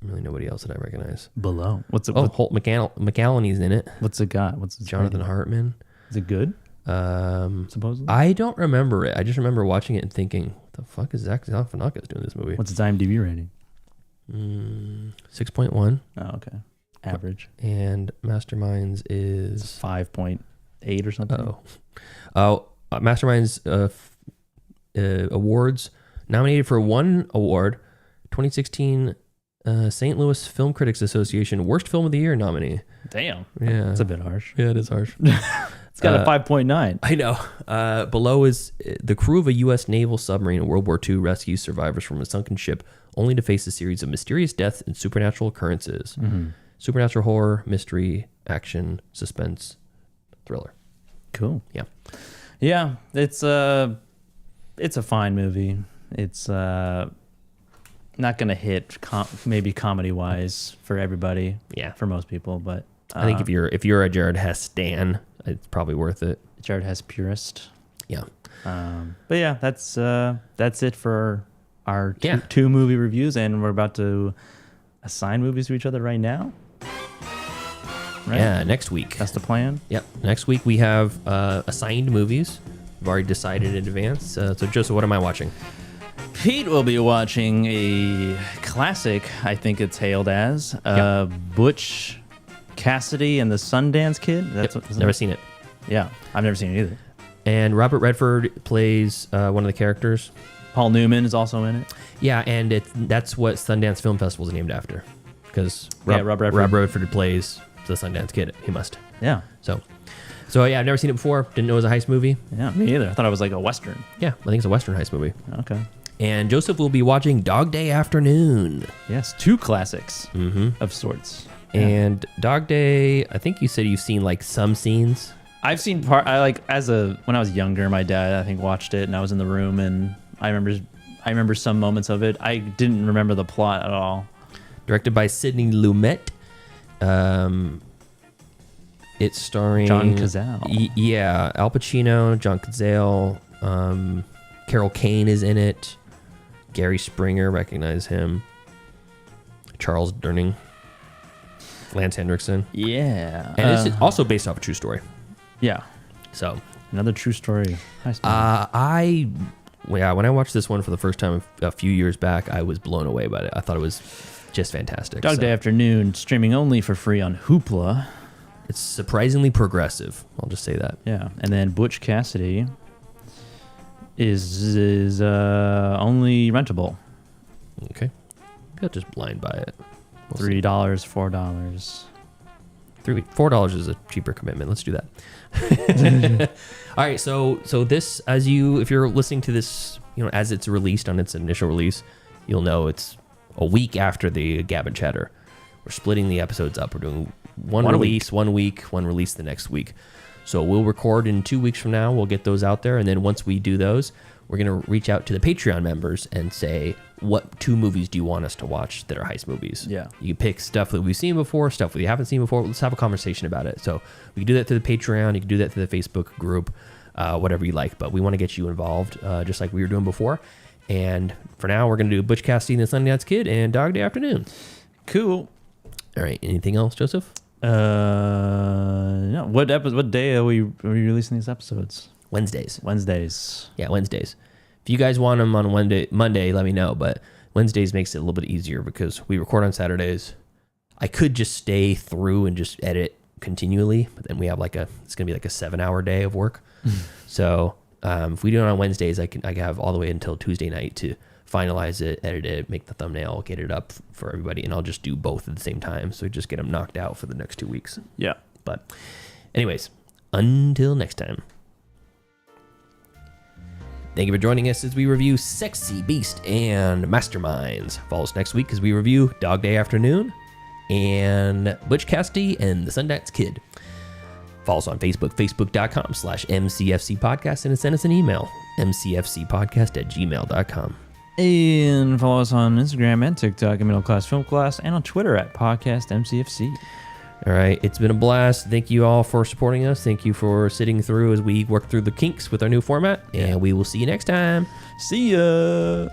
S10: really nobody else that I recognize.
S1: Below. What's it?
S10: Holt McCallany's in it.
S1: What's it got? What's his
S10: Jonathan
S1: rating?
S10: Hartman.
S1: Is it good? Supposedly.
S10: I don't remember it. I just remember watching it and thinking, "The fuck is Zach Galifianakis doing this movie?"
S1: What's its IMDb rating?
S10: 6.1.
S1: Oh, okay. Average.
S10: And Masterminds is
S1: 5.8 or something.
S10: Masterminds awards nominated for one award, 2016 St. Louis Film Critics Association Worst Film of the Year nominee.
S1: Damn.
S10: Yeah,
S1: That's a bit harsh.
S10: Yeah, it is harsh.
S1: It's got a 5.9.
S10: I know. Below is the crew of a U.S. naval submarine in World War II rescues survivors from a sunken ship, only to face a series of mysterious deaths and supernatural occurrences. Supernatural horror, mystery, action, suspense, thriller.
S1: Cool.
S10: Yeah.
S1: Yeah, it's a fine movie. It's not gonna hit maybe comedy wise for everybody.
S10: Yeah,
S1: for most people, but
S10: I think if you're a Jared Hess stan, it's probably worth it.
S1: Jared Hess purist.
S10: Yeah.
S1: But yeah, that's it for our two movie reviews, and we're about to assign movies to each other right now. Right?
S10: Yeah, next week.
S1: That's the plan.
S10: Yep. Next week we have assigned movies. We've already decided in advance. So Joseph, what am I watching?
S1: Pete will be watching a classic, I think it's hailed as, Butch Cassidy and the Sundance Kid.
S10: Never seen it.
S1: Yeah, I've never seen it either.
S10: And Robert Redford plays one of the characters.
S1: Paul Newman is also in it.
S10: Yeah, and that's what Sundance Film Festival is named after. Because Rob Redford plays the Sundance Kid. He must.
S1: Yeah.
S10: So yeah, I've never seen it before. Didn't know it was a heist movie.
S1: Yeah, me either. I thought it was like a Western.
S10: Yeah, I think it's a Western heist movie.
S1: Okay.
S10: And Joseph will be watching Dog Day Afternoon.
S1: Yes, two classics of sorts.
S10: And Dog Day, I think you said you've seen like some scenes.
S1: I've seen when I was younger, my dad I think watched it, and I was in the room, and I remember some moments of it. I didn't remember the plot at all.
S10: Directed by Sidney Lumet. It's starring
S1: John Cazale.
S10: Yeah, Al Pacino, John Cazale, Carol Kane is in it. Gary Springer, recognize him. Charles Durning, Lance Hendrickson.
S1: Yeah,
S10: and it's also based off a true story.
S1: Yeah,
S10: so
S1: another true story.
S10: When I watched this one for the first time a few years back, I was blown away by it. I thought it was just fantastic.
S1: Dog Day Afternoon, streaming only for free on Hoopla.
S10: It's surprisingly progressive. I'll just say that.
S1: Yeah, and then Butch Cassidy is only rentable.
S10: Okay, I'll just blind buy it.
S1: $3, $4.
S10: $4 is a cheaper commitment. Let's do that. All right, so this, if you're listening to this, as it's released on its initial release, you'll know it's a week after the Gab and Chatter. We're splitting the episodes up. We're doing one release 1 week, one release the next week. So we'll record in 2 weeks from now. We'll get those out there, and then once we do those, we're going to reach out to the Patreon members and say, what 2 movies do you want us to watch that are heist movies?
S1: Yeah.
S10: You pick stuff that we've seen before, stuff that you haven't seen before. Let's have a conversation about it. So we can do that through the Patreon. You can do that through the Facebook group, whatever you like. But we want to get you involved, just like we were doing before. And for now, we're going to do Butch Cassidy and the Sundance Kid and Dog Day Afternoon.
S1: Cool.
S10: All right. Anything else, Joseph?
S1: No. What day are we releasing these episodes?
S10: Wednesdays.
S1: Yeah,
S10: Wednesdays. If you guys want them on Monday, let me know. But Wednesdays makes it a little bit easier because we record on Saturdays. I could just stay through and just edit continually, but then we have it's gonna be like a 7-hour day of work. So if we do it on Wednesdays, I can have all the way until Tuesday night to finalize it, edit it, make the thumbnail, get it up for everybody, and I'll just do both at the same time. So just get them knocked out for the next 2 weeks.
S1: Yeah.
S10: But anyways, until next time. Thank you for joining us as we review Sexy Beast and Masterminds. Follow us next week as we review Dog Day Afternoon and Butch Cassidy and the Sundance Kid. Follow us on Facebook, facebook.com/MCFC podcast, and send us an email, mcfcpodcast@gmail.com.
S1: And follow us on Instagram and TikTok at Middle Class Film Class, and on Twitter at Podcast MCFC.
S10: All right, it's been a blast. Thank you all for supporting us. Thank you for sitting through as we work through the kinks with our new format, and we will see you next time.
S1: See ya.